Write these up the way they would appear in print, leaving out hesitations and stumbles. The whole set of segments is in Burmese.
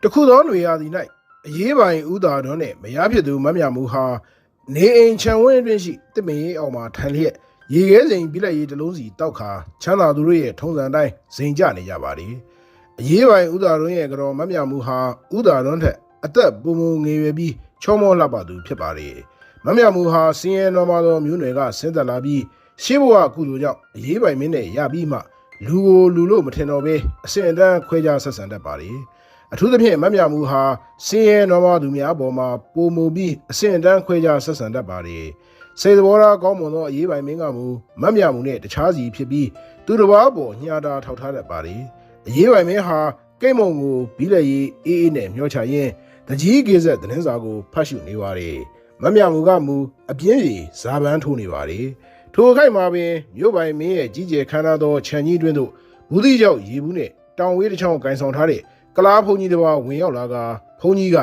တခုသောຫນွေရာသီ၌အရေးပိုင်ဥသာတော်နှင့်မယားဖြစ်သူမမြမှုဟာနေအိမ်ခြံဝင်းအတွင်းရှိတစ်ပင်ရေးအောင်မှထိုင်လျက်ရေခဲစိမ်ပြလက်ရေးတစ်လုံးစီတောက်ခါချမ်းသာသူတို့ရဲ့ထုံးစံတိုင်းဇိမ်ကျနေကြပါလေအရေးပိုင်ဥသာတော်ရဲ့ကတော်မမြမှုဟာဥသာတော်ထက်အသက်ပုံပုံငယ်ရွယ်ပြီးချောမောလှပသူဖြစ်ပါလေမမြမှုဟာစင်းရဲတော်မှာသောမျိုးနွယ်ကဆင်းသက်လာပြီးရှေးဘဝကုသိုလ်ကြောင့်အရေးပိုင်မင်းနဲ့ရပြီးမှလူကိုလူလို့မထင်တော့ပဲအစင်အတန်းခွဲခြားဆက်ဆံတတ်ပါလေအထူးသဖြင့်မမြမှုဟာစင်းရဲတော်မှာသူများပေါ်မှာပုံမူပြီးအစင်အတန်းခွဲခြားဆက်ဆံတတ်ပါလေစေတဘောရာကောင်းမွန်သောအရေးပိုင်မင်းကမူမမြမှုနဲ့တခြားစီဖြစ်ပြီးသူတစ်ပါးပေါ်ညှာတာထောက်ထားတတ်ပါလေအရေးပိုင်မင်းဟာကိတ်မုံကိုဘီလက်ရေးအေးအေးနဲ့မျှောချရင်းတကြီးကေဆက်သတင်းစာကိုဖတ်ရှုနေပါတယ်မမြမှုကမူအပြင်းစီဇာပန်းထိုးနေပါတယ်ထိုအခိုက်မှာပင်မြို့ပိုင်မင်းရဲ့ကြီးကျယ်ခမ်းနားသောခြံကြီးတွင်သို့ဘူးသီးကြောက်ရေဘူးနဲ့တောင်ဝေးတစ်ချောင်းကင်ဆောင်ထားတဲ့ကလားဘုံကြီးတစ်ပါးဝင်ရောက်လာကဘုံကြီးက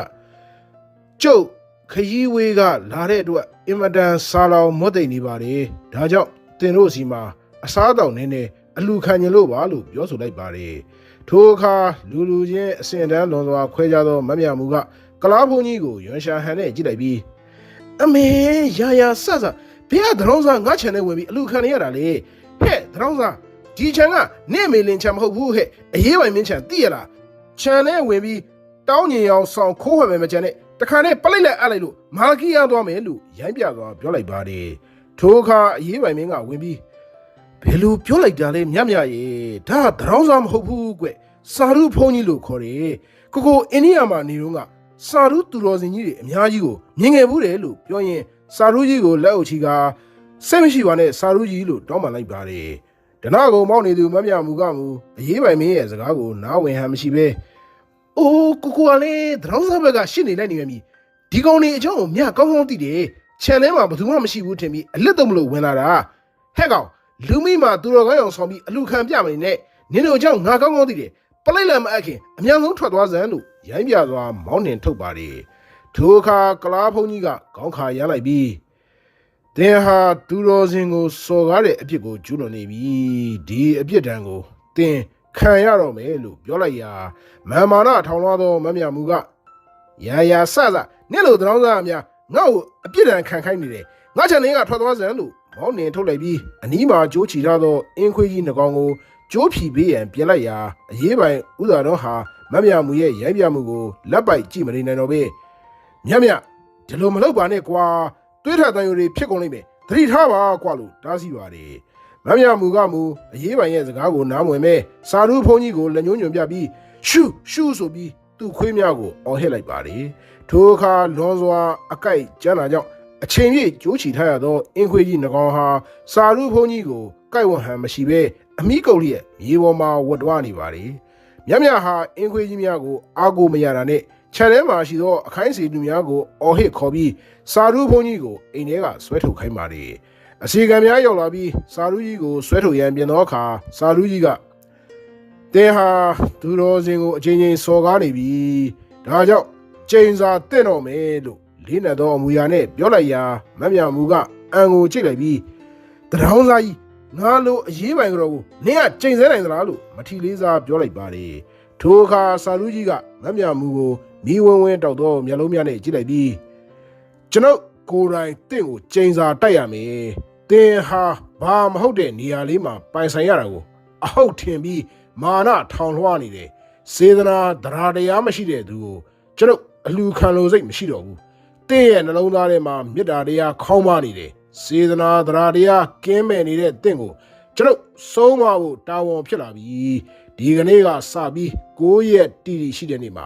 ကျုပ်ခရီးဝေးကလာတဲ့အတွက်အင်မတန်စားလောင်မွတ်သိမ့်နေပါတယ်ဒါကြောင့်တင်တို့စီမှာအစားတောက်နေနေအလူခံကျင်လို့ပါလို့ပြောဆိုလိုက်ပါတယ်ထိုအခါလူချင်းအစင်တန်းလွန်စွာခွဲခြားသောမမြမှုကကလားဘုံကြီးကိုရွှန်ရှာဟန်နဲ့ကြည့်လိုက်ပြီးအမေရာဆဆဘယ်ကဒရောင်းစားငါချန်နဲ့ဝင်ပြီးအလူခံနေရတာလေဟဲ့ဒရောင်းစားဒီချန်ကနေမေလင်ချန်မဟုတ်ဘူးဟဲ့အရေးပိုင်မင်းချန်သိရလားချန်နဲ့ဝင်ပြီးတောင်းညင်အောင်ဆောင်ခိုးဝယ်မယ်မချန်နဲ့တခါနဲ့ပလိုက်လိုက်အပ်လိုက်လို့မာကီရသွားမယ်လို့ရိုင်းပြသွားပြောလိုက်ပါတယ်ထိုအခါအရေးပိုင်မင်းကဝင်ပြီးဘယ်လိုပြောလိုက်တာလဲမြရေဒါဒရောင်းစားမဟုတ်ဘူးကွစာရုဖုံးကြီးလို့ခေါ်တယ်ကိုအိန္ဒိယမှာနေတော့ကစာရုသူတော်စင်ကြီးတွေအများကြီးကိုမြင်ခဲ့ဘူးတယ်လို့ပြောရင်စာရုကြီးကိုလက်အုပ်ချီကစိတ်မရှိပါနဲ့စာရုကြီးလို့တောင်းပန်လိုက်ပါတယ်ဒနာကုံမောင်းနေသူမမြမှုကမူအရေးပိုင်မင်းရဲ့စကားကိုနားဝင်ဟန်မရှိပဲအိုးကိုကလည်းဒရောင်းစားဘက်ကရှင်းနေလိုက်နေရမည်ဒီကောင်နေအကြောင်းကိုမြကောင်းကောင်းသိတယ်ခြံထဲမှာဘယ်သူမှမရှိဘူးထင်ပြီးအလစ်တော့မလို့ဝင်လာတာဟဲ့ကောင်လူမိမှာသူတော်ကောင်းအောင်ဆောင်ပြီးအလူခံပြမနေနဲ့နင်တို့အကြောင်းငါကောင်းကောင်းသိတယ်ပလိုက်လည်းမအပ်ခင်အမြန်ဆုံးထွက်သွားစမ်းလို့ရိုင်းပြသွားမောင်းနှင်ထုတ်ပါတယ်ထိုအခါကလားဘုံကြီးကခေါင်းခါရမ်းလိုက်ပြီးတင်ဟာသူတော်စင်ကိုစော်ကားတဲ့အပြစ်ကိုကျူးလွန်နေပြီဒီအပြစ်ဒဏ်ကိုတင်ခံရတော့မယ်လို့ပြောလိုက်ရာမာနထောင်လွှားသောမမြမှုကရာဆနဲ့လို့တရောင်းစားအများငါ့ကိုအပြစ်ဒဏ်ခံခိုင်းနေတယ်ငါချန်နေကထွက်သွားစမ်းလို့မောင်းနှင်ထုတ်လိုက်ပြီးအနီးမှာကြိုးချီထားသောအင်းခွေးကြီးနှကောင်ကိုကျိုးဖြီပေးရန်ပြင်လိုက်ရာအရေးပိုင်ဥသာတော်ဟာမမြမှုရဲ့ရိုင်းပြမှုကိုလက်ပိုက်ကြည့်မနေနိုင်တော့ပဲမြဒီလိုမလုပ်ပါနဲ့ကွာတွေးထတန်ယူတွေဖြစ်ကုန်လိမ့်မယ်သတိထားပါကွာလို့တားဆီးပါတယ်မမြမှုကမူအရေးပိုင်ရဲ့စကားကိုနားမဝင်ပဲစာရုဖုံးကြီးကိုလက်ညှိုးညွန်ပြပြီးရှုဆိုပြီးသူ့ခွေးများကိုအော်ဟစ်လိုက်ပါတယ်ထိုအခါလွန်စွာအကိုက်ကျန်းလာကြောင့်အချိန်ပြည့်ကြိုးချီထားရသောအင်းခွေးကြီးနှကောင်ဟာစာရုဖုံးကြီးကိုကိုက်ဝဟန်မရှိပဲအမိကုတ်လျက်မြေပေါ်မှာဝတ်တွားနေပါတယ်မြဟာအင်းခွေးကြီးများကိုအားကိုမရတာနဲ့ခြံထဲမှာရှိသောအခိုင်းစီလူများကိုအော်ဟစ်ခေါ်ပြီးစာရုဖုံးကြီးကိုအိမ်ထဲကဆွဲထုတ်ခိုင်းပါတယ်အစီကံများရောက်လာပြီးစာရုကြီးကိုဆွဲထုတ်ရန်ပြင်သောအခါစာရုကြီးကတင်းဟာသူတော်စင်ကိုအချင်းချင်းစော်ကားနေပြီဒါကြောင့်ကျိန်စာတင့်တော့မယ်လို့လေးနက်သောအမူအရာနဲ့ပြောလိုက်ရာမမြမှုကအံကိုကြည့်လိုက်ပြီးတရောင်းစားကြီးငါလိုအရေးပိုင်ကြောကိုနင်ကကျိန်ဆဲနိုင်သလားလို့မထီလေးစားပြောလိုက်ပါတယ်ထိုအခါစာလူကြီးကမမြမှုကိုမီးဝင်းတောက်သောမျက်လုံးများနဲ့ကြည့်လိုက်ပြီးကျွန်ုပ်ကိုယ်တိုင်တင့်ကိုကျိန်စာတိုက်ရမယ်တင်ဟာဘာမဟုတ်တဲ့နေရာလေးမှာပိုင်ဆိုင်ရတာကိုအဟုတ်ထင်ပြီးမာနထောင်လွှားနေတယ်စေတနာတရားမရှိတဲ့သူကိုကျွန်ုပ်အလူခံလို့စိတ်မရှိတော့ဘူးတင်းရဲ့နှလုံးသားထဲမှာမေတ္တာတရားခေါင်းပါနေတယ်စေတနာတရားကင်းမဲ့နေတဲ့တင့်ကိုကျွန်ုပ်ဆုံးမဖို့တာဝန်ဖြစ်လာပြီဒီကနေ့ကစပြီး9ရက်တီရှိတဲ့နေ့မှာ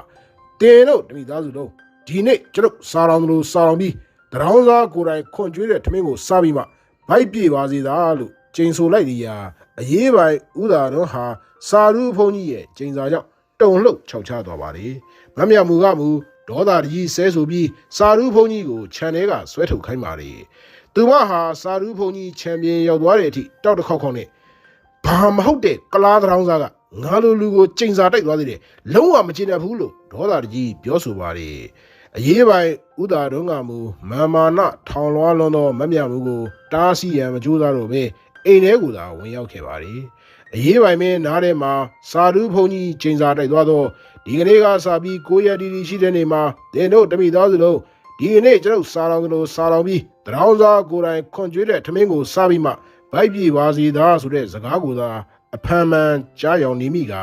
တင်းတို့တမိသားစုလုံးဒီနေ့ကျွန်ုပ်စားလောင်လို့စားလောင်ပြီးတရောင်းစားကိုယ်တိုင်ခွန်ကျွေးတဲ့ထမင်းကိုစားပြီးမှဗိုက်ပြေပါစေသာလို့ကျိန်ဆိုလိုက်ရာအရေးပိုင်ဥသာတော်ဟာစာရုဖုံးကြီးရဲ့ကျိန်စာကြောင့်တုံလှုပ်ခြောက်ချသွားပါတယ်မမြမှုကမူဒေါသတကြီးဆဲဆိုပြီးစာရုဖုံးကြီးကိုခြံထဲကဆွဲထုတ်ခိုင်းပါတယ်သူမဟာစာရုဖုံးကြီးချန်ပီယံရောက်သွားတဲ့အထိတောက်တစ်ခေါက်နဲ့ဘာမဟုတ်တဲ့ကလားတရောင်းစားကငါလိုလူကိုကျိန်စာတိုက်သွားသေးတယ်လုံးဝမကျင်တတ်ဘူးလို့ဒေါသတကြီးပြောဆိုပါတယ်အရေးပိုင်ဥသာတော်ကမူမာနထောင်လွှားလွန်သောမမြမှုကိုတားဆီးရန်မကြိုးစားတော့ပဲအိမ်ထဲကိုသာဝင်ရောက်ခဲ့ပါတယ်အရေးပိုင်မင်းနားထဲမှာစာရုဖုံးကြီးကျိန်စာတိုက်သွားသော ဒီကနေ့ကစပြီး9ရက်တီရှိတဲ့နေ့မှာတင်တို့တမိသားစုလုံးဒီကနေ့ကျွန်တော်စားလောင်လို့စားလောင်ပြီးတရောင်းစားကိုယ်တိုင်ခွန်ကျွေးတဲ့ထမင်းကိုစားပြီးမှဗိုက်ပြေပါစီသားဆိုတဲ့စကားကိုသာအဖန်မှန်ကြားရောင်နေမိက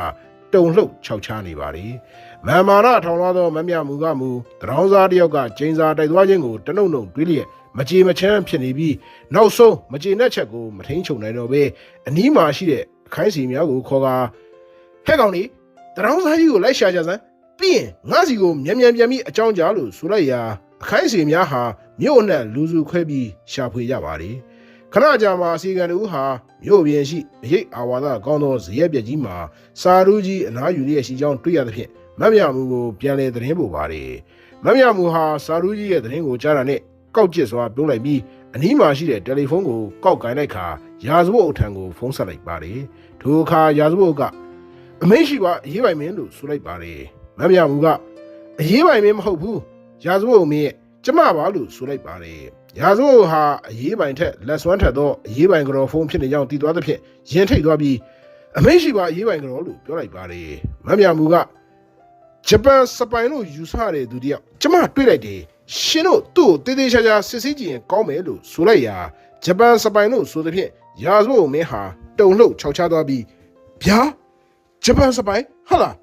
တုံလှုပ်ခြောက်ချားနေပါလေမန်မာရထောင်လာသောမမြမူကမူတရောင်းစားတယောက်ကကျင်းစာတိုက်သွားခြင်းကိုတနှုံနှုံတွေးလျက်မကြေမချမ်းဖြစ်နေပြီးနောက်ဆုံးမကြေတဲ့ချက်ကိုမထိန်ချုံနိုင်တော့ပဲအနီးမှာရှိတဲ့အခိုင်းစီများကိုခေါ်ကာဟဲ့ကောင်လေးတရောင်းစားကြီးကိုလိုက်ရှာကြစမ်းပြီးရင်ငါစီကိုမြန်မြန်ပြန်ပြီးအကြောင်းကြားလို့ဆိုလိုက်ရာအခိုင်းစီများဟာမြို့အနှံ့လူစုခွဲပြီးရှာဖွေကြပါလေခဏကြာမှအစီကံတူဟာမြို့ပြင်ရှိအရေးအာဝါဒကောင်းသောဇရက်ပြက်ကြီးမှာစာရူးကြီးအနားယူရဲ့ရှိကြောင်းတွေ့ရသဖြင့်မမြမှုကိုပြန်လဲသတင်းပို့ပါတယ်မမြမှုဟာစာရူးကြီးရဲ့သတင်းကိုကြားတာနဲ့ကောက်ကျစ်စွာပြုံးလိုက်ပြီးအနီးမှာရှိတဲ့တယ်လီဖုန်းကိုကောက်ကင်လိုက်ခါရာဇဝတ်အထံကိုဖုန်းဆက်လိုက်ပါတယ်ထိုအခါရာဇဝတ်ကအမိန့်ရှိပါအရေးပိုင်မင်းလို့ဆိုလိုက်ပါတယ်မမြမှုကအရေးပိုင်မင်းမဟုတ်ဘူးရာဇဝတ်မင်းရဲ့ကျမပါလို့ဆိုလိုက်ပါတယ်ရာဇဝတ်ဟာအရေးပိုင်ထက်လက်စွမ်းထက်သောအရေးပိုင်ကြော်ဖုန်းဖြစ်နေကြောင်းတည်သွားသဖြင့်ရင်ထိတ်သွားပြီးအမိန့်ရှိပါအရေးပိုင်ကြော်လို့ပြောလိုက်ပါတယ်မမြမှုကဂျပန်စပိုင်လို့ယူဆတဲ့သူတယောက်ကျမတွေ့လိုက်တယ်ရှင်တို့သူ့ကိုတေးသေးချာချာစစ်ဆေးကြည့်ရင်ကောင်းမယ်လို့ဆိုလိုက်ရာဂျပန်စပိုင်လို့ဆိုသဖြင့်ရာဇဝတ်မင်းဟာတုံလှုပ်ခြောက်ချသွားပြီးဗျာဂျပန်စပိုင်ဟာလား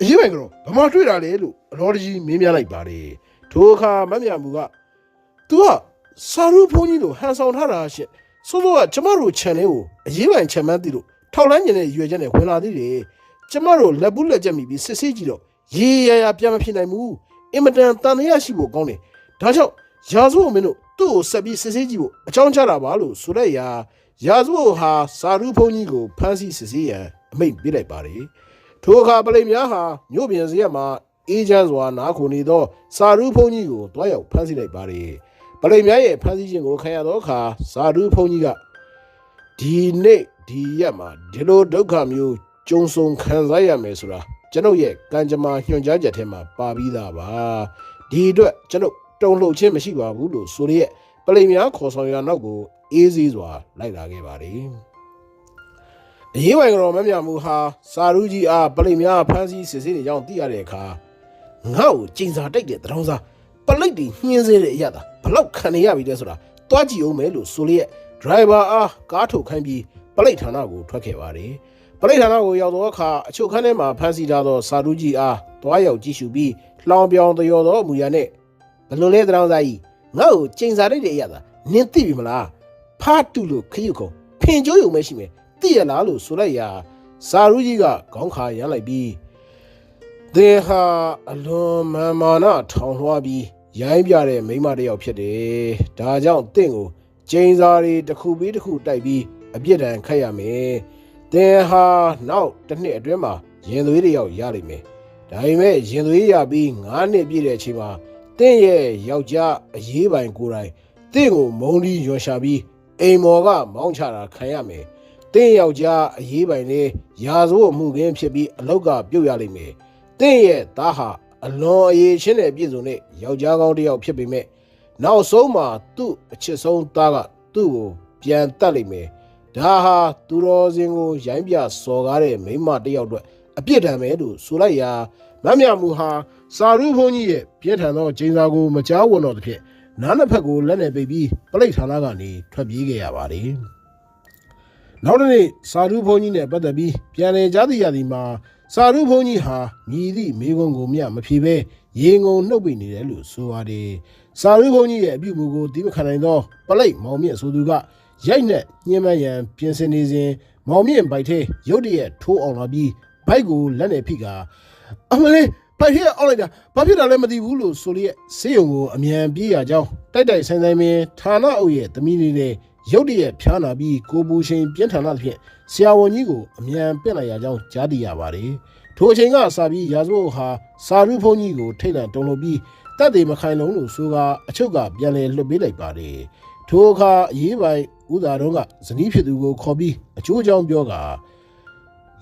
အရေးပိုင်ကြော်ဘာမှတွေ့တာလဲလို့အတော်ကြီးမင်းများလိုက်ပါတယ်ထိုအခါမမြမှုကသူကစာရူးဖုန်းကြီးတို့ဟန်ဆောင်ထားတာရှင့်ဆိုတော့ကျမတို့ channel ကိုအရေးပိုင်ချမ်းမှန်းသိလို့ထောက်လန်းကျင်တဲ့ရွယ်ချက်နဲ့ဝင်လာသေးတယ်ကျမတို့လက်ပူးလက်ချက်မိပြီးစစ်ဆေးကြည့်တော့ရေရရပြန်မဖြစ်နိုင်ဘူးအင်မတန်တန်တရားရှိဖို့ကောင်းတယ်ဒါကြောင့်ရာဇဝတ်မင်းတို့သူ့ကိုဆက်ပြီးစစ်ဆေးကြည့်ဖို့အကြောင်းချတာပါလို့ဆိုလိုက်ရာရာဇဝတ်ဟာစာရူးဖုန်းကြီးကိုဖမ်းဆီးစစ်ဆေးရန်အမိန့်ပေးလိုက်ပါတယ်ထိုအခါပလိမ်များဟာမြို့ပြင်စရက်မှာအေးချမ်းစွာနားခိုနေသောစာရူးဖုန်းကြီးကိုတွားရောက်ဖမ်းဆီးလိုက်ပါတယ်ပလိမ်များရဲ့ဖမ်းဆီးခြင်းကိုခံရသောအခါစာရူးဖုန်းကြီးကဒီနေ့ဒီရက်မှာဒီလိုဒုက္ခမျိုးကြုံဆုံခံစားရမယ်ဆိုတာကျွန်ုပ်ရဲ့ကံကြမ္မာညွှန်ကြားချက်ထဲမှာပါပြီးသားပါဒီအတွက်ကျွန်ုပ်တုံ့လှုပ်ခြင်းမရှိပါဘူးလို့ဆိုရဲပလိမ်များခေါ်ဆောင်ရနောက်ကိုအေးစေးစွာလိုက်လာခဲ့ပါတယ်အရေးပိုင်ကြော်မမြမှုဟာစာရူးကြီးအားပလိမ်များဖမ်းဆီးစစ်ဆေးနေကြောင်းသိရတဲ့အခါငါ့ကိုကျင်းစာတိုက်တဲ့တရောင်းစားပလိတ်တွေညှင်းစေတဲ့အရာသာဘလောက်ခံနေရပြီလဲဆိုတာတွားကြည့်အောင်မယ်လို့ဆိုလျက်ဒရိုင်ဘာအားကားထုတ်ခိုင်းပြီးပလိတ်ဌာနကိုထွက်ခဲ့ပါတယ်ပလိတ်ဌာနကိုရောက်သောအခါအချုပ်ခန်းထဲမှာဖမ်းဆီးထားသောစာရူးကြီးအားတွားရောက်ကြည့်ရှုပြီးလှောင်ပြောင်တရော်သောအမူအရာနဲ့ဘယ်လိုလဲတရောင်းစားကြီးငါ့ကိုကျင်းစာတိုက်တဲ့အရာသာနင်သိပြီမလားဖားတူလို့ခရုခုံဖင်ကျိုးရုံပဲရှိမယ်သိရလားလို့ဆိုလိုက်ရာစာရူးကြီးကခေါင်းခါရမ်းလိုက်ပြီးသေဟာအလွန်မာမာနထောင်လွှားပြီးရိုင်းပြတဲ့မိန်းမတစ်ယောက်ဖြစ်တယ်။ဒါကြောင့်တင့်ကိုကျင်းစာတွေတစ်ခုပြီးတစ်ခုတိုက်ပြီးအပြစ်ဒဏ်ခတ်ရမယ်။သင်ဟာနောက်တစ်နှစ်အတွင်းမှာရင်သွေးတစ်ယောက်ရလိမ့်မယ်။ဒါပေမဲ့ရင်သွေးရပြီး9နှစ်ပြည့်တဲ့အချိန်မှာတင့်ရဲ့ယောက်ျားအရေးပိုင်ကိုယ်တိုင်တင့်ကိုမုံလီရွှန်ရှာပြီးအိမ်မော်ကမောင်းချတာခံရမယ်။တင့်ယောက်ျားအရေးပိုင်လေးရာဇဝတ်မှုခင်းဖြစ်ပြီးအလောက်ကပြုတ်ရလိမ့်မယ်။တင့်ရဲ့သားဟာအလွန်အရေးချင်းတဲ့ပြည်စုံနဲ့ယောက်ျားကောင်းတစ်ယောက်ဖြစ်ပေမဲ့နောက်ဆုံးမှာသူ့အချစ်ဆုံးသားကသူ့ကိုပြန်တတ်လိမ့်မယ်ဒါဟာသူတော်စင်ကိုရိုင်းပြစော်ကားတဲ့မိန်းမတစ်ယောက်အတွက်အပြစ်ဒဏ်ပဲလို့ဆိုလိုက်ရာမမြမှုဟာစာရူးဘုန်းကြီးရဲ့ပြင်းထန်သောကျင်းစာကိုမကြားဝင်တော့သဖြင့်နားနှစ်ဖက်ကိုလက်နဲ့ပိတ်ပြီးပလိတ်ဌာနကနေထွက်ပြေးခဲ့ရပါတယ်နောက်တစ်နေ့စာရူးဘုန်းကြီးနဲ့ပတ်သက်ပြီးပြန်လည်ကြားသိရသည်မှာစာရူးဘုန်းကြီးဟာမြည်သည့်မိကုံကိုမျှမဖြေဘဲရေငုံနှုတ်ပိနေတယ်လို့ဆိုပါတယ်စာရူးဘုန်းကြီးရဲ့အပြုအမူကိုတီးမခံနိုင်သောပလိတ်မောင်မြင့်ဆိုသူကရိုက်နဲ့ညှင်းမရန်ပြင်ဆင်နေစဉ်မောင်မြင့်ဘိုက်ထဲရုတ်တရက်ထိုးအောင်လာပြီးဘိုက်ကိုလက်နဲ့ဖိကအမလေးဘိုက်ထဲအောက်လိုက်တာဘာဖြစ်တာလဲမသိဘူးလို့ဆိုလျက်ဆေးရုံကိုအမြန်ပြေးရကြောင်းတိုက်တိုက်ဆိုင်ဆိုင်ပင်ဌာနအုပ်ရဲ့သမီးလေးနဲ့ရုတ်တရက်ဖျားနာပြီးကိုပူချိန်ပြင်းထန်လာသဖြင့်ဆရာဝန်ကြီးကိုအမြန်ပြင့်လိုက်ရကြောင်းကြားသိရပါတယ်ထိုအချိန်ကစပြီးရာဇဝတ်ဟာစာရူးဘုန်းကြီးကိုထိတ်လန့်တုန်လှုပ်ပြီးတပ်တွေမခိုင်လုံးလို့ဆိုကအချုပ်ကပြန်လည်လွှတ်ပေးလိုက်ပါတယ်ထိုအခါအရေးပိုင်ဦးသာတော်ကဇနီးဖြစ်သူကိုခေါ်ပြီးအကျိုးအကြောင်းပြောက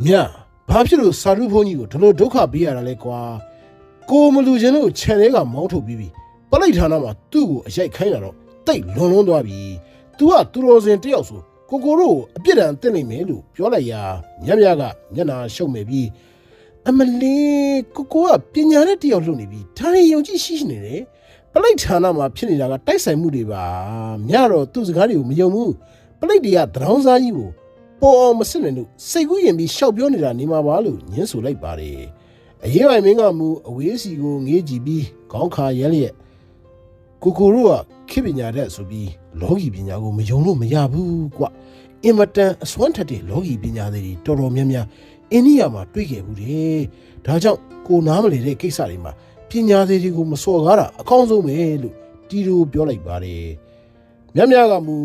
မြတ်ဘာဖြစ်လို့စာရူးဘုန်းကြီးကိုဒီလိုဒုက္ခပေးရတာလဲကွာကိုမလူချင်းတို့ခြံထဲကမောင်းထုတ်ပြီးပြီပလိတ်ဌာနမှာသူ့ကိုအရိုက်ခိုင်းတာတော့တိတ်လွန်လွန်းသွားပြီသူကသူတော်စင်တယောက်ဆိုကိုတို့ကိုအပြစ်ဒဏ်တင်နိုင်မယ်လို့ပြောလိုက်ရာမြတ်ကမျက်နာရှုပ်နေပြီး အမလေးကိုကပညာနဲ့တယောက်လုပ်နေပြီဒါရင်ယုံကြည်ရှိနေတယ်ပလိတ်ဌာနမှာဖြစ်နေတာကတိုက်ဆိုင်မှုတွေပါမြတော့သူ့စကားတွေကိုမယုံဘူးပလိတ်တွေကသရောင်းစားကြီးကိုပေါ်အောင်မစစ်နိုင်လို့စိတ်ကူးရင်ပြီးရှောက်ပြောနေတာနေမှာပါလို့ညင်းဆိုလိုက်ပါတယ်အရေးပိုင်မင်းကမူအဝေးစီကိုငေးကြည့်ပြီးခေါင်းခါရဲလျက်ကိုတို့ကခေပညာတဲ့ဆိုပြီးလောကီပညာကိုမယုံလို့မရဘူးကွအင်မတန်အစွမ်းထက်တဲ့လောကီပညာတွေတော်တော်များများအိန္ဒိယမှာတွေ့ခဲ့ဘူးတယ်ဒါကြောင့်ကိုနားမလည်တဲ့ကိစ္စတွေမှာပညာတွေကိုမစော်ကားတာအကောင်းဆုံးပဲလို့တီတိုပြောလိုက်ပါတယ်မြတ်ကမူ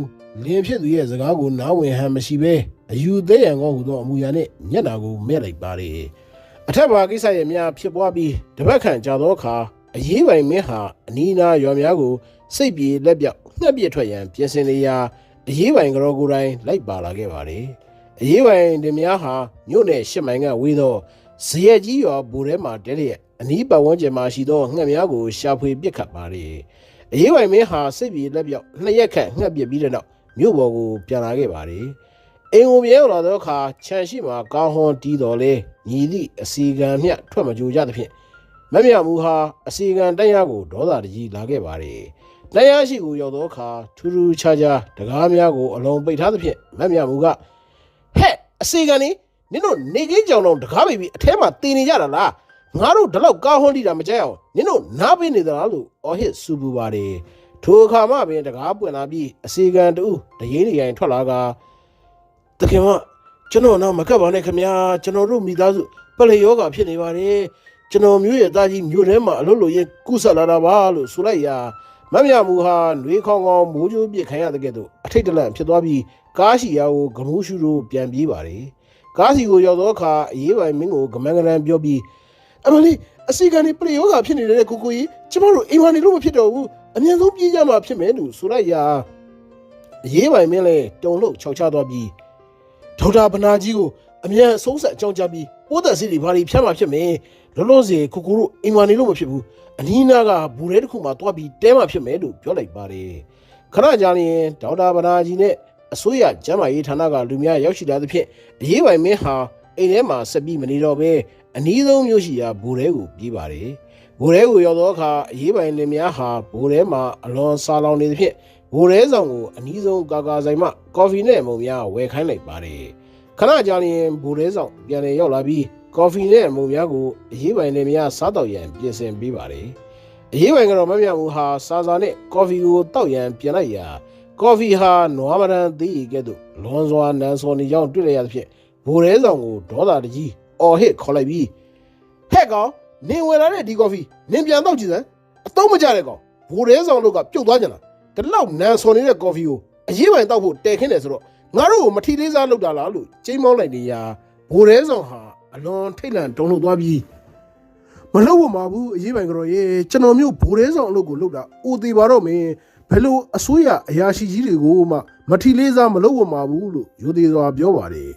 လင်းဖြစ်သူရဲ့စကားကိုနားဝင်ဟန်မရှိပဲအယူသေးရန်ကောဟူသောအမူအရာနဲ့မျက်နာကိုမဲ့လိုက်ပါတယ်အထက်ပါကိစ္စရဲ့များဖြစ်ပွားပြီးတပတ်ခန့်ကြာသောအခါအရေးပိုင်မင်းဟာအနီးနားရွာများကိုစိတ်ပြေလက်ပြောက်ငှက်ပြစ်ထွက်ရန်ပြင်ဆင်နေရာအရေးပိုင်ကြောကိုယ်တိုင်လိုက်ပါလာခဲ့ပါတယ်အရေးပိုင်တွေများဟာမြို့နယ်ရှစ်မိုင်ကဝေးသောဇရက်ကြီးရွာဘူထဲမှာတဲလျက်အနီးပတ်ဝန်းကျင်မှာရှိသောငှက်များကိုရှာဖွေပစ်ခတ်ပါတယ်အရေးပိုင်မင်းဟာစိတ်ပြေလက်ပြောက်နှစ်ရက်ခန့်ငှက်ပြစ်ပြီးတဲ့နောက်မြို့ပေါ်ကိုပြန်လာခဲ့ပါတယ်အင်ကိုပြေရောက်လာသောအခါခြံရှိမှာကောင်းဟွန်တီးတော်လဲညီသည့်အစီကံမျှထွက်မကြိုကြသဖြင့်မမြမူဟာအစီကံတရားကိုဒေါသတကြီးလာခဲ့ပါတယ်တရားရှိကိုရောက်သောအခါထူးထူးခြားခြားတကားများကိုအလုံးပိတ်ထားသဖြင့်မမြမူကဟဲ့အစီကံနင်တို့နေကင်းကြောင်တော့တကားပိတ်ပြီးအထဲမှာတင်နေကြတာလားငါတို့ဒီလောက်ကောင်းဟွန်တီးတာမကြိုက်အောင်နင်တို့နားပေးနေသလားလို့အော်ဟစ်ဆူပူပါတယ်ထိုအခါမှပင်တကားပွင့်လာပြီးအစီကံတူတရေတွေရိုင်ထွက်လာကတခင်မကျွန်တော်တော့မကပ်ပါနဲ့ခင်ဗျာကျွန်တော်တို့မိသားစုပလေယောဂါဖြစ်နေပါတယ်ကျွန်တော်မျိုးရဲ့သားကြီးမျိုးထဲမှာအလုပ်လုပ်ရင်ကုဆက်လာတာပါလို့ဆိုလိုက်ရာမမြမူဟာနှွေးခေါင်းခေါင်းမိုးကြိုးပြစ်ခံရတဲ့ကဲ့သို့အထိတ်တလန့်ဖြစ်သွားပြီးကားရှိရာကိုဂမှုရှုတို့ပြန်ပြေးပါတယ်ကားစီကိုရောက်သောအခါအရေးပိုင်မင်းကိုဂမန်ဂရန်ပြောပြီးအမလေးအစီကနေပလေယောဂါဖြစ်နေတဲ့ကိုကြီးကျမတို့အိမ်မနေလို့မဖြစ်တော့ဘူးအမြဲဆုံးပြေးကြမှာဖြစ်မယ်လို့ဆိုလိုက်ရာအရေးပိုင်မင်းလည်းတုံလို့ခြောက်ချသွားပြီးဒေါက်တာဗနာကြီးကိုအမြန်အဆုံးဆက်အကြောင်းကြားပြီးပိုးသက်စီတွေဘာတွေဖြတ်မှဖြစ်မယ်လောလောဆယ်ကိုတို့အိမ်မနေလို့မဖြစ်ဘူးအနီးနားကဘူရဲတစ်ခုမှတွားပြီးတဲမှဖြစ်မယ်လို့ပြောလိုက်ပါတယ်ခဏကြာရင်ဒေါက်တာဗနာကြီးနဲ့အစိုးရကျန်းမာရေးဌာနကလူများရောက်ရှိလာသဖြင့်အရေးပိုင်မင်းဟာအိမ်ထဲမှာဆက်ပြီးမနေတော့ဘဲအနီးဆုံးမြို့ရှိရာဘူရဲကိုပြေးပါတယ်ဘူရဲကိုရောက်သောအခါအရေးပိုင်လင်များဟာဘူရဲမှာအလွန်ဆာလောင်နေသဖြင့်ဘူရဲဆောင်ကိုအနီးဆုံးကာကာဆိုင်မှကော်ဖီနဲ့မုံများဝယ်ခိုင်းလိုက်ပါတယ်ခဏကြာရင်ဘူရဲဆောင်ပြန်လည်ရောက်လာပြီးကော်ဖီနဲ့မုံများကိုအရေးပိုင်လင်များစားတော့ရန်ပြင်ဆင်ပေးပါတယ်အရေးပိုင်ကတော့မမြမှုဟာစာစာနဲ့ကော်ဖီကိုတောက်ရန်ပြင်လိုက်ရာကော်ဖီဟာနွားမရန်သေးကဲ့သို့လွန်စွာနန်းစော်နေကြောင်းတွေ့လိုက်ရသဖြင့်ဘူရဲဆောင်ကိုဒေါသတကြီးအော်ဟစ်ခေါ်လိုက်ပြီးဟဲ့ကောင်နင်ဝင်လာတဲ့ဒီကော်ဖီနင်ပြန်တော့ကြည့်စမ်းအတော့မကြတဲ့ကောင်ဘူရဲဆောင်တို့ကပြုတ်သွားကြလားဒီလောက်နန်းစော်နေတဲ့ကော်ဖီကိုအရေးပိုင်တောက်ဖို့တဲခင်းတယ်ဆိုတော့ငါတို့ကိုမထီလေးစားလုပ်တာလားလို့ကျိမ်းမောင်းလိုက်နေရာဘူရဲဆောင်ဟာအလွန်ထိတ်လန့်တုန်လှုပ်သွားပြီးမလုပ်ဝမှာဘူးအရေးပိုင်ကြော်ရေကျွန်တော်မျိုးဘူရဲဆောင်အလုပ်ကိုလုပ်တာအိုသေးပါတော့မင်းဘယ်လိုအစိုးရအရာရှိကြီးတွေကိုမှမထီလေးစားမလုပ်ဝမှာဘူးလို့ယူသေးစွာပြောပါတယ်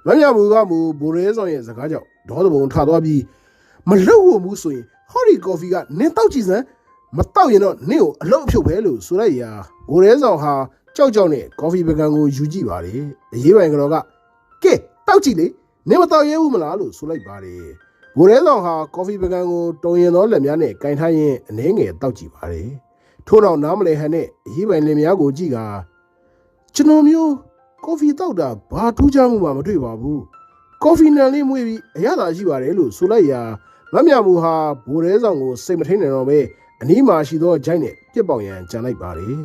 မမြမူကမူဘူရဲဆောင်ရဲ့စကားကြောင့်ဒေါသဘုံထသွားပြီးမလုပ်ဝမှုဆိုရင်ဟော်ဒီကော်ဖီကနင်းတောက်ကြည့်စမ်းမတောက်ရင်တော့နင့်ကိုအလုပ်အဖြုတ်ပဲလို့ဆိုလိုက်ရာဘူရဲဆောင်ဟာကြောက်ကြောက်နဲ့ကော်ဖီပကံကိုယူကြည့်ပါတယ်အရေးပိုင်ကြော်ကကဲတောက်ကြည့်လေနင်မတောက်ရဲဘူးမလားလို့ဆိုလိုက်ပါတယ်ဘူရဲဆောင်ဟာကော်ဖီပကံကိုတုံရင်သောလက်များနဲ့ကင်ထားရင်းအနှဲငယ်တောက်ကြည့်ပါတယ်ထို့နောက်နားမလဲဟန်နဲ့အရေးပိုင်လင်များကိုကြည့်ကကျွန်တော်မျိုးကော်ဖီတောက်တာဘာထူးခြားမှုမှမတွေ့ပါဘူးကော်ဖီနံလေးမွေးပြီးအရသာရှိပါတယ်လို့ဆိုလိုက်ရာမမြမူဟာဘူရဲဆောင်ကိုစိတ်မထိန်နိုင်တော့ပဲအနီးမှာရှိသောဂျိုင်းနဲ့ပြစ်ပေါင်ရန်ကြံလိုက်ပါတယ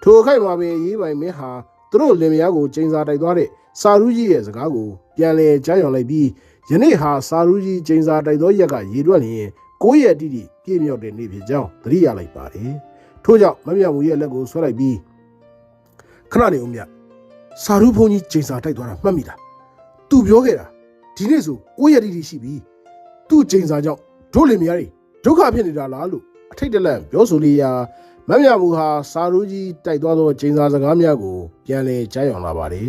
်ထိုအခိုက်မှာပင်အရေးပိုင်မင်းဟာသူတို့လင်မယားကိုကျင်းစာတိုက်သွားတဲ့စာရူးကြီးရဲ့စကားကိုပြန်လည်ကြားရောက်လိုက်ပြီးယနေ့ဟာစာရူးကြီးကျင်းစာတိုက်သောရက်ကရေတွက်လျင်9ရက်တိတိပြည့်မြောက်တဲ့နေ့ဖြစ်ကြောင်းသတိရလိုက်ပါတယ်ထို့ကြောင့်မမြမူရဲ့လက်ကိုဆွဲလိုက်ပြီးခဏနေဦးမြစာရူးဖုန်းကြီးကျင်းစာတိုက်သွားတာမှတ်မိလားသူပြောခဲ့တာဒီနေ့ဆို9ရက်တိတိရှိပြီသူ့ကျင်းစာကြောင့်တို့လင်မယားတွေဒုက္ခဖြစ်နေတာလားလို့အထိတ်တလန့်ပြောဆိုလျာမမြမူဟာစာရူးကြီးတိုက်သွားသောကျင်းစာစကားများကိုပြန်လည်ကြားရောက်လာပါတယ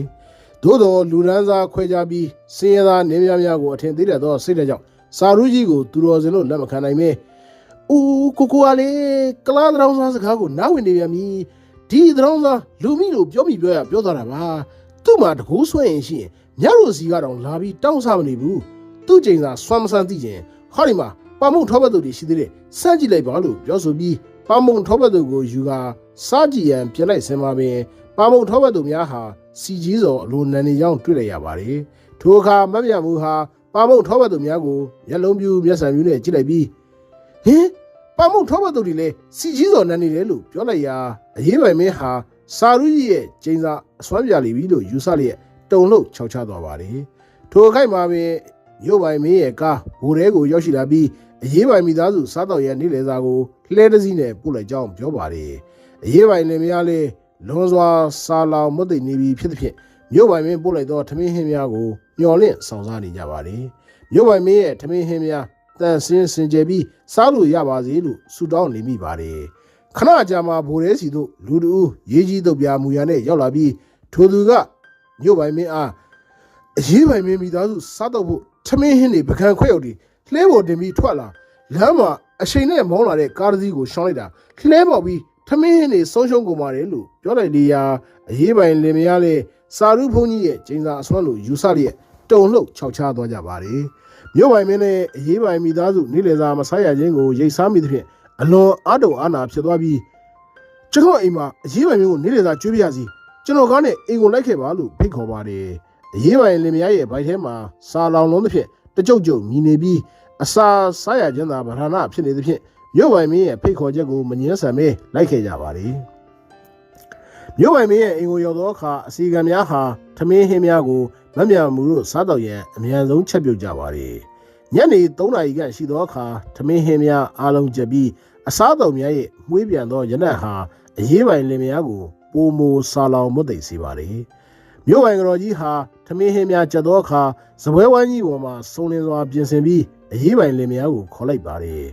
်သို့တော်လူရန်စားခွဲခြားပြီးစင်ရသားနေများကိုအထင်သေးတဲ့သောစိတ်တဲ့ကြောင့်စာရူးကြီးကိုသူတော်စင်လို့လက်မခံနိုင်ပဲ။အိုးကိုကလေကလားတောင်စားစကားကိုနားဝင်နေပြန်ပြီ။ဒီတောင်စားလူမိလို့ပြောသွားတာပါ။သူ့မှာတကူးဆွဲရင်ရှိရင်မြတ်တို့စီကတော့လာပြီးတောင်းစားမနေဘူး။ သူ့ချိန်စာစွမ်းမဆန်းသိခြင်းဟောဒီမှာပါမုံထောပတ်သူတွေရှိသေးတယ်စမ်းကြည့်လိုက်ပါလို့ပြောဆိုပြီးပါမုံထောပတ်သူကိုယူကာစားကြည့်ရန်ပြလိုက်စင်မှာပင်ပါမုံထောပတ်သူများဟာစီကြီးစော်အလိုနန်နေကြောင်းတွေ့လိုက်ရပါတယ်ထိုအခါမတ်မြမှုဟာပါမုံထောပတ်သူများကိုမျက်လုံးပြူမျက်စံပြူနဲ့ကြည့်လိုက်ပြီးဟင်ပါမုံထောပတ်သူတွေလည်းစီကြီးစော်နန်နေတယ်လို့ပြောလိုက်ရာအရေးပိုင်မင်းဟာစာရုကြီးရဲ့ကျင်းစာအစွမ်းပြလိပြီလို့ယူဆလျက်တုံလို့ခြောက်ချသွားပါတယ်ထိုအခိုက်မှာပင်မြို့ပိုင်မင်းရဲ့ကားဘိုးတဲကိုရောက်ရှိလာပြီးအရေးပိုင်မိသားစုစားတော့ရနေ့လေစာကိုလှဲတစည်းနဲ့ပို့လိုက်ကြောင်းပြောပါတယ်အရေးပိုင်လင်မယားလေးလွန်စွာစာလောင်မသိနေပြီဖြစ်သဖြင့်မြို့ပိုင်မင်းပို့လိုက်သောထမင်းဟင်းများကိုမျော်လင့်ဆောင်စားနေကြပါတယ်မြို့ပိုင်မင်းရဲ့ထမင်းဟင်းများတန်ဆင်းစင်ကြယ်ပြီးစားလို့ရပါစေလို့ဆုတောင်းနေမိပါတယ်ခဏကြာမှဘိုးရဲစီတို့လူတူရေးကြီးတုတ်ပြာမူရနဲ့ရောက်လာပြီးထိုသူကမြို့ပိုင်မင်းအားအရေးပိုင်မင်းမိသားစုစားတော့ဖို့ထမင်းဟင်းတွေပကံခွဲရောက်ပြီးလှဲပေါ်တင်ပြီးထွက်လာလမ်းမှာအချိန်နဲ့မောင်းလာတဲ့ကားတစ်စီးကိုရှောင်းလိုက်တာလှဲပေါ်ပြီးထမင်းဟင်းတွေဆုံးရှုံးကုန်ပါတယ်လို့ပြောလိုက်လေရာအရေးပိုင်လင်မယားလေးစာရုဘုန်းကြီးရဲ့ကျင်းစာအစွမ်းလို့ယူဆလျက်တုံလှုပ်ခြောက်ချသွားကြပါတယ်မြို့ပိုင်မင်းနဲ့အရေးပိုင်မိသားစုနေ့လည်စာမစားရခြင်းကိုရိတ်စားမိသဖြင့်အလွန်အားတုံအားနာဖြစ်သွားပြီးကျွန်တော်အိမ်မှာအရေးပိုင်မင်းကိုနေ့လည်စာကျွေးပြရစီကျွန်တော်ကနဲ့အိမ်ကိုလိုက်ခဲ့ပါလို့ဖိတ်ခေါ်ပါတယ်အရေးပိုင်လင်မယားရဲ့ဘိုက်ထဲမှာစာလောင်လုံးသဖြင့်တကြုတ်ကြုတ်မြည်နေပြီးအစာစားရခြင်းသာဗရဏဖြစ်နေသဖြင့်မြို့ပိုင်မင်းရဲ့ဖိတ်ခေါ်ချက်ကိုမငြင်းဆန်ဘဲလိုက်ခဲ့ကြပါတယ်မြို့ပိုင်မင်းရဲ့အိမ်ကိုရောက်သောအခါအစီကံများဟာထမင်းဟင်းများကိုမမြမှုတို့စားတော့ရန်အမြန်ဆုံးချက်ပြုတ်ကြပါတယ်ညနေ3 နာရီခန့်ရှိသောအခါထမင်းဟင်းများအားလုံးကျက်ပြီးအစားတော်များရဲ့မှွေးပြန်သောရနတ်ဟာအရေးပိုင်လင်မယားကိုပိုမိုစာလောင်မွတ်သိမ့်စေပါတယ်မြို့ပိုင်ကတော်ကြီးဟာထမင်းဟင်းများကျက်သောအခါစပွဲဝိုင်းကြီးပေါ်မှာစုံလင်စွာပြင်ဆင်ပြီးအရေးပိုင်လင်မယားကိုခေါ်လိုက်ပါတယ်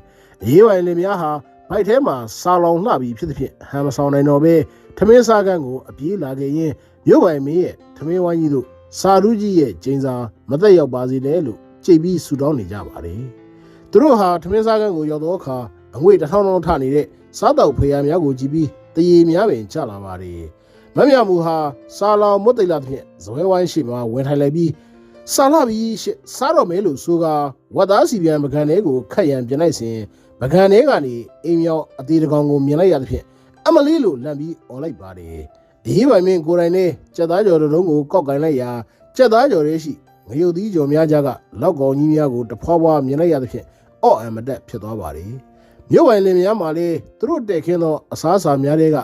အရေးပိုင်လင်မယားဟာဘိုက်ထဲမှာစာလောင်လှပြီးဖြစ်သဖြင့်ဟန်မဆောင်နိုင်တော့ဘဲထမင်းစားကန်းကိုအပြေးလာခဲ့ရင်မြို့ပိုင်မင်းရဲ့ထမင်းဝိုင်းကြီးတို့စာရုကြီးရဲ့ကျင်းစာမသက်ရောက်ပါစေနဲ့လို့ကြိတ်ပြီးဆူတောင်းနေကြပါတယ်သူတို့ဟာထမင်းစားကန်းကိုရောက်သောအခါအငွေ1000တောင်းထနေတဲ့စားတောက်ဖေယာများကိုကြည့်ပြီးတရေများပင်ချလာပါတယ်မမြမှုဟာစာလောင်မွတ်သိလာသဖြင့်ဇွဲဝိုင်းရှိမှဝင်ထိုင်လိုက်ပြီးစာလာပြီးစားတော့မဲလို့ဆိုကဝတ်သားစီပြန်ပကံတွေကိုခတ်ရန်ပြင်လိုက်စဉ်ပကံတွေကနေအိမ်မြောက်အသေးတကောင်ကိုမြင်လိုက်ရသဖြင့်အမလေးလိုလန့်ပြီးអော်လိုက်ပါတယ်အရေးပိုင်မင်းကိုယ်တိုင်နဲ့ကြက်သားကြော်တုံးကိုကောက်ကင်လိုက်ရာကြက်သားကြော်ရဲ့ရှိငရုတ်သီးကြော်များကြကလောက်ကောင်ကြီးများကိုတဖွာဖွာမြင်လိုက်ရသဖြင့်အော့အမတက်ဖြစ်သွားပါတယ်မြို့ပိုင်လင်များမှာလေသူတို့တက်ခင်းသောအစားအစာများတွေက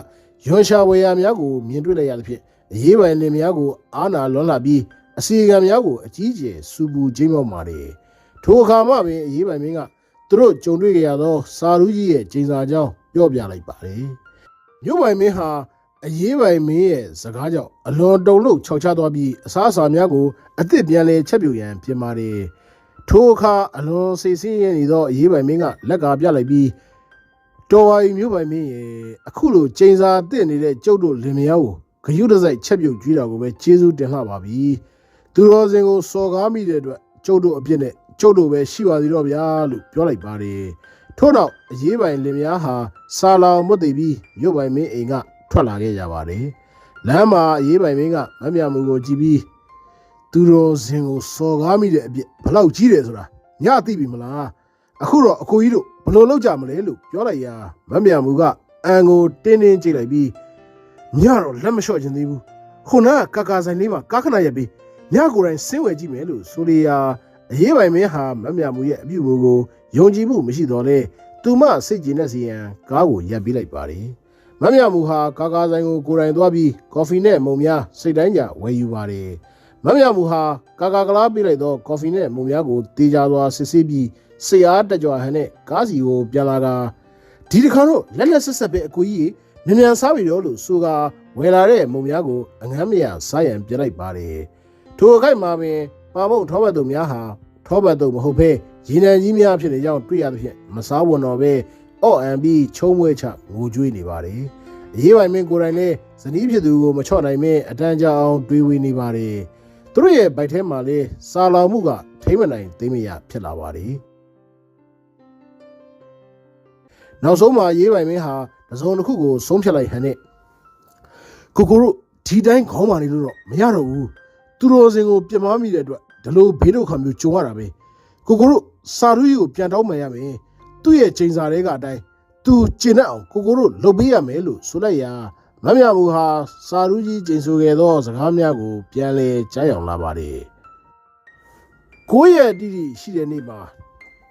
ရွန်ရှာဝေယာများကိုမြင်တွေ့လိုက်ရသဖြင့်အရေးပိုင်လင်များကိုအာနာလွန်လာပြီးအစီကံများကိုအကြီးကျယ်စူပူခြင်းမောက်ပါတယ်ထိုအခါမှပင်အရေးပိုင်မင်းကသူတို့ကြုံတွေ့ကြရသောစာရူးကြီးရဲ့ကျင်းစာကြောင်းပြောပြလိုက်ပါတယ်မြို့ပိုင်မင်းဟာအရေးပိုင်မင်းရဲ့စကားကြောင့်အလွန်တုန်လှုပ်ခြောက်ချသွားပြီးအစားအစာများကိုအသစ်ပြန်လဲချက်ပြုတ်ရန်ပြင်ပါတယ်ထိုအခါအလွန်စိတ်ဆင်းရဲနေသောအရေးပိုင်မင်းကလက်ကာပြလိုက်ပြီးတော်ဝါရီမြို့ပိုင်မင်းရဲ့အခုလိုကျင်းစာတင့်နေတဲ့ကျုပ်တို့လင်မယားကိုဂယုတစိုက်ချက်ပြုတ်ကြွေးတာကိုပဲကျေးဇူးတင်လှပါပြီသူတော်စင်ကိုစော်ကားမိတဲ့အတွက်ကျုပ်တို့အပြစ်နဲ့ကျုပ်တို့ပဲရှိပါသေးတော့ဗျာလို့ပြောလိုက်ပါတယ်ထို့နောက်အရေးပိုင်လင်မယားဟာစာလောင်မွတ်သိပြီးမြို့ပိုင်မင်းအိမ်ကထွက်လာခဲ့ကြပါတယ်လမ်းမှာအရေးပိုင်မင်းကမမြမှုကိုကြည့်ပြီးသူတော်စင်ကိုစော်ကားမိတဲ့အပြစ်ဘလောက်ကြီးတယ်ဆိုတာညသိပြီမလားအခုတော့အကိုကြီးတို့ဘလို့လောက်ကြမလဲလို့ပြောလိုက်ရာမမြမှုကအန်ကိုတင်းတင်းကြည့်လိုက်ပြီးညတော့လက်မလျှော့ခြင်းသေးဘူးခုနကကာကာဆိုင်လေးမှာကားခဏရက်ပြီးညကိုယ်တိုင်ဆင်းဝယ်ကြည့်မယ်လို့ဆိုလျာအရေးပိုင်မင်းဟာမမြမှုရဲ့အပြုအမူကိုယုံကြည်မှုမရှိတော့လဲသူမစိတ်ကြည်နဲ့စီရန်ကားကိုရပ်ပေးလိုက်ပါတယ်မမြမှုဟာကာကာဆိုင်ကိုကိုယ်တိုင်သွားပြီးကော်ဖီနဲ့မုံများစိတ်တိုင်းကြဝယ်ယူပါတယ်မမြမှုဟာကာကာကလားပေးလိုက်သောကော်ဖီနဲ့မုံများကိုတေးကြစွာစစ်ဆေးပြီးဆရာတကြွဟန်နဲ့ကားစီကိုပြန်လာကဒီတစ်ခါတော့လက်လက်ဆက်ဆက်ပဲအကူကြီးမြန်မြန်စားပြီတော့လို့ဆိုကဝယ်လာတဲ့မုံများကိုအငမ်းမရစားရန်ပြလိုက်ပါတယ်ထိုအခိုက်မှာပင်ပါမုံထောပတ်သူများဟာထောပတ်သူမဟုတ်ဘဲရေနံကြီးများဖြစ်နေကြောင်းတွေ့ရသဖြင့်မစားဝန်တော့ပဲအော့အန်ပြီးချုံးမွေးချငိုကြွေးနေပါတယ်အရေးပိုင်မင်းကိုယ်တိုင်လည်းဇနီးဖြစ်သူကိုမချော့နိုင်မင်းအတန်းကြအောင်တွေးဝေနေပါတယ်သူတို့ရဲ့ဗိုက်ထဲမှာလည်းစာလောင်မှုကထိမ့်မနိုင်သိမရဖြစ်လာပါတယ်နောက်ဆုံးမှာရေးပိုင်မင်းဟာတစုံတစ်ခုကိုဆုံးဖြတ်လိုက်ဟန်နဲ့ကိုကိုတို့ဒီတိုင်းခေါင်းမာနေလို့တော့မရတော့ဘူးသူတော်စင်ကိုပြမမိတဲ့အတွက်ဒီလိုဘေးဒုက္ခမျိုးကြုံရတာပဲ ကိုကိုတို့စာရူကြီးကိုပြန်တောင်းမှန်ရမယ်သူ့ရဲ့ချိန်စာတွေကအတိုင်းသူကျင့်တတ်အောင်ကိုကိုတို့လုပ်ပေးရမယ်လို့ဆိုလိုက်ရာမမြမူဟာစာရူကြီးကျိန်ဆိုခဲ့သောစကားများကိုပြန်လဲကြားရောက်လာပါတယ်9ရက်တိတိရှိတဲ့နေ့မှာ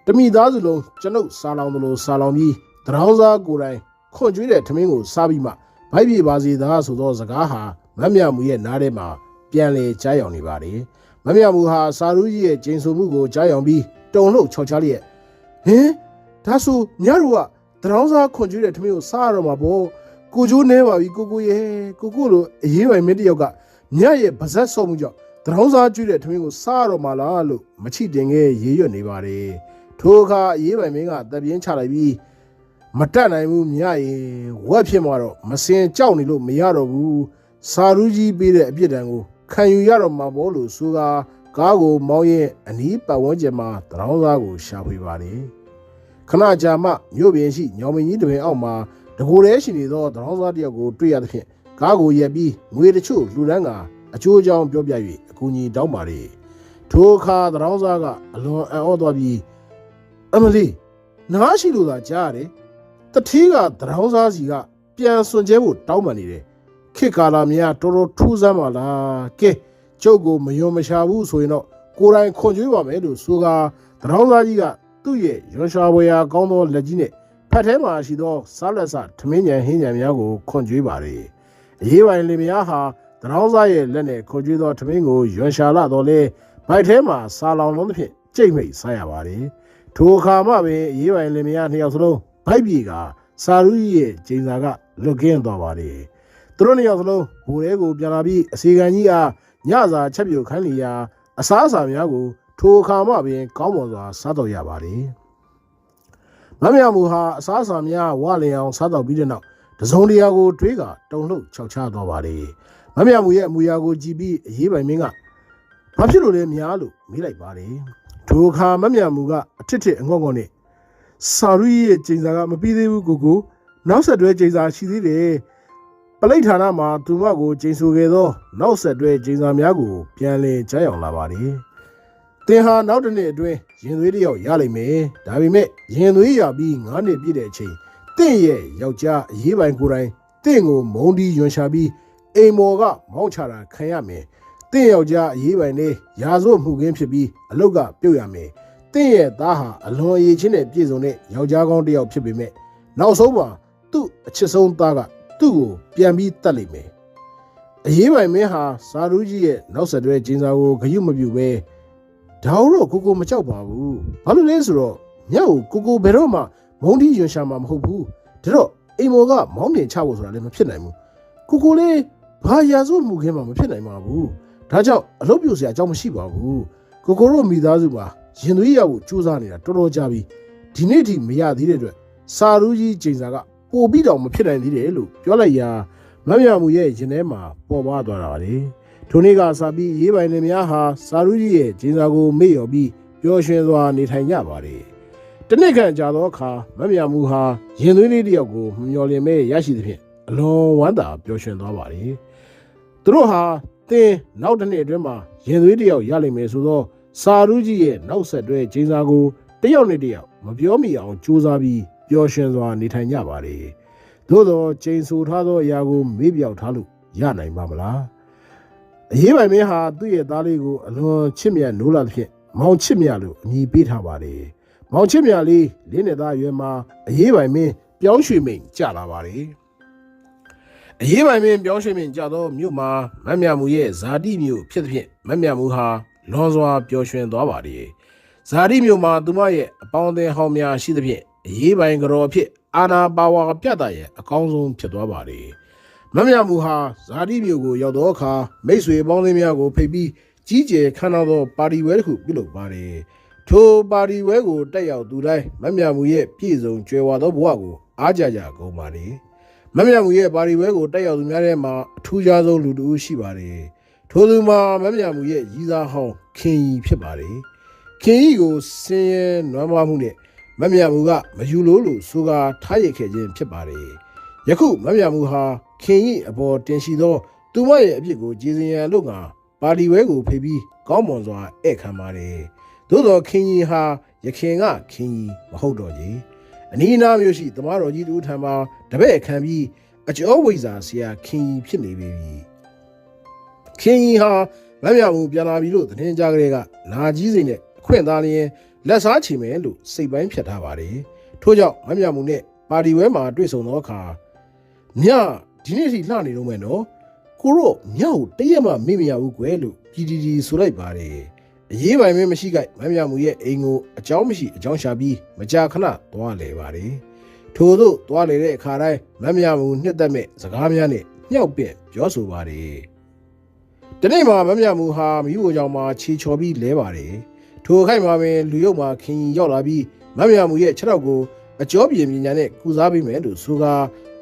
တမိသားစုလုံးကျွန်ုပ်စာလောင်သလိုစာလောင်ပြီးတရောင်းစားကိုယ်တိုင်ခွန်ကျွေးတဲ့ထမင်းကိုစားပြီးမှဗိုက်ပြေပါစေသာဆိုသောစကားဟာမမြမူရဲ့နားထဲမှာပြန်လဲကြားရောက်နေပါတယ်မမြမူဟာစာရူကြီးရဲ့ကျိန်ဆိုမှုကိုကြားရောက်ပြီးတုံလှုပ်ချော်ချလျက်ဟင်ဒါဆိုညတို့ကတရောင်းစားခွန်ကျွေးတဲ့ထမင်းကိုစားရတော့မှာပေါ့ကိုကျိုးနေပါပြီကိုရဲ့ကိုလိုအရေးပိုင်မင်းတယောက်ကညရဲ့ဗဇက်ဆော့မှုကြောင့်တရောင်းစားကျွေးတဲ့ထမင်းကိုစားရတော့မှာလားလို့မချိတင်ခဲ့ရေးရွက်နေပါတယ်ထိုအခါအရေးပိုင်မင်းကတပ်ပြင်းချလိုက်ပြီးမတက်နိုင်ဘူးမြရင်ဝက်ဖြစ်မှာတော့မစင်ကြောက်နေလို့မရတော့ဘူးစာရူးကြီးပေးတဲ့အပြစ်ဒဏ်ကိုခံယူရတော့မှာပေါ့လို့ဆိုကာကားကိုမောင်းရင်အနီးပတ်ဝန်းကျင်မှာတရောင်းစားကိုရှာဖွေပါတယ်ခဏကြာမှမြို့ပြင်ရှိညောင်မင်းကြီးတပင်အောက်မှာတကိုယ်တည်းရှိနေသောတရောင်းစားတယောက်ကိုတွေ့ရသဖြင့်ကားကိုရက်ပြီးငွေတချို့လှူဒန်းကအကျိုးအကြောင်းပြောပြ၍အကူအညီတောင်းပါတယ်ထိုအခါတရောင်းစားကအလွန်အံ့ဩသွားပြီးအမလီနားရှိလို့သာကြားရတယ်တတိကတရောင်းစားစီကပြန်စွန်ကျဲဖို့တောင်းပန်နေတယ်ခေတ်ကာလများတော်တော်ထူးဆန်းပါလားကဲကျုပ်ကိုမယုံမရှာဘူးဆိုရင်တော့ကိုယ်တိုင်ခွန်ကြွေးပါမယ်လို့ဆိုကာတရောင်းစားကြီးကသူ့ရဲ့ရွှေရှာဝေယာကောင်းသောလက်ကြီးနဲ့ဖတ်ထဲမှာရှိသောစားလက်စထမင်းညံဟင်းညံများကိုခွန်ကြွေးပါတယ်အရေးပိုင်လင်မယားဟာတရောင်းစားရဲ့လက်နဲ့ခွန်ကြွေးသောထမင်းကိုရွှေရှာလာတော့လေဗိုက်ထဲမှာစားလောင်လုံးသဖြင့်ကြိတ်မိတ်စားရပါတယ်ထိုအခါမှပင်အရေးပိုင်လင်မယားနှစ်ယောက်စလုံးဗိုက်ပြေကစာရူးရဲ့ကျင်းစာကလွတ်ကင်းသွားပါတယ်သူတို့နှစ်ယောက်စလုံးဘူရဲကိုပြန်လာပြီးအစီကံကြီးအားညစာချက်ပြုတ်ခိုင်းလျာအစားအစာများကိုထိုအခါမှပင်ကောင်းမွန်စွာစားတော့ရပါတယ်မမြမူဟာအစားအစာများဝလျင်အောင်စားတော့ပြီးတဲ့နောက်တစုံတရာကိုတွေးကတုံလှုပ်ခြောက်ချသွားပါတယ်မမြမူရဲ့အမူအရာကိုကြည့်ပြီးအရေးပိုင်မင်းကဘာဖြစ်လို့လဲများလို့မေးလိုက်ပါတယ်ထိုအခါမမြမူကအထစ်ထစ်အငေါ့ငေါ့နဲ့စာရူးရဲ့ကျင်းစာကမပြီးသေးဘူးကိုနောက်ဆက်တွဲကျင်းစာရှိသေးတယ်ပလိတ်ဌာနမှာသူမကိုကျင်းဆိုခဲ့သောနောက်ဆက်တွဲကျင်းစာများကိုပြန်လည်ကြားရောက်လာပါတယ်တင်ဟာနောက်တစ်နှစ်အတွင်းရင်သွေးတစ်ယောက်ရလိမ့်မယ်ဒါပေမဲ့ရင်သွေးရပြီး9နှစ်ပြည့်တဲ့အချိန်တင့်ရဲ့ယောက်ျားအရေးပိုင်ကိုယ်တိုင်တင့်ကိုမုံဒီယွန်ရှာပြီးအိမ်မော်ကမောင်းချတာခံရမယ်တင့်ယောက်ျားအရေးပိုင်နဲ့ရာဇဝတ်မှုခင်းဖြစ်ပြီးအလုတ်ကပြုတ်ရမယ်တင့်ရဲ့သားဟာအလွန်အရေးချင်းနဲ့ပြည့်စုံတဲ့ယောက်ျားကောင်းတစ်ယောက်ဖြစ်ပေမဲ့နောက်ဆုံးမှာသူ့အချစ်ဆုံးသားကသူ့ကိုပြန်ပြီးတတ်လိမ့်မယ်အရေးပိုင်မင်းဟာစာရူးကြီးရဲ့နောက်ဆက်တွဲကျင်းစာကိုဂရုမပြုပဲဒါတော့ကိုမကြောက်ပါဘူးဘာလို့လဲဆိုတော့ညကိုဘယ်တော့မှမုံဒီရွှန်ရှာမှာမဟုတ်ဘူးဒါတော့အိမ်မော်ကမောင်းတင်ချဖို့ဆိုတာလည်းမဖြစ်နိုင်ဘူးကိုလေးဘာရာဇဝတ်မှုခင်းမှမဖြစ်နိုင်ပါဘူးဒါကြောင့်အလုပ်ပြုတ်စရာအကြောင်းမရှိပါဘူးကိုတို့မိသားစုမှာရင်သွေးရဖို့ကြိုးစားနေတာတော်တော်ကြာပြီဒီနေ့ထိမရသေးတဲ့အတွက်စာရူးကြီးကျိန်စာကပို့ပြီးတော့မဖြစ်နိုင်သေးတယ်လို့ပြောလိုက်ရာမမြမူရဲ့ရင်ထဲမှာပေါ်ပါသွားတာပါလေထိုနေ့ကစပြီးရေးပိုင်လင်များဟာစာရူးကြီးရဲ့ကျင်းစာကိုမေ့လျော်ပြီးပျော်ရွှင်စွာနေထိုင်ကြပါတယ်တနစ်ခန့်ကြာသောအခါမမြမူဟာရင်သွေးလေးတစ်ယောက်ကိုမမျှော်လင့်မဲရရှိသဖြင့်အလွန်ဝမ်းသာပျော်ရွှင်သွားပါတယ်သူတို့ဟာတင်းနောက်တစ်နှစ်အတွင်းမှာရင်သွေးတစ်ယောက်ရလိမ့်မယ်ဆိုတော့စာရူးကြီးရဲ့နောက်ဆက်တွဲကျင်းစာကိုတစ်ယောက်နဲ့တစ်ယောက်မပြောမိအောင်ကြိုးစားပြီးပျော်ရွှင်စွာနေထိုင်ကြပါတယ်သို့သောကျိန်ဆိုထားသောအရာကိုမေ့ပြောက်ထားလို့ရနိုင်ပါမလားအရေးပိုင်မင်းဟာသူ့ရဲ့သားလေးကိုအလွန်ချစ်မြတ်နိုးလာသဖြင့်မောင်ချစ်မြတ်လို့အမည်ပေးထားပါတယ်မောင်ချစ်မြတ်လေးလေးနှစ်သားအရွယ်မှာအရေးပိုင်မင်းပြောင်းရွှေ့မိန်ကြလာပါတယ်အရေးပိုင်မင်းပြောင်းရွှေ့မိန်ကြသောမြို့မှာမမြမူရဲ့ဇာတိမြို့ဖြစ်သဖြင့်မမြမူဟာလွန်စွာပျော်ရွှင်သွားပါတယ်ဇာတိမြို့မှာသူမရဲ့အပေါင်းအသင်းဟောင်းများရှိသဖြင့်အရေးပိုင်ကြော်အဖြစ်အာနာပါဝါပြတ်တာရဲ့အကောင်းဆုံးဖြစ်သွားပါတယ်မမြမူဟာဇာတိမြို့ကိုရောက်သောအခါမိတ်ဆွေပေါင်းသင်းများကိုဖိတ်ပြီးကြီးကျယ်ခမ်းနားသောပါတီဝဲတစ်ခုပြုလုပ်ပါတယ်ထိုပါတီဝဲကိုတက်ရောက်သူတိုင်းမမြမူရဲ့ပြည့်စုံကြွယ်ဝသောဘဝကိုအားကြကြကုန်ပါတယ်မမြမူရဲ့ပါတီဝဲကိုတက်ရောက်သူများထဲမှာအထူးခြားဆုံးလူတစ်ဦးရှိပါတယ်ထိုသူမှာမမြမူရဲ့ရည်စားဟောင်းခင်ကြီးဖြစ်ပါတယ်ခင်ကြီးကိုဆင်းရဲနွမ်းပါမှုနဲ့မမြမူကမယူလို့ဆိုကာထားရခဲ့ခြင်းဖြစ်ပါတယ်ယခုမမြမူဟာခင်ကြီးအပေါ်တင်ရှိသောသူမရဲ့အဖြစ်ကိုကြည်စင်ရန်လို့ငါပါတီဝဲကိုဖိပြီးကောင်းမွန်စွာဧည့်ခံပါတယ် သို့တော်ခင်ကြီးဟာရခင်ကခင်ကြီးမဟုတ်တော့ကြီးအနီးအနားမျိုးရှိသမားတော်ကြီးတို့ထံမှာတပည့်ခံပြီးအကျော်ဝိဇာဆရာခင်ကြီးဖြစ်နေပြီခင်ကြီးဟာမမြမှုပြန်လာပြီလို့သတင်းကြားကလေးကလာကြီးစိန်နဲ့အခွင့်သားလျင်လက်စားချေမယ်လို့စိတ်ပိုင်းဖြတ်ထားပါတယ်ထို့ကြောင့်မမြမှုနဲ့ပါတီဝဲမှာတွေ့ဆုံသောအခါညဒီနေ့ထိလှနေတော့မယ်နော်ကိုတော့ညကိုတရက်မှမေ့မရဘူးကွယ်လို့ပြည်တီဆိုလိုက်ပါတယ်အရေးပိုင်မင်းမရှိကြမမြမှုရဲ့အိမ်ကိုအကြောင်းမရှိအကြောင်းရှာပြီးမကြာခဏသွားလေပါတယ်ထို့သို့သွားလေတဲ့အခါတိုင်းမမြမှုနှစ်သက်မဲ့စကားများနဲ့ညှောက်ပင့်ပြောဆိုပါတယ်ဒီနေ့မှာမမြမှုဟာမိဖို့ကြောင့်မှခြေချော်ပြီးလဲပါတယ်ထိုအခိုက်မှာပင်လူရုပ်မှာခင်ကြီးရောက်လာပြီးမမြမှုရဲ့ခြေထောက်ကိုအကျော်ပြင်းပြင်းညာနဲ့ကုစားပေးမယ်လို့ဆိုကာ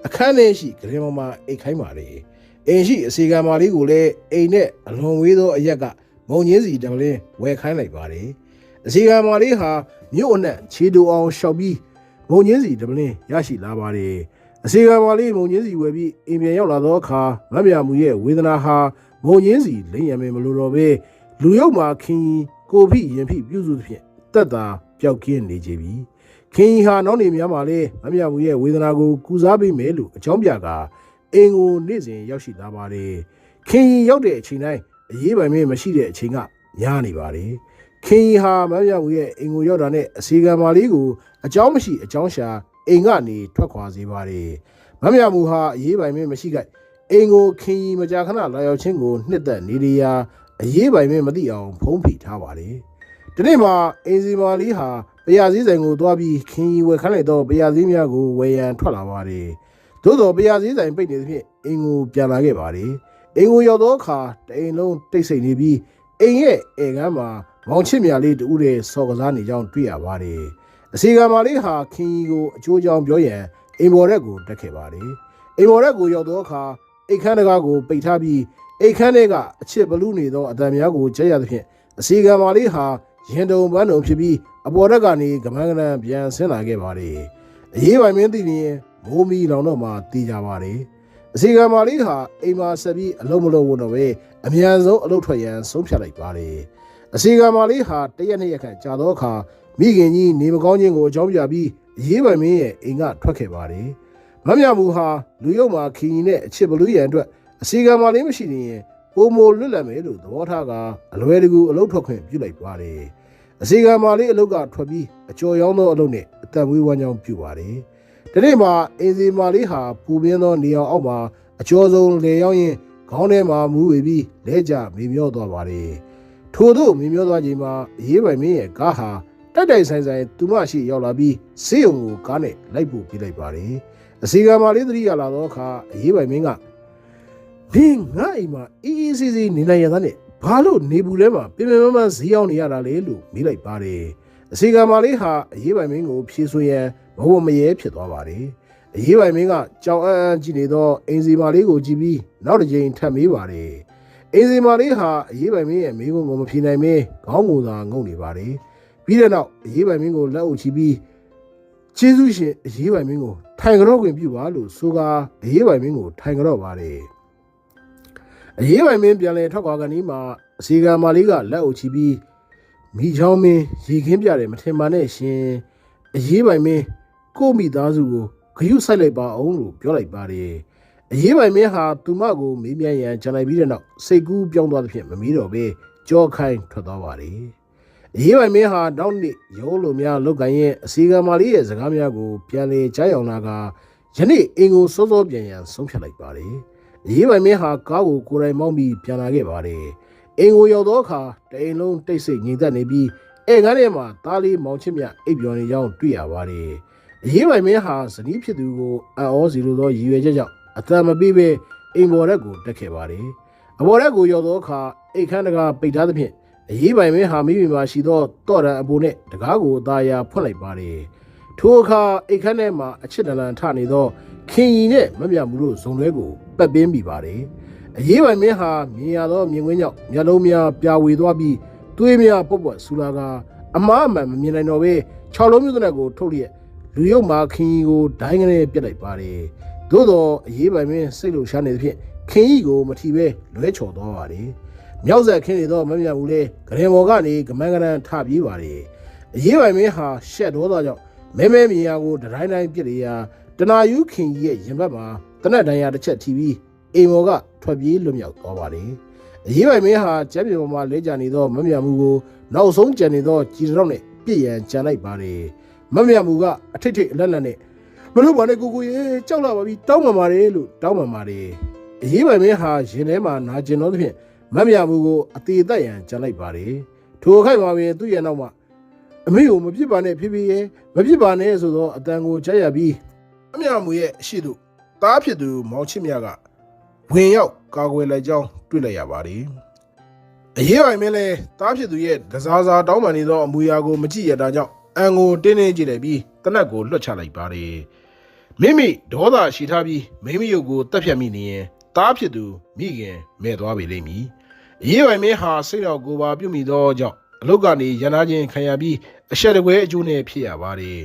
အခန်းထဲရှိဂရင်ပေါ်မှာအိတ်ခိုင်းပါတယ်အိမ်ရှိအစီကံမာလေးကိုလည်းအိမ်နဲ့အလွန်ဝေးသောအရက်ကမုံညင်းစီတပလင်းဝယ်ခိုင်းလိုက်ပါတယ်အစီကံမာလေးဟာမြို့အနှံ့ခြေတူအောင်ရှောက်ပြီးမုံညင်းစီတပလင်းရရှိလာပါတယ်အစီကံမာလေးမုံညင်းစီဝယ်ပြီးအိမ်ပြန်ရောက်လာသောအခါမမြမှုရဲ့ဝေဒနာဟာမုံညင်းစီလိမ့်ရမယ်မလို့တော့ပဲလူရုပ်မှာခင်ကိုဖိရင်ဖိပြုစုသဖြင့်တက်တာပျောက်ကင်းနေကြပြီခင်ဟာနောက်နေများမှာလဲမမြမှုရဲ့ဝေဒနာကိုကုစားပေးမယ်လို့အကြောင်းပြကာအင်ကိုနေ့စဉ်ရောက်ရှိလာပါတယ်ခင်ရောက်တဲ့အချိန်တိုင်းအရေးပိုင်မဲမရှိတဲ့အချိန်ကများနေပါတယ်ခင်ဟာမမြမှုရဲ့အင်ကိုရောက်တာနဲ့အစီကံမာလေးကိုအကြောင်းမရှိအကြောင်းရှာအိမ်ကနေထွက်ခွာစေပါတယ်မမြမှုဟာအရေးပိုင်မဲမရှိကြအင်ကိုခင်မကြာခဏလာရောက်ခြင်းကိုနှစ်သက်နေရအရေးပိုင်မဲမသိအောင်ဖုံးဖိထားပါတယ်ဒီနေ့မှာအင်စီမာလေးဟာပယာစည်းဆိုင်ကိုသွားပြီးခင်ဝယ်ခိုင်းလိုက်တော့ပယာစည်းများကိုဝယ်ရန်ထွက်လာပါတယ်သို့တော်ပယာစည်းဆိုင်ပိတ်နေသဖြင့်အင်ကိုပြန်လာခဲ့ပါတယ်အင်ကိုရောက်သောအခါတအိမ်လုံးတိတ်ဆိတ်နေပြီးအိမ်ရဲ့ဧကန်းမှာမောင်ချစ်မြလေးတူးတဲ့စော်ကစားနေကြောင်းတွေ့ရပါတယ်အစီကံမာလေးဟာခင်ကိုအချိုးချောင်းပြောရန်အိမ်ပေါ်ရက်ကိုတက်ခဲ့ပါတယ်အိမ်ပေါ်ရက်ကိုရောက်သောအခါအိတ်ခမ်းတကားကိုပိတ်ထားပြီးအိတ်ခမ်းထဲကအချစ်ဘလူးနေသောအတန်များကိုကြက်ရသဖြင့်အစီကံမာလေးဟာရင်တုံပန်းတုံဖြစ်ပြီးအပေါ်တက်ကနေကမန်းကနန်ပြန်ဆင်းလာခဲ့ပါတယ်အရေးပိုင်မင်းသိရင်မိုးမီလောင်တော့မှတည်ကြပါတယ်အစီကံမာလေးဟာအိမ်မှာဆက်ပြီးအလုံးမလုံးဝင်တော့ပဲအမြန်ဆုံးအလုပ်ထွက်ရန်ဆုံးဖြတ်လိုက်ပါတယ်အစီကံမာလေးဟာတရက်နှစ်ရက်ခန့်ကြာသောအခါမိခင်ကြီးနေမကောင်းခြင်းကိုအကြောင်းပြပြီးအရေးပိုင်မင်းရဲ့အိမ်ကထွက်ခဲ့ပါတယ်မမြမှုဟာလူရုပ်မှာခင်ကြီးနဲ့အချစ်ဘလူးရန်အတွက်အစီကံမာလေးမရှိရင်ပုံမလွတ်လပ်မယ်လို့သဘောထားကအလွယ်တကူအလုပ်ထွက်ခွင့်ပြုလိုက်ပါတယ်အစီကံမာလေးအလုပ်ကထွက်ပြီးအကျော်ရောင်းသောအလုပ်နဲ့အသက်ဝေးဝမ်းကြောင်းပြုပါတယ်ဒီနေ့မှာအင်စီမာလေးဟာပူပြင်းသောနေအောင်အောက်မှာအကျော်ဆုံးလေရောက်ရင်ခေါင်းထဲမှာမူးဝေပြီးလဲကျမေမျောသွားပါတယ်ထို့သို့မေမျောသွားချိန်မှာအရေးပိုင်မင်းရဲ့ကားဟာတိုက်တိုက်ဆိုင်ဆိုင်သူမရှိရောက်လာပြီးဆေးရုံကိုကားနဲ့လိုက်ပို့ပေးလိုက်ပါတယ်အစီကံမာလေးသတိရလာသောအခါအရေးပိုင်မင်းကဘင်းငါအိမ်မှာအေးအေးဆေးဆေးနေနိုင်ရတဲ့ဘာလို့နေဘူးလဲမှာပြင်းပြင်းမမဈေးရောက်နေရတာလေလို့မေးလိုက်ပါတယ်အစီကံမာလေးဟာအရေးပိုင်မင်းကိုဖြေဆိုရန်ဘဝမရဲဖြစ်သွားပါတယ်အရေးပိုင်မင်းကကြောင်အန်းကြည့်နေသောအင်စီမာလေးကိုကြည့်ပြီးနောက်တစ်ကြိမ်ထပ်မေးပါတယ်အင်စီမာလေးဟာအရေးပိုင်မင်းရဲ့မိကုံကိုမဖြေနိုင်မင်းခေါင်းကိုသာငုံနေပါတယ်ပြီးတဲ့နောက်အရေးပိုင်မင်းကိုလက်အုပ်ချပြီးကျေးဇူးရှင်အရေးပိုင်မင်းကိုထိုင်ကြော့ခွင့်ပြုပါလို့ဆိုကာအရေးပိုင်မင်းကိုထိုင်ကြော့ပါတယ်အရေးပိုင်မင်းပြန်လဲထောက်ခွာကနေမှအစီကံမာလေးကလက်အုပ်ချပြီးမိချောင်းမင်းရေခင်းပြတယ်မထင်ပါနဲ့ရှင်အရေးပိုင်မင်းကိုမိသားစုကိုဂရုစိုက်လိုက်ပါအောင်လို့ပြောလိုက်ပါတယ်အရေးပိုင်မင်းဟာသူမကိုမေးမြန်းရန်ကြံလိုက်ပြီးတဲ့နောက်စိတ်ကူးပြောင်းသွားသဖြင့်မမီးတော့ပဲကြောခိုင်းထွက်သွားပါတယ်အရေးပိုင်မင်းဟာနောက်နေ့ရုံးလိုများလောက်ကန်ရဲ့အစီကံမာလေးရဲ့စကားများကိုပြန်လေကြားအောင်လာကယနေ့အင်ကိုစောစောပြန်ရန်ဆုံးဖြတ်လိုက်ပါတယ်အရေးပိုင်မင်းဟာကားကိုကိုယ်တိုင်မောင်းပြီးပြန်လာခဲ့ပါတယ်အင်ကိုရောက်သောအခါတအိမ်လုံးတိတ်ဆိတ်ငြိမ်သက်နေပြီးဧကန်းထဲမှာသားလေးမောင်ချစ်မြအိပ်ပျော်နေကြောင်းတွေ့ရပါတယ်အရေးပိုင်မင်းဟာဇနီးဖြစ်သူကိုအံ့ဩစီလိုသောရည်ရွယ်ချက်ကြောင့်အတန်မပေးဘဲအိမ်ပေါ်ရက်ကိုတက်ခဲ့ပါတယ်အပေါ်ရက်ကိုရောက်သောအခါအိတ်ခမ်းတကားပိတ်ထားသဖြင့်အရေးပိုင်မင်းဟာမိမိမှာရှိသောတော့တန်အပူနဲ့တကားကိုအသာယာဖွင့်လိုက်ပါတယ်ထိုအခါအိတ်ခမ်းထဲမှာအချစ်တလန်ထနေသောခင်ရီနဲ့မမြမှုတို့ဇုံတွဲကိုပတ်ပင်းမိပါတယ်အရေးပိုင်မင်းဟာမြင်ရသောမြင်ကွင်းကြောင့်မျက်လုံးများပြာဝေသွားပြီးသွေးများပုတ်ပွက်ဆူလာကအမားအမှန်မမြင်နိုင်တော့ပဲ6လုံးမျိုးသနက်ကိုထုတ်လျက်လူရုပ်မှာခင်ရီကိုဒိုင်းကနေပြစ်လိုက်ပါတယ်သို့တော့အရေးပိုင်မင်းစိတ်လှုပ်ရှားနေသဖြင့်ခင်ရီကိုမထီပဲလွဲချော်သွားပါတယ် မြောက်ဆက်ခင်းနေသောမမြတ်ဘူးလေဂရင်ဘော်ကနေကမန်းကရန်ထပြေးပါတယ်အရေးပိုင်မင်းဟာရှက်ဒေါသကြောင့်မဲမဲမြင်ရကိုတိုင်းတိုင်းပြစ်ရရာတနာယူခင်ကြီးရဲ့ရင်ဘတ်မှာတနက်တန်ရာတစ်ချက်ထိပြီးအိမ်မော်ကထွက်ပြေးလွတ်မြောက်သွားပါတယ်အရေးပိုင်မင်းဟာကျမ်းပြေပေါ်မှာလဲကျနေသောမမြတ်မှုကိုနောက်ဆုံးကျန်နေသောကြည်တော်နဲ့ပြည့်ရန်ကြံလိုက်ပါတယ်မမြတ်မှုကအထိတ်ထိတ်အလက်လက်နဲ့မလို့ပါနဲ့ကိုရေကြောက်လာပါပြီတောင်းပန်ပါတယ်လို့တောင်းပန်ပါတယ်အရေးပိုင်မင်းဟာရင်ထဲမှာနာကျင်သောသဖြင့်မမြတ်မှုကိုအသေးသက်ရန်ကြံလိုက်ပါတယ်ထိုအခိုက်မှာပင်သူ့ရဲ့နောက်မှာအမေကိုမပြစ်ပါနဲ့ဖေဖေရဲ့မပြစ်ပါနဲ့ဆိုတော့အတန်ကိုကြားရပြီးမမြတ်မှုရဲ့အရှိတို့သားဖြစ်သူမောင်ချစ်မြတ်ကဝင်ရောက်ကာကွယ်လိုက်ကြောင်းတွေ့လိုက်ရပါတယ်အရေးပိုင်မင်းလည်းသားဖြစ်သူရဲ့ဒဇာဇာတောင်းပန်နေသောအမူအရာကိုမကြည့်ရတာကြောင့်အန်ကိုတင်းတင်းကြည့်လိုက်ပြီးတနက်ကိုလွှတ်ချလိုက်ပါတယ်မိမိဒေါသရှိထားပြီးမိမိရုပ်ကိုတက်ဖြတ်မိနေရင်သားဖြစ်သူမိခင်မဲ့သွားပြီလိမ့်မည်အရေးပိုင်မင်းဟာစိတ်တော်ကိုပါပြုမိသောကြောင့်အလုတ်ကနေရန်နာခြင်းခံရပြီးအရှက်တကွဲအကျိုးနဲ့ဖြစ်ရပါတယ်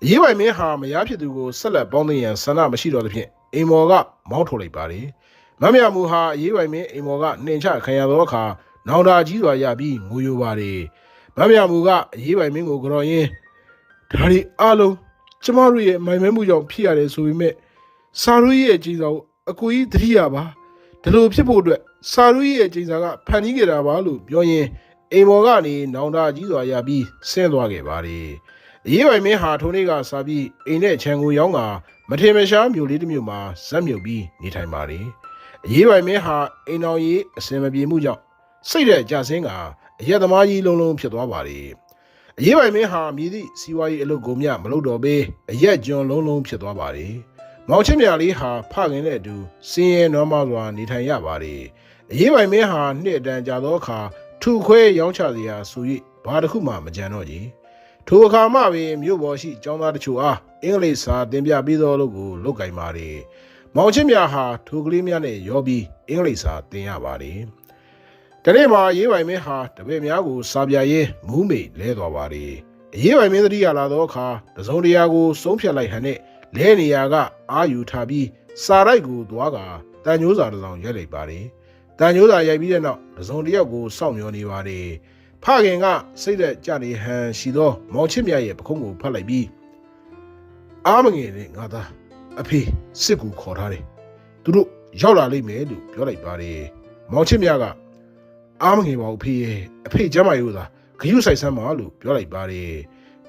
အရေးပိုင်မင်းဟာမယားဖြစ်သူကိုဆက်လက်ပေါင်းသိရန်ဆန္ဒမရှိတော့သဖြင့်အိမ်မော်ကမောင်းထုတ်လိုက်ပါတယ်မမြမူဟာအရေးပိုင်မင်းအိမ်မော်ကနှင်ချခံရသောအခါနောင်တာကြီးစွာရပြီးငိုယိုပါတယ်မမြမူကအရေးပိုင်မင်းကိုကြော်ရင်းဒါဒီအားလုံးကျမတို့ရဲ့မိုင်မဲမှုကြောင့်ဖြစ်ရတယ်ဆိုပေမဲ့စာရုရဲ့အကြီးစားကိုအကူကြီးတတိယပါဒီလိုဖြစ်ဖို့အတွက်စာရုရဲ့အကြီးစားကဖန်တီးခဲ့တာပါလို့ပြောရင်းအိမ်မော်ကနေနောင်တာကြီးစွာရပြီးဆင်းသွားခဲ့ပါတယ်အရေးပိုင်မင်းဟာထိုနေ့ကစားပြီးအိမ်နဲ့ခြံကိုရောင်းကမထင်မရှားမြို့လေးတစ်မြို့မှာဇက်မြုပ်ပြီးနေထိုင်ပါတယ်အရေးပိုင်မင်းဟာအိမ်တော်ကြီးအစင်မပြေမှုကြောင့်စိတ်တဲ့ကြဆင်းကအရက်သမားကြီးလုံးလုံးဖြစ်သွားပါတယ်အရေးပိုင်မင်းဟာမြည်သည့်စီးပွားရေးအလုပ်ကိုမြမလုပ်တော့ဘဲအရက်ကျွန်းလုံးလုံးဖြစ်သွားပါတယ်မောင်ချစ်မြလေးဟာဖခင်နဲ့အတူစင်းရဲနွမ်းမစွာနေထိုင်ရပါတယ်အရေးပိုင်မင်းဟာနှစ်အတန်ကြာသောအခါထူခွဲရောင်းချစရာဆို၍ဘာတစ်ခုမှမကြံတော့ကြီးထိုအခါမှပင်မြို့ပေါ်ရှိကျောင်းသားတို့အားအင်္ဂလိပ်စာသင်ပြပေးသောလုပ်ကိုလုပ်ကင်ပါတယ်မောင်ချစ်မြဟာထိုကလေးများနဲ့ရောပြီးအင်္ဂလိပ်စာသင်ရပါတယ်တနေ့မှာရေးပိုင်မင်းဟာတပည့်များကိုစာပြရင်းမူးမေလဲသွားပါတယ်အရေးပိုင်မင်းသတိရလာသောအခါတစုံတရာကိုဆုံးဖြတ်လိုက်ဟန်နဲ့လဲနေရာကအာယူထားပြီးစာရိုက်ကိုသွားကတန်ညိုးစာတစ်စောင်ရိုက်လိုက်ပါတယ်တန်ညိုးစာရိုက်ပြီးတဲ့နောက်တစုံတယောက်ကိုစောင့်မျှော်နေပါတယ်ဖခင်ကစိတ်သက်ကြနေဟန်ရှိသောမောင်ချစ်မြရဲ့ပခုံးကိုဖတ်လိုက်ပြီးအားမငယ်နဲ့ငါသားအဖေစစ်ကူခေါ်ထားတယ်သူတို့ရောက်လာလိမ့်မယ်လို့ပြောလိုက်ပါတယ်မောင်ချစ်မြကအားမငယ်ပါဘူးဖေရဲ့အဖေကျမ်းမာရေးကိုသာဂရုစိုက်စမ်းပါလို့ပြောလိုက်ပါတယ်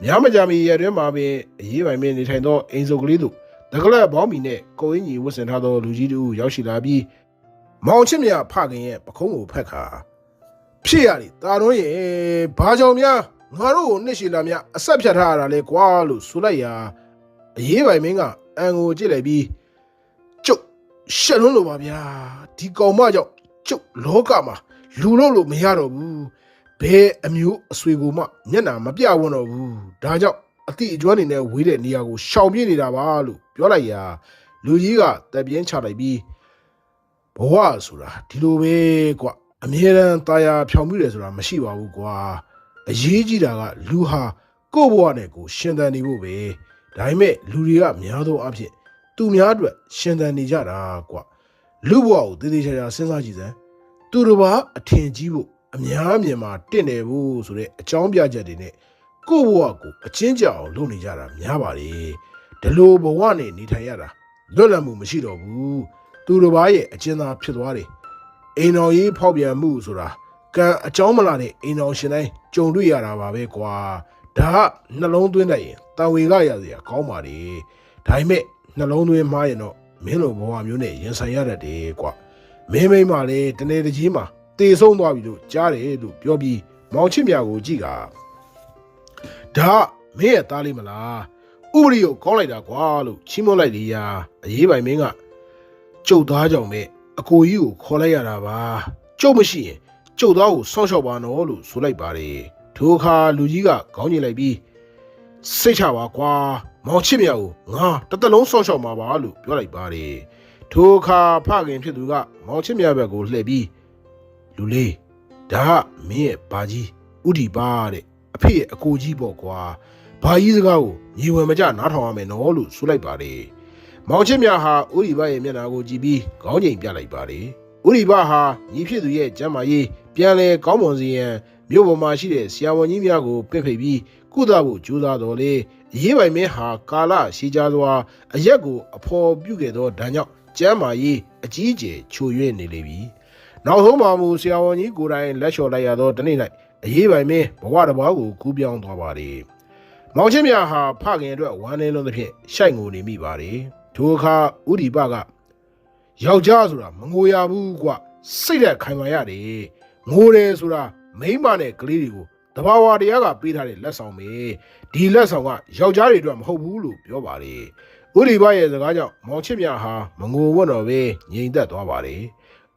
များမကြမီရက်တွင်မှာပင်အရေးပိုင်မင်းနေထိုင်သောအိမ်စုပ်ကလေးတို့တကလက်ဘောင်းမီနဲ့ကိုအင်းကြီးဝတ်ဆင်ထားသောလူကြီးတို့ရောက်ရှိလာပြီးမောင်ချစ်မြဖခင်ရဲ့ပခုံးကိုဖက်ခါဖြစ်ရတယ်တာတော့ရဲ့ဘာကြောင့်များငါတို့ကိုနှစ်ရှည်လာများအဆက်ဖြတ်ထားရတာလဲကွာလို့ဆိုလိုက်ရာအရေးပိုင်မင်းကအန်ကိုကြည့်လိုက်ပြီးကျုပ်ရှက်လွန်းလို့ပါဗျာဒီကောင်မကြောင့်ကျုပ်လောကမှာလူလို့မရတော့ဘူးဘယ်အမျိုးအဆွေကိုမှမျက်နှာမပြဝန်းတော့ဘူးဒါကြောင့်အတိအကျွမ်းနေနဲ့ဝေးတဲ့နေရာကိုရှောင်ပြေးနေတာပါလို့ပြောလိုက်ရာလူကြီးကတက်ပြင်းချလိုက်ပြီးဘဝဆိုတာဒီလိုပဲကွာအမြဲတမ်းตายာဖြောင်ပြတယ်ဆိုတာမရှိပါဘူးကွာအရေးကြီးတာကလူဟာကိုယ့်ဘဝနဲ့ကိုရှင်သန်နေဖို့ပဲဒါပေမဲ့လူတွေကများသောအားဖြင့်သူများအတွက်ရှင်သန်နေကြတာကွာလူဘဝကိုတည်တည်ချာချာစဉ်းစားကြည့်စမ်းသူတို့ဘာအထင်ကြီးဖို့အများမြင်မှာတင့်တယ်ဖို့ဆိုတဲ့အကြောင်းပြချက်တွေနဲ့ကိုယ့်ဘဝကိုအချင်းကြအောင်လုပ်နေကြတာများပါလေဒီလိုဘဝနဲ့နေထိုင်ရတာလွတ်လပ်မှုမရှိတော့ဘူးသူတို့ဘာရဲ့အကျဉ်းသားဖြစ်သွားတယ်အိမ်တော်ရေးဖောက်ပြန်မှုဆိုတာကံအကြောင်းမလာတဲ့အိမ်တော်ရှင်တိုင်းကြုံတွေ့ရတာပါပဲကွာဒါကနှလုံးသွင်းတတ်ရင်တန်ဝေကရစရာကောင်းပါလေဒါပေမဲ့နှလုံးသွင်းမှားရင်တော့မင်းလိုဘဝမျိုးနဲ့ရင်ဆိုင်ရတတ်တယ်ကွာမင်းမိမလည်းတနေ့တစ်ကြီးမှာတေဆုံးသွားပြီလို့ကြားတယ်လို့ပြောပြီးမောင်ချစ်မြကိုကြည့်ကဒါမင်းရဲ့သားလေးမလားဥပဒေကိုကောင်းလိုက်တာကွာလို့ချီးမွမ်းလိုက်လေရာအရေးပိုင်မင်းကကျုပ်သားကြောင့်ပဲအကိုကြီးကိုခေါ်လိုက်ရတာပါကျုပ်မရှိရင်ကျုပ်သားကိုစောင့်ရှောက်ပါနော်လို့ဆိုလိုက်ပါတယ်ထိုအခါလူကြီးကခေါင်းညှိလိုက်ပြီးစိတ်ချပါကွာမောင်ချစ်မြကိုငါတစ်သက်လုံးစောင့်ရှောက်မှာပါလို့ပြောလိုက်ပါတယ်ထိုအခါဖခင်ဖြစ်သူကမောင်ချစ်မြဘက်ကိုလှည့်ပြီးလူလေးဒါကမင်းရဲ့ဘာကြီးဥတီပါတဲ့အဖေရဲ့အကိုကြီးပေါ့ကွာဘာကြီးစကားကိုညီဝင်မကြနားထောင်ရမယ်နော်လို့ဆိုလိုက်ပါတယ်မောင်ချစ်မြဟာဥတီပါရဲ့မျက်နှာကိုကြည့်ပြီးခေါင်းငိမ်ပြလိုက်ပါတယ် ဥရိဘဟာညီဖြစ်သူရဲ့ကျမ်းမာရေးပြန်လည်ကောင်းမွန်စေရန်မြို့ပေါ်မှာရှိတဲ့ဆရာဝန်ကြီးများကိုပြစ်ဖိတ်ပြီးကုသဖို့ကြိုးစားတော်လေအရေးပိုင်မင်းဟာကာလရှည်ကြာစွာအရက်ကိုအဖော်ပြုခဲ့သောဒါကြောင့်ကျမ်းမာရေးအကြီးအကျယ်ချို့ယွင်းနေလေပြီနောက်ဆုံးမှာမူဆရာဝန်ကြီးကိုယ်တိုင်လက်လျှော်လိုက်ရသောတနေ့၌အရေးပိုင်မင်းဘဝတစ်ပါးကိုကူးပြောင်းသွားပါလေမောင်ချင်းမြဟာဖခင်အတွက်ဝမ်းနည်းလွန်းသဖြင့်ရှိုက်ငိုနေမိပါတယ်ထိုအခါဥဒီပကယောက်ျားဆိုတာမငိုရဘူးကွစိတ်သက်ခိုင်မာရတယ်ငိုတယ်ဆိုတာမိန်းမနဲ့ကလေးတွေကိုတဘာဝတရားကပေးထားတဲ့လက်ဆောင်ပဲဒီလက်ဆောင်ကယောက်ျားတွေအတွက်မဟုတ်ဘူးလို့ပြောပါတယ်ဥဒီပရဲ့စကားကြောင့်မောင်ချစ်မြဟာမငိုဝတ်တော့ပဲငြိမ်သက်သွားပါတယ်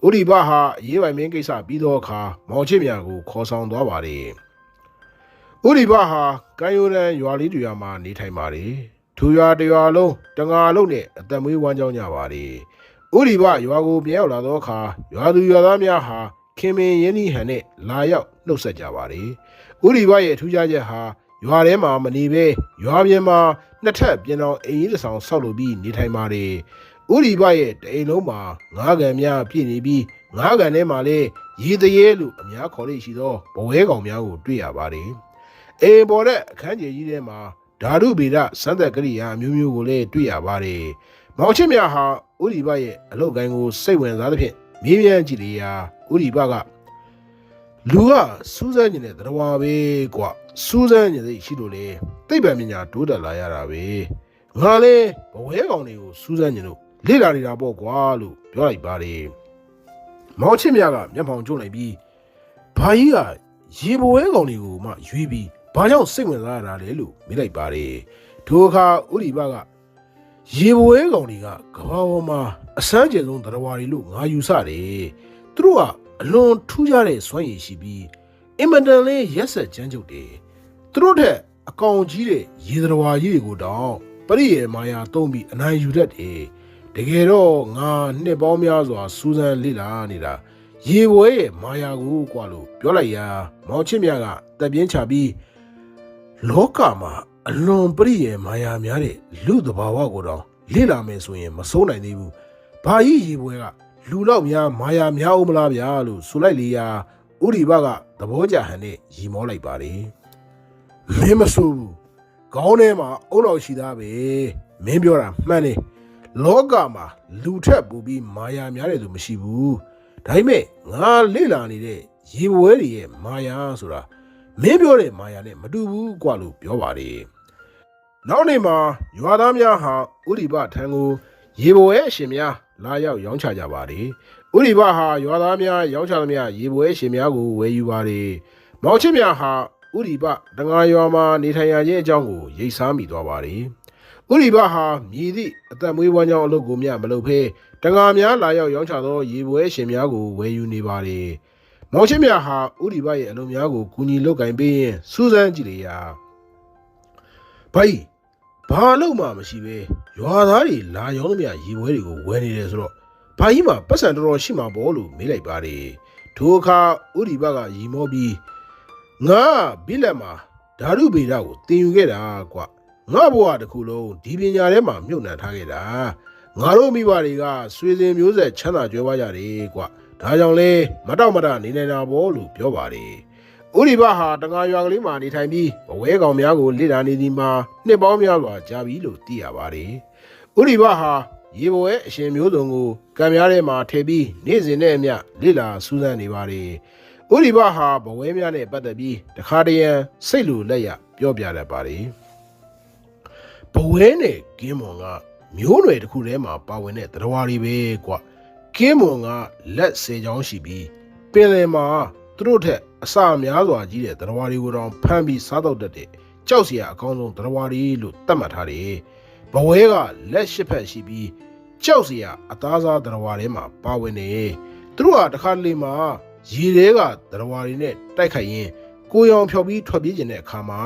ဥဒီပဟာအရေးပိုင်မင်းကိစ္စပြီးသောအခါမောင်ချစ်မြကိုခေါ်ဆောင်သွားပါတယ်ဥဒီပဟာကံရိုးတန်းရွာလေးတွေမှာနေထိုင်ပါတယ်ထူရွာတရွာလုံးတငါလုံးနဲ့အသက်မွေးဝမ်းကြောင်းကြပါတယ်ဥဒီပရွာကိုပြန်ရောက်လာသောအခါရွာသူရွာသားများဟာခင်မင်ရင်းနှီးဟန်နဲ့လာရောက်နှုတ်ဆက်ကြပါတယ်ဥဒီပရဲ့ထူးခြားချက်ဟာရွာထဲမှာမနေပဲရွာပြင်မှာနှစ်ထပ်ပြင်တော်အိမ်ကြီးတစ်ဆောင်ဆောက်လုပ်ပြီးနေထိုင်ပါတယ်ဥဒီပရဲ့တအိမ်လုံးမှာငါးကန်များပြည့်နေပြီးငါးကန်ထဲမှာလည်းရေတရေလို့အများခေါ်လို့ရှိသောဘဝဲကောင်များကိုတွေ့ရပါတယ်အိမ်ပေါ်တဲ့အခန်းကျယ်ကြီးထဲမှာဓာတုဗေဒစံသက်ကရိယာမျိုးမျိုးကိုလည်းတွေ့ရပါတယ်မောင်ချစ်မြဟာဥဒီပရဲ့အလုပ်ကိုင်းကိုစိတ်ဝင်စားသဖြင့်မေးမြန်းကြည့်လေရာဥဒီပကလူကစူးစမ်းနေတဲ့သတ္တဝါပဲကွာစူးစမ်းနေစိတ်ရှိလို့လေသိပ္ပံပညာတိုးတက်လာရတာပဲငါလည်းဘဝဲကောင်တွေကိုစူးစမ်းနေလို့လေ့လာနေတာပေါ့ကွာလို့ပြောလိုက်ပါတယ်မောင်ချစ်မြကမျက်မှောင်ကျုံလိုက်ပြီးဘာကြီးကရေဘဝဲကောင်တွေကိုမှရွေးပြီးဘာကြောင့်စိတ်ဝင်စားရတာလဲလို့မေးလိုက်ပါတယ်ထိုအခါဥဒီပကရေဘဝဲကောင်တွေကကဘာပေါ်မှာအစမ်းကျယ်ဆုံးသတ္တဝါတွေလို့ငါယူဆတယ်သူတို့ကအလွန်ထူးခြားတဲ့စွမ်းရည်ရှိပြီးအင်မတန်လေးရက်ဆက်ကြမ်းကြုတ်တယ်သူတို့ထက်အကောင်ကြီးတဲ့ရေသတ္တဝါကြီးတွေကိုတောင်ပရိယေမာယာသုံးပြီးအနိုင်ယူတတ်တယ်တကယ်တော့ငါနှစ်ပေါင်းများစွာစူးစမ်းလေ့လာနေတာရေဘွဲရဲ့မာယာကိုကွာလို့ပြောလိုက်ရာမောင်ချစ်မြကတက်ပြင်းချပြီးလောကမှာအလွန်ပရိယေမာယာများတဲ့လူသဘာဝကိုတောင်လေ့လာမယ်ဆိုရင်မစိုးနိုင်သေးဘူးဘာကြီးရေဘွဲကလူတော့များမာယာများဦးမလားဗျာလို့ဆိုလိုက်လေရာဥဒီဘကသဘောကျဟန်နဲ့ရီမောလိုက်ပါလေမင်းမဆိုးဘူးခေါင်းထဲမှာအုံတော်ရှိသားပဲမင်းပြောတာမှန်တယ်လောကမှာလူထက်ပိုပြီးမာယာများတယ်လို့မရှိဘူးဒါပေမဲ့ငါလေ့လာနေတဲ့ရေဘွဲတွေရဲ့မာယာဆိုတာမင်းပြောတဲ့မာယာနဲ့မတူဘူးကွာလို့ပြောပါတယ်နောက်နေ့မှာရွာသားများဟာဥဒီဘထံကိုရေဘွဲအရှင်များလာရောက်ရောင်းချကြပါတယ်ဥဒီဘဟာရွာသားများရောင်းချသမျှရေဘွဲအရှင်များကိုဝယ်ယူပါတယ်မောင်ချစ်မြဟာဥဒီဘတငါရွာမှာနေထိုင်ရခြင်းအကြောင်းကိုရိပ်စားမိသွားပါတယ်ဥဒီဘဟာမြည်သည့်အသက်မွေးဝမ်းကြောင်းအလုပ်ကိုမျှမလုပ်ဘဲတငါများလာရောက်ရောင်းချသောရေဘွဲအရှင်များကိုဝယ်ယူနေပါတယ်မောင်ချစ်မြဟာဥဒီဘရဲ့အလုပ်များကိုကူညီလုပ်ကင်ပေးရင်စူးစမ်းကြည့်လေရာဘိုင်ဘာလို့မှမရှိပဲရွာသားတွေလာရောင်းသမျှရေဘွဲတွေကိုဝယ်နေတယ်ဆိုတော့ဘာကြီးမှပတ်စံတော်တော်ရှိမှာပေါ့လို့မေးလိုက်ပါတယ်ထိုအခါဥဒီဘကရီမောပြီးငါဘိလက်မှာဓာတုဗေဒကိုသင်ယူခဲ့တာကွာငါဘဝတစ်ခုလုံးဒီပညာထဲမှာမြုပ်နှံထားခဲ့တာငါတို့မိဘတွေကဆွေစဉ်မျိုးဆက်ချမ်းသာကြွယ်ဝကြတယ်ကွာဒါကြောင့်လဲမတောက်မတနေနေတာပေါ့လို့ပြောပါတယ်ဥဒီဘဟာတငါရွာကလေးမှာနေထိုင်ပြီးဘဝဲကောင်များကိုလေ့လာနေသည်မှာနှစ်ပေါင်းများစွာကြာပြီလို့သိရပါတယ်ဥဒီဘဟာရေဘဝဲအရှင်မျိုးစုံကိုကံများထဲမှာထည့်ပြီးနေ့စဉ်နဲ့အမျှလေ့လာစူးစမ်းနေပါတယ်ဥဒီဘဟာဘဝဲများနဲ့ပတ်သက်ပြီးတခါတရံစိတ်လိုလက်ရပြောပြတတ်ပါတယ်ဘဝဲနဲ့ကင်းမွန်ကမျိုးနွယ်တစ်ခုထဲမှာပါဝင်တဲ့တရားတွေပဲကွာကင်းမွန်ကလက်ဆယ်ချောင်းရှိပြီးပင်လယ်မှာသူတို့ထက်အစာများစွာကြီးတဲ့တရားတွေကိုတောင်ဖမ်းပြီးစားတော့တတ်တဲ့ကြောက်စရာအကောင်းဆုံးတရားတွေလို့သတ်မှတ်ထားတယ်ဘဝဲကလက်ရှစ်ဖက်ရှိပြီးကြောက်စရာအသားစားတရားတွေမှာပါဝင်နေသူတို့ဟာတစ်ခါလေမှာရေတွေကတရားတွေနဲ့တိုက်ခိုက်ရင်ကိုရောင်ဖြော်ပြီးထွက်ပြေးခြင်းတဲ့အခါမှာ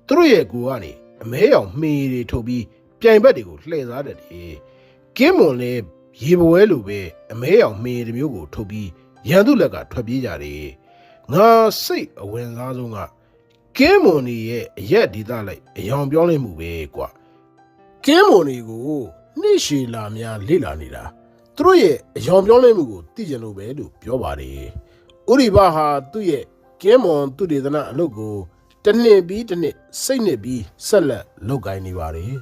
သူတို့ရဲ့ကိုကနေအမဲရောင်မှီတွေထုတ်ပြီးပြိုင်ဘက်တွေကိုလှည့်စားတတ်တယ်ကင်းမွန်လည်းရေဘဝဲလိုပဲအမဲရောင်မှီတွေမျိုးကိုထုတ်ပြီးရန်သူလက်ကထွက်ပြေးကြတယ်ငါစိတ်အဝင်စားဆုံးကကင်းမွန်နေရဲ့အရက်ဒေသလိုက်အယောင်ပြောင်းလဲမှုပဲကွာကင်းမွန်နေကိုနှိရှေလာများလေ့လာနေတာ သူတို့ရဲ့အယောင်ပြောင်းလဲမှုကိုသိကြလို့ပဲလို့ပြောပါတယ်ဥရိဘဟာသူ့ရဲ့ကင်းမွန်သူတေသနအလုပ်ကိုတစ်နှစ်ပြီးတစ်နှစ်စိတ်နှစ်ပြီးဆက်လက်လုပ်ကိုင်နေပါတယ်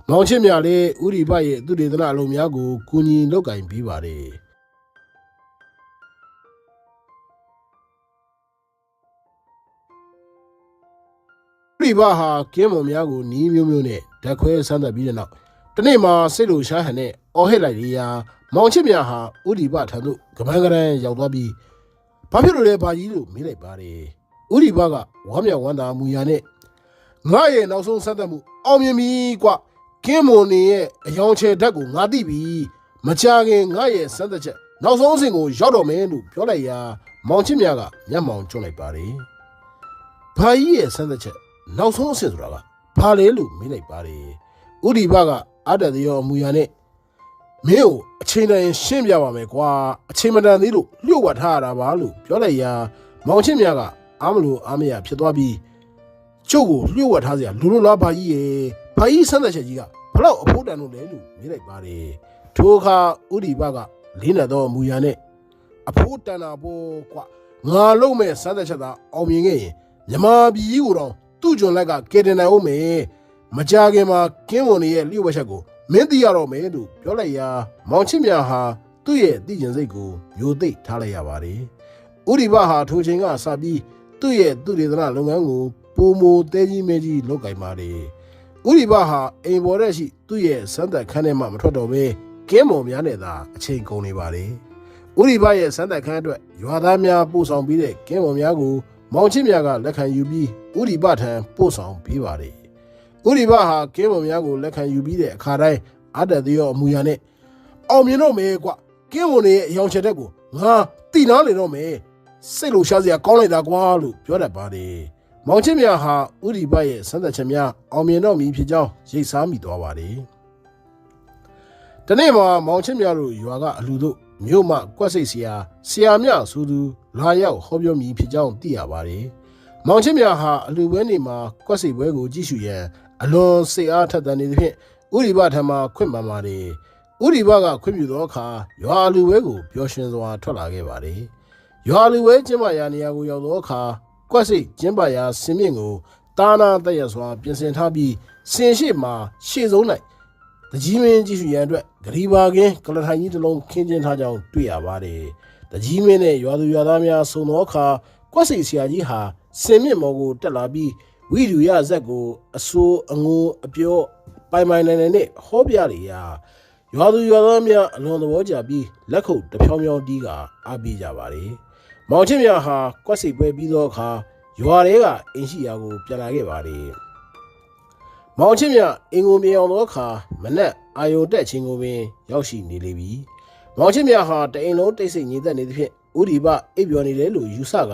မောင်ချစ်မြလည်းဥရိဘရဲ့သူတေသနအလုပ်များကိုကူညီလုပ်ကိုင်ပေးပါတယ်ဥရိဘဟာကင်းမွန်များကိုနီးမျိုးမျိုးနဲ့ဓာတ်ခွဲစမ်းသပ်ပြီးတဲ့နောက်တနေ့မှာစိတ်လိုရှားဟန်နဲ့အော်ဟစ်လိုက်လေရာမောင်ချစ်မြဟာဥရိဘထံသို့ကပန်းကရန်ရောက်သွားပြီးဘာဖြစ်လို့လဲဘာကြီးလို့မေးလိုက်ပါတယ်ဥရိဘကဝမ်းမြောက်ဝမ်းသာမူရာနဲ့ငါရဲ့နောက်ဆုံးစမ်းသပ်မှုအောင်မြင်ပြီကွကင်းမွန်နေရဲ့အယောင်ချယ်ဓာတ်ကိုငါသိပြီမကြခင်ငါရဲ့စမ်းသပ်ချက်နောက်ဆုံးအဆင့်ကိုရောက်တော့မယ်လို့ပြောလိုက်ရာမောင်ချစ်မြကမျက်မှောင်ကျွတ်လိုက်ပါတယ်ဘာကြီးရဲ့စမ်းသပ်ချက်နောက်ဆုံးအဆင့်ဆိုတာကဘာလဲလို့မေးလိုက်ပါတယ်ဥရိဘကအာတသေးရောအမူအရာနဲ့မင်းကိုအချိန်တန်ရှင်းပြပါမယ်ကွာအချိန်မတန်သေးလို့လျှို့ဝှက်ထားရတာပါလို့ပြောလိုက်ရာမောင်ချစ်မြကအားမလို့အားမရဖြစ်သွားပြီးကျုပ်ကိုလျှို့ဝှက်ထားစရာလူလိုလားဘာကြီးရဲ့ဘာကြီးဆန်းသက်ချက်ကြီးကဘလောက်အဖို့တန်လို့လဲလို့မေးလိုက်ပါတယ်ထိုအခါဥရိဘကလေးနက်သောအမူအရာနဲ့အဖို့တန်တာပေါ့ကွာငါလုံးမဲ့ဆန်းသက်ချက်သာအောင်မြင်ခဲ့ရင်မြမပြည်ကြီးကိုတော့သူ့ကျွန်လက်ကကယ်တင်နိုင်အောင်မယ်မကြခင်မှာကင်းဝန်ရဲ့လျှို့ဝှက်ချက်ကိုမင်းသိရတော့မယ်လို့ပြောလိုက်ရာမောင်ချစ်မြဟာသူ့ရဲ့သိကျင်စိတ်ကိုမျိုးသိထားလိုက်ရပါတယ်ဥရိဘဟာထိုချိန်ကစပြီးသူ့ရဲ့သူတေသနလုပ်ငန်းကိုပုံမတဲကြီးမဲကြီးလုပ်ကိုင်ပါတယ်ဥရိဘဟာအိမ်ပေါ်တဲ့ရှိသူ့ရဲ့စမ်းသပ်ခန်းထဲမှမထွက်တော့ဘဲကင်းမော်များနဲ့သာအချိန်ကုန်နေပါတယ်ဥရိဘရဲ့စမ်းသပ်ခန်းအတွက်ရွာသားများပို့ဆောင်ပြီးတဲ့ကင်းမော်များကိုမောင်ချစ်မြကလက်ခံယူပြီးဥရိဘထံပို့ဆောင်ပေးပါတယ်ဥရိဘဟာကင်းမော်များကိုလက်ခံယူပြီးတဲ့အခါတိုင်းအာတသေးရောအမူအရာနဲ့အောင်မြင်တော့မယ်ကွကင်းဝန်ရဲ့အယောင်ချက်တဲ့ကိုငါတိနာလေတော့မယ်စိတ်လိုရှားစရာကောင်းလိုက်တာကွာလို့ပြောတတ်ပါတယ်မောင်ချစ်မြဟာဥရိဘရဲ့စမ်းသပ်ချက်များအောင်မြင်တော့မည်ဖြစ်ကြောင်းရိပ်စားမိသွားပါတယ်တနေ့မှာမောင်ချစ်မြတို့ရွာကအလူတို့မြို့မှကွက်စိတ်ဆရာမြဆိုသူလာရောက်ဟောပြောမည်ဖြစ်ကြောင်းသိရပါတယ်မောင်ချစ်မြဟာအလူပွဲနေမှာကွက်စိတ်ပွဲကိုကြည့်ရှုရန်အလွန်စိတ်အားထက်သန်နေသဖြင့်ဥရိဘထံမှခွင့်ပန်ပါတယ်ဥရိဘကခွင့်ပြုသောအခါရွာလူဝဲကိုပျော်ရွှင်စွာထွက်လာခဲ့ပါတယ်ရွာလူဝဲကျင်းပရာနေရာကိုရောက်သောအခါကွက်စိတ်ကျင်းပရာစင်မြင့်ကိုတာနာတက်ရစွာပြင်ဆင်ထားပြီးစင်ရှိမှာရှေ့ဆုံး၌တကြီးမင်းကြည့်ရှုရန်အတွက်ဂရီဘာကင်းကလထိုင်ကြီးတစ်လုံးခင်းကျင်းထားကြောင်းတွေ့ရပါတယ်တကြီးမင်းနဲ့ရွာသူရွာသားများဆုံသောအခါကွက်စိတ်ဆရာကြီးဟာစင်မြင့်မော်ကိုတက်လာပြီးဝိဒူရဇက်ကိုအစိုးအငိုးအပြောပိုင်နိုင်နဲ့ဟောပြလေရာရွာသူရွာသားများအလွန်သဘောကျပြီးလက်ခုပ်တဖြောင်းဖြောင်းတီးကအားပေးကြပါတယ်မောင်ချစ်မြဟာကွက်စိတ်ပွဲပြီးသောအခါရွာထဲကအင်းရှိရာကိုပြန်လာခဲ့ပါတယ်မောင်ချစ်မြအင်ကိုမြေအောင်သောအခါမနက်အာယုံတက်ချင်းကိုပင်ရောက်ရှိနေလေပြီမောင်ချစ်မြဟာတအိမ်လုံးတိတ်ဆိတ်ငြိမ်သက်နေသဖြင့်ဥရိဘအိပ်ပျော်နေတယ်လို့ယူဆက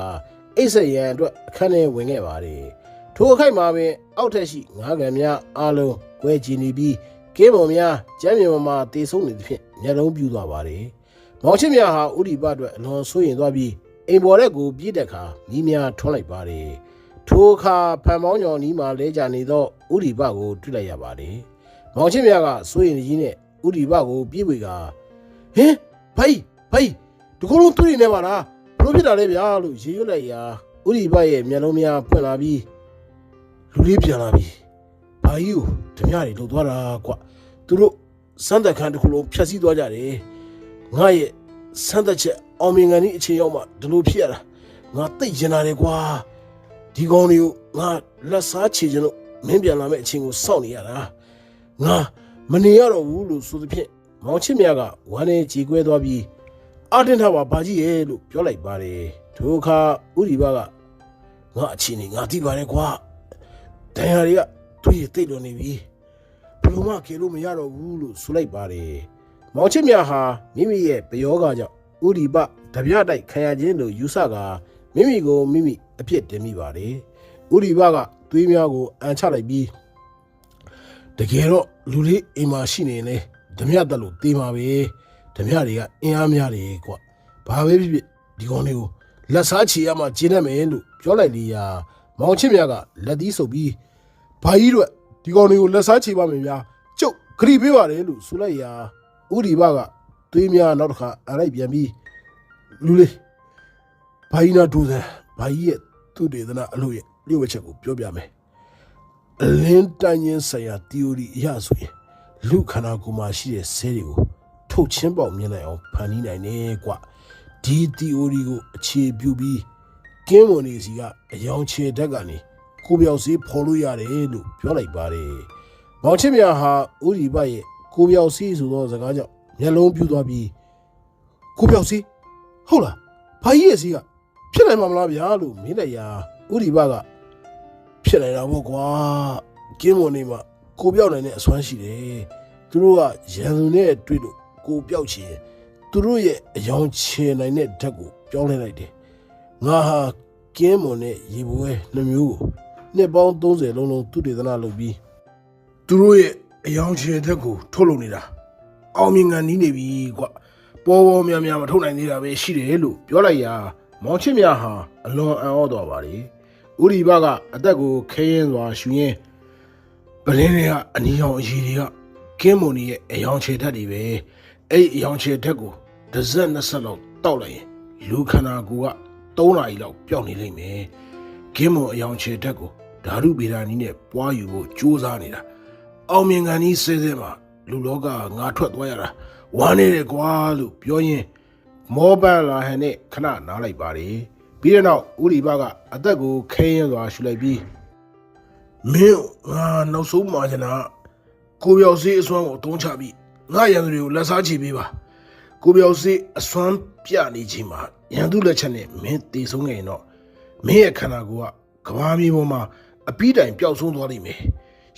အိတ်ဆက်ရန်အတွက်အခန်းထဲဝင်ခဲ့ပါတယ်ထိုအခိုက်မှာပင်အောက်ထက်ရှိငါးကန်များအားလုံးကွဲကြည်နေပြီးကင်းမော်များကျမ်းမြေပေါ်မှာတေဆုံးနေသဖြင့်မျက်လုံးပြူသွားပါတယ်မောင်ချစ်မြဟာဥရိဘအတွက်အလွန်ဆိုးရင်သွားပြီးအိမ်ပေါ်ရက်ကိုပြေးတဲ့အခါမိများထွန်းလိုက်ပါတယ်ထိုအခါဖန်ပေါင်းကြောင်နီးမှာလဲကျနေသောဥရိဘကိုတွေ့လိုက်ရပါတယ်မောင်ချစ်မြကဆိုးရင်ကြီးနဲ့ဥရိဘကိုပြေးဝေကဟင်ဖိုင်ဒီကုလုံးတွေ့နေပါလားဘလို့ဖြစ်တာလဲဗျာလို့ရေရွတ်လိုက်ရာဥရိဘရဲ့မျက်လုံးများဖွင့်လာပြီးလူလေးပြန်လာပြီဘာကြီးကိုဓမြတွေလှုပ်သွားတာကွသူတို့စမ်းသက်ခန်းတစ်ခုလုံးဖျက်ဆီးသွားကြတယ်ငါရဲ့စမ်းသက်ချက်အောင်မြင်ကန်ဒီအချိန်ရောက်မှဒီလိုဖြစ်ရတာငါသိကျင်တာလေကွာဒီကောင်တွေကိုငါလက်စားချေချင်လို့မင်းပြန်လာမယ့်အချိန်ကိုစောင့်နေရတာငါမနေရတော့ဘူးလို့ဆိုသဖြင့်မောင်ချစ်မြကဝမ်းနဲ့ကြေကွဲသွားပြီးအာတင်ထားပါဘာကြီးရဲ့လို့ပြောလိုက်ပါတယ်ထိုအခါဥရိဘကငါအချင်းနေငါသိပါတယ်ကွာဒဏ်ရာတွေကသူ့ရဲ့တိတ်တော်နေပြီဘယ်လိုမှခေလို့မရတော့ဘူးလို့ဆိုလိုက်ပါတယ်မောင်ချစ်မြဟာမိမိရဲ့ပယောဂကြောင့်ဥရိဘတပြတိုက်ခံရခြင်းလို့ယူဆကမိမိကိုမိမိအဖြစ်တင်မိပါတယ်ဥရိဘကသွေးများကိုအန်ချလိုက်ပြီးတကယ်တော့လူလေးအိမ်မှာရှိနေလေဓမြတက်လို့တေးမှာပဲဓမြတွေကအင်အားများတယ်ကွာဘာပဲဖြစ်ဖြစ်ဒီကောင်လေးကိုလက်စားချေရမှကျင်းနေမယ်လို့ပြောလိုက်လေရာမောင်ချစ်မြကလက်သီးဆုပ်ပြီးဘာကြီးတို့ဒီကောင်လေးကိုလက်စားချေပါမယ်ဗျာကျုပ်ခရီးပေးပါတယ်လို့ဆိုလိုက်ရာဥရိဘက သွေးများနောက်တစ်ခါအလိုက်ပြန်ပြီးလူလေးဘာကြီးနာဒူစံဘာကြီးရဲ့သူတေသနာအလို့ရဲ့လျှို့ဝှက်ချက်ကိုပြောပြမယ်အလင်းတိုင်းရင်းဆိုင်ရာ theory အရဆိုရင်လူခန္ဓာကိုယ်မှာရှိတဲ့ဆဲတွေကိုထုတ်ချင်းပေါက်မြင်နိုင်အောင်ဖန်တီးနိုင်တယ်ကွဒီ theory ကိုအခြေပြုပြီးကင်းဝန်နေစီကအယောင်ချေဓာတ်ကနေကိုပြောက်စေးဖော်လို့ရတယ်လို့ပြောလိုက်ပါတယ်။မောင်ချစ်မြဟာဥဒီဘရဲ့ကိုပြောက်စေးဆိုသောစကားကြောင့်မျက်လုံးပြူသွားပြီးကိုပြောက်စေးဟုတ်လားဘာကြီးရဲ့စီကဖြစ်နိုင်မှာမလားဗျာလို့မေးလိုက်ရာဥဒီဘကဖြစ်နိုင်တာပေါ့ကွာကင်းဝန်နေမှာကိုပြောက်နိုင်တဲ့အစွမ်းရှိတယ်။သူတို့ကရန်သူနဲ့တွေ့လို့ကိုပြောက်ချင်သူတို့ရဲ့အယောင်ချေနိုင်တဲ့ဓာတ်ကိုပြောင်းလဲလိုက်တယ်။ငါဟာကင်းမွန်နဲ့ရေပွဲနှမျိုးကိုနှစ်ပေါင်း30လုံးသူတေသနာလုပ်ပြီးသူတို့ရဲ့အယောင်ချေဓာတ်ကိုထုတ်လုပ်နေတာအောင်မြင်ကန်နီးနေပြီကွပေါ်ပေါ်များများမထုတ်နိုင်သေးတာပဲရှိတယ်လို့ပြောလိုက်ရာမောင်ချစ်မြဟာအလွန်အံ့ဩသွားပါလေဥဒီဘကအသက်ကိုခဲရင်စွာရှူရင်းပလင်းတွေကအနီရောင်အရည်တွေကကင်းမွန်ရဲ့အယောင်ချေဓာတ်တွေပဲအဲ့အယောင်ချေဓာတ်ကိုတစ်စက်နှစ်စက်လောက်တောက်လိုက်ရင်လူခန္ဓာကိုယ်က3 နာရီလောက်ပျောက်နေလိမ့်မယ်ကင်းမွန်အယောင်ချေဓာတ်ကိုဓာတုဗေဒနီးနဲ့ပွားယူဖို့ကြိုးစားနေတာအောင်မြင်ကန်ကြီးစဲစဲမှာလူလောကငါထွက်သွားရတာဝမ်းနေတယ်ကွာလို့ပြောရင်းမောပန်းလာဟန်နဲ့ခဏနားလိုက်ပါတယ်ပြီးတဲ့နောက်ဥဒီဘကအသက်ကိုခဲရင်စွာရှူလိုက်ပြီးမင်းငါနောက်ဆုံးမှာကျနာကိုပြောက်စေးအစွမ်းကိုအသုံးချပြီးငါရန်သူတွေကိုလက်စားချပေးပါကိုပြောက်စေးအစွမ်းပြနေချိန်မှာရန်သူလက်ချက်နဲ့မင်းတည်ဆုံးနေရင်တော့မင်းရဲ့ခန္ဓာကိုယ်ကကဘာမြေပေါ်မှာအပီးတိုင်ပျောက်ဆုံးသွားလိမ့်မယ်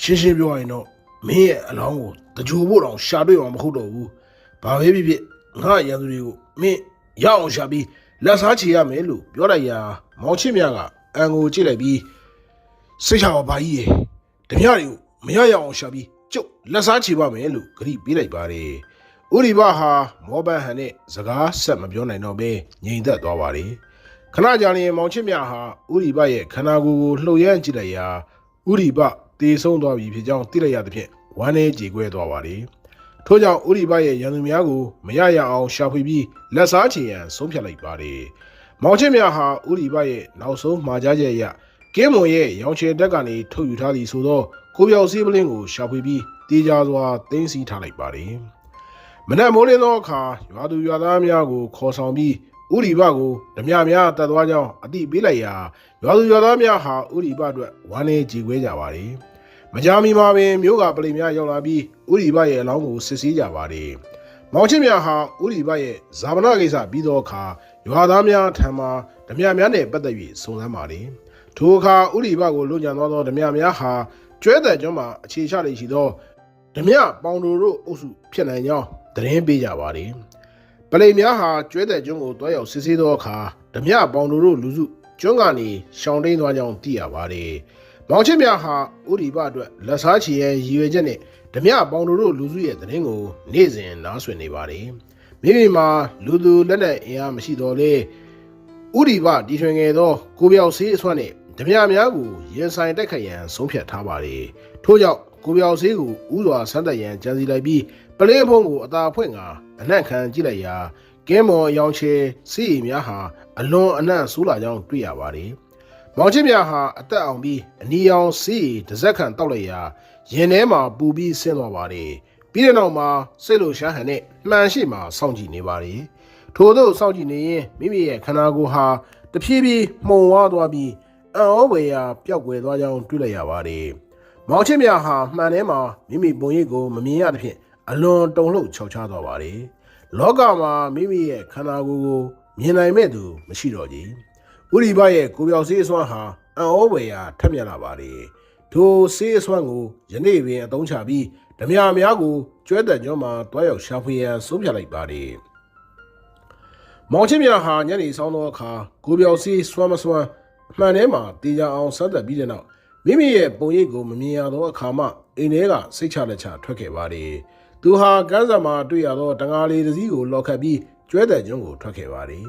ရှင်းရှင်းပြောရရင်တော့မင်းရဲ့အလောင်းကိုတကြိုဖို့တောင်ရှာတွေ့အောင်မဟုတ်တော့ဘူးဘာပဲဖြစ်ဖြစ်ငါရန်သူတွေကိုမင်းရအောင်ရှာပြီးလက်စားချေရမယ်လို့ပြောလိုက်ရာမောင်ချစ်မြကအန်ကိုကြည့်လိုက်ပြီးစိတ်ချပါဘာကြီးရေဓမြတွေကိုမရရအောင်ရှာပြီးကျုပ်လက်စားချေပါမယ်လို့ဂရိပေးလိုက်ပါတယ်ဥရိဘဟာမောပန်းဟန်နဲ့စကားဆက်မပြောနိုင်တော့ဘဲငြိမ်သက်သွားပါတယ်ခဏကြာနေမောင်ချစ်မြဟာဥရိဘရဲ့ခန္ဓာကိုယ်ကိုလှုပ်ရမ်းကြည့်လိုက်ရာဥရိဘတေဆုံးသွားပြီဖြစ်ကြောင်းသိလိုက်ရသဖြင့်ဝမ်းနဲ့ကြေကွဲသွားပါတယ်ထို့ကြောင့်ဥရိဘရဲ့ရန်သူများကိုမရရအောင်ရှာဖွေပြီးလက်စားချေရန်ဆုံးဖြတ်လိုက်ပါတယ်မောင်ချစ်မြဟာဥရိဘရဲ့နောက်ဆုံးမှာကြားချက်အရကင်းမွန်ရဲ့ရောင်ချယ်တက်ကနေထုတ်ယူထားသည်ဆိုတော့ကိုပြောက်စေးပလင်းကိုရှာဖွေပြီးတေးကြစွာသိမ်းဆည်းထားလိုက်ပါတယ်မနက်မိုးလင်းသောအခါရွာသူရွာသားများကိုခေါ်ဆောင်ပြီးဥရိဘကိုဓမြများတတ်သွားကြောင်းအတိပေးလိုက်ရာရွာသူရွာသားများဟာဥရိဘအတွက်ဝမ်းနဲ့ကြေကွဲကြပါတယ်မကြာမီမှာပင်မြို့ကပလိများရောက်လာပြီးဥရိဘရဲ့အလောင်းကိုစစ်ဆေးကြပါတယ်မောင်ချစ်မြဟာဥရိဘရဲ့ဇာမဏကိစ္စပြီးသောအခါရွာသားများထံမှဓမြများနဲ့ပတ်သက်၍စုံစမ်းပါတယ်ထိုအခါဥရိဘကိုလွတ်ကြံသွားသောဓမြများဟာကျွဲတဲ့ကျွန်းမှာအခြေချလေရှိသောဓမြပေါင်တို့အုပ်စုဖြစ်နိုင်ကြောင်းသတင်းပေးကြပါတယ်ပလိများဟာကျွဲတဲ့ကျွန်းကိုတွားရောက်စစ်ဆေးသောအခါဓမြပေါင်တို့လူစုကျွန်းကနေရှောင်တိန်သွားကြောင်းသိရပါတယ်မောင်ချစ်မြဟာဥရိဘအတွက်လက်စားချေရန်ရည်ရွယ်ချက်နဲ့ဓမြပေါင်တို့လူစုရဲ့သတင်းကိုနေ့စဉ်နားဆွင့်နေပါတယ်မိမိမှာလူသူလက်နက်အင်အားမရှိတော့လေဥရိဘတီထွင်ခဲ့သောကိုပြောက်စေးအစွမ်းနဲ့ဓမြများကိုရင်ဆိုင်တိုက်ခိုက်ရန်ဆုံးဖြတ်ထားပါတယ်ထို့ကြောင့်ကိုပြောက်စေးကိုဥစွာဆန်းသက်ရန်ကြံစီလိုက်ပြီးပလင်းဖုံးကိုအသာဖွင့်ကအနံ့ခံကြည့်လိုက်ရာကင်းမော်ရောင်ချေစီးရီများဟာအလွန်အနံ့ဆိုးလာကြောင်းတွေ့ရပါတယ်မောင်ချစ်မြဟာအသက်အောင်ပြီးအနီရောင်စီးရီတစ်စက်ခန့်တောက်လိုက်ရာရင်ထဲမှာပူပြီးဆင်းသွားပါတယ်ပြီးတဲ့နောက်မှာစိတ်လိုရှားဟန်နဲ့မှန်ရှိမှစောင့်ကြည့်နေပါတယ်ထို့သောစောင့်ကြည့်နေရင်မိမိရဲ့ခန္ဓာကိုယ်ဟာတဖြည်းဖြည်းမှုံဝါးသွားပြီးအံ့ဩဖွယ်ရာပျောက်ကွယ်သွားကြောင်းတွေ့လိုက်ရပါတယ်မောင်ချစ်မြဟာမှန်ထဲမှာမိမိပုံရိပ်ကိုမမြင်ရသဖြင့်အလွန်တုန်လှုပ်ခြောက်ခြားသွားပါတယ်လောကမှာမိမိရဲ့ခန္ဓာကိုယ်ကိုမြင်နိုင်မဲ့သူမရှိတော့ကြီးဥရိဘရဲ့ကိုပြောက်စေးအစွမ်းဟာအံ့ဩဖွယ်ရာထက်မြက်လာပါတယ်ထိုစေးအစွမ်းကိုယနေ့ပင်အသုံးချပြီးဓမြများကိုကျွဲတဲ့ကျွန်းမှာတွားရောက်ရှာဖွေရန်ဆုံးဖြတ်လိုက်ပါတယ်မောင်ချစ်မြဟာညနေဆောင်သောအခါကိုပြောက်စေးစွမ်းမစွမ်းအမှန်ထဲမှာတေချာအောင်စမ်းသပ်ပြီးတဲ့နောက်မိမိရဲ့ပုံရိပ်ကိုမမြင်ရသောအခါမှအိမ်ထဲကစိတ်ချလက်ချထွက်ခဲ့ပါတယ်သူဟာကန်းစံမှာတွေ့ရသောတံငါလေးတစ်စီးကိုလော်ခတ်ပြီးကျွဲတဲ့ကျွန်းကိုထွက်ခဲ့ပါတယ်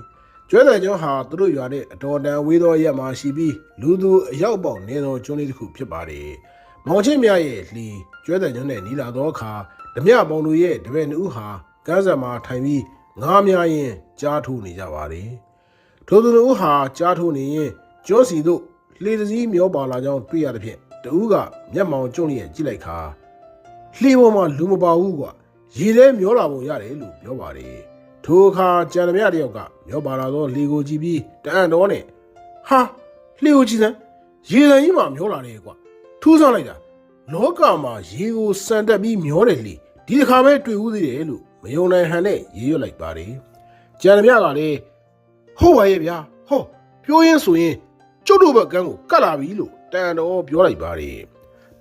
ကျွဲတဲ့ကျွန်းဟာသူတို့ရွာနဲ့အတော်တန်ဝေးသောရက်မှာရှိပြီးလူသူအရောက်ပေါက်နေသောကျွန်းလေးတစ်ခုဖြစ်ပါတယ်မောင်ချစ်မြရဲ့လှီကျွဲတဲ့ကျွန်းနဲ့နီးလာသောအခါဓမြပေါင်တို့ရဲ့တပည့်နှစ်ဦးဟာက ကန်းဆက်မှာထိုင်ပြီးငားများရင်ကြားထိုးနေကြပါတယ်ထိုသူတို့ဟာကြားထိုးနေရင်ကျွန်းစီတို့လှေစည်းမျောပါလာကြောင်းတွေ့ရသဖြင့်တဦးကမျက်မှောင်ကျွန့်လျက်ကြည့်လိုက်ခါလှေပေါ်မှာလူမပါဘူးကွာရေထဲမျောလာပုံရတယ်လို့ပြောပါတယ်ထိုအခါကြံသမျှတယောက်ကမျောပါလာသောလှေကိုကြည့်ပြီးတအံ့တော်နဲ့ဟာလှေကိုကြည့်စမ်းရေစံကြီးမှာမျောလာတယ်ကွာထူးဆန်းလိုက်တာလောကမှာရေကိုစံတက်ပြီးမျောတယ်လေဒီတစ်ခါပဲတွေ့ဦးသေးတယ်လို့မယုံနိုင်ဟန်နဲ့ရေရွတ်လိုက်ပါတယ်ကြံသမျှကလည်းဟုတ်ပါရဲ့ဗျာဟောပြောရင်းဆိုရင်ကျုပ်တို့ဘက်ကန်းကိုကတ်လာပြီလို့တန်တော်ပြောလိုက်ပါတယ်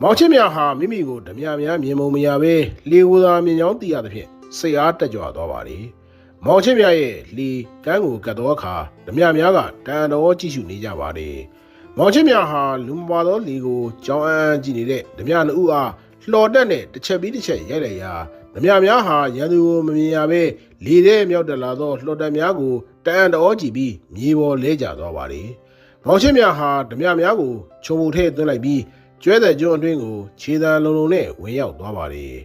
မောင်ချင်းမြဟာမိမိကိုဓမြများမြင်မုံမရပဲလေကိုသာမြင်ကြောင်းသိရသဖြင့်စိတ်အားတက်ကြွသွားပါတယ်မောင်ချင်းမြရဲ့လေကန်းကိုကတ်သောအခါဓမြများကတန်တော်ကြည့်ရှုနေကြပါတယ်မောင်ချင်းမြဟာလူမပါသောလေကိုကြောင်းအန်းကြည့်နေတဲ့ဓမြနှစ်ဦးအားလှော်တက်နဲ့တစ်ချက်ပြီးတစ်ချက်ရိုက်လိုက်ရာဓမြများဟာရန်သူကိုမမြင်ရပဲလေထဲမြောက်တက်လာသောလှော်တက်များကိုတန်တော်ကြည့်ပြီးမြေပေါ်လဲကျသွားပါတယ်မောင်ချင်းမြဟာဓမြများကိုခြုံပုံထဲသွင်းလိုက်ပြီးကျွဲတဲ့ကျွန်းအတွင်းကိုခြေတံလုံးလုံးနဲ့ဝင်ရောက်သွားပါတယ်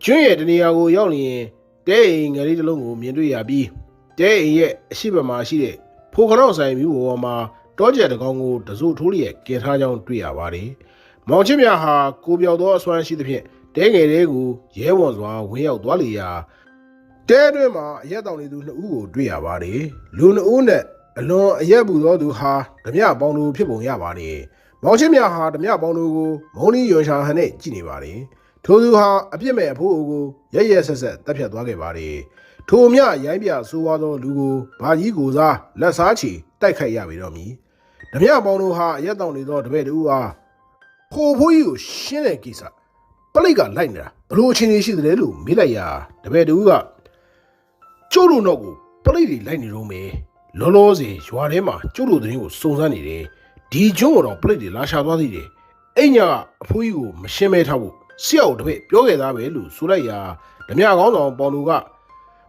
ကျွန်းရဲ့တနေရာကိုရောက်ရင်တဲအိမ်ငယ်လေးတစ်လုံးကိုမြင်တွေ့ရပြီးတဲအိမ်ရဲ့အရှိတ်မှာရှိတဲ့ဖိုခရောက်ဆိုင်မျိုးပေါ်မှာတောကျက်တကောင်ကိုတစိုးထိုးလျက်ကင်ထားကြောင်းတွေ့ရပါတယ်မောင်ချင်းမြဟာကိုပြောက်သောအစွမ်းရှိသဖြင့်တဲငယ်လေးကိုရဲဝံစွာဝင်ရောက်သွားလေရာတဲတွင်မှာအရက်တောင်နေသူနှစ်ဦးကိုတွေ့ရပါတယ်လူနှစ်ဦးနဲ့အလွန်အရက်ပူသောသူဟာဓမြပေါင်းသူဖြစ်ပုံရပါတယ်မောင်ချင်းမြဟာဓမြပေါင်းသူကိုမုံနီယွန်ရှာဟန်နဲ့ကြည့်နေပါတယ်ထိုသူဟာအပြစ်မဲ့အဖိုးအိုကိုရဲဆက်ဆက်တပ်ဖြတ်သွားခဲ့ပါတယ်ထိုမြရိုင်းပြဆိုးွားသောလူကိုဘာကြီးကိုစားလက်စားချီတိုက်ခိုက်ရပြီတော့မည်ဓမြပေါင်းသူဟာအရက်တောင်နေသောတပည့်တူအားဖိုးဖိုးကြီးကိုရှင်းတဲ့ကိစ္စပလိတ်ကလိုက်နေတာဘလို့အချင်းကြီးရှိတယ်လို့မေးလိုက်ရာတပည့်တူကကျို့တို့တော့ကိုပလိတ်တွေလိုက်နေတော့မယ်လောလောဆယ်ရွာထဲမှာကျုပ်တို့သတင်းကိုစုံစမ်းနေတယ်ဒီကျွန်းကတော့ပလိတ်တွေလာရှာသွားသေးတယ်အိညာကအဖိုးကြီးကိုမရှင်းမဲထားဖို့ဆရာကိုတပည့်ပြောခဲ့သားပဲလို့ဆိုလိုက်ရာဓမြကောင်းဆောင်ပေါလူက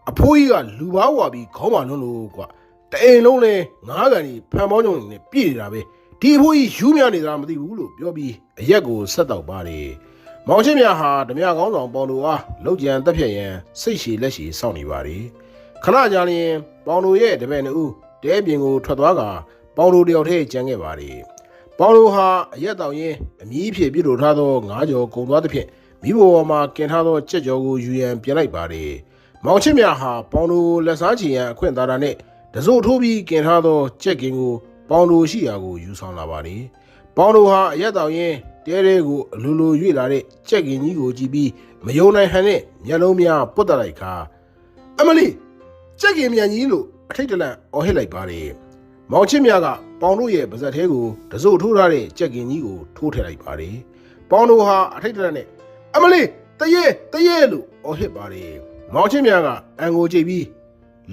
အဖိုးကြီးကလူပါဝါပြီးခေါင်းမလွန်းလို့ကွာတအိမ်လုံးလဲငားကန်ကြီးဖန်ပေါင်းကြုံနဲ့ပြည့်နေတာပဲဒီအဖိုးကြီးယူးမြနေတာမသိဘူးလို့ပြောပြီးအရက်ကိုဆက်တော့ပါတယ်မောင်ချင်းမြဟာဓမြကောင်းဆောင်ပေါလူအားလောက်ကျန်တက်ဖြတ်ရန်စိတ်ရှည်လက်ရှည်စောင့်နေပါတယ်ခဏကြာရင်ပေါင်လိုရဲ့တပည့်နှစ်ဦးတဲပြင်ကိုထွက်သွားကပေါင်လိုတယောက်ထဲကျန်ခဲ့ပါတယ်ပေါင်လိုဟာအရက်တောင်ရင်အမြီးဖြစ်ပြစ်လို့ထားသောငါးကြော်ကုံသွားသဖြင့်မိဘပေါ်မှာကင်ထားသောကြက်ကြော်ကိုယူရန်ပြန်လိုက်ပါတယ်မောင်ချင်းမြဟာပေါင်လိုလက်စားချီရန်အခွင့်သာတာနဲ့တစိုးထိုးပြီးကင်ထားသောကြက်ကင်ကိုပေါင်လိုရှိရာကိုယူဆောင်လာပါတယ်ပေါင်လိုဟာအရက်တောင်ရင်တဲတဲကိုအလိုလိုရွေ့လာတဲ့ကြက်ကင်ကြီးကိုကြည့်ပြီးမယုံနိုင်ဟန်နဲ့မျက်လုံးများပုတ်တက်လိုက်ခါအမလီကြက်ကင်မြန်ကြီးလို့အထိတ်တလန့်အော်ဟစ်လိုက်ပါတယ်မောင်ချင်းမြကပေါင်တို့ရဲ့ပါဇက်သေးကိုတစိုးထိုးထားတဲ့ကြက်ကင်ကြီးကိုထိုးထည့်လိုက်ပါတယ်ပေါင်တို့ဟာအထိတ်တလန့်နဲ့အမလီတရေလို့အော်ဟစ်ပါတယ်မောင်ချင်းမြကအန်ကိုကြိတ်ပြီ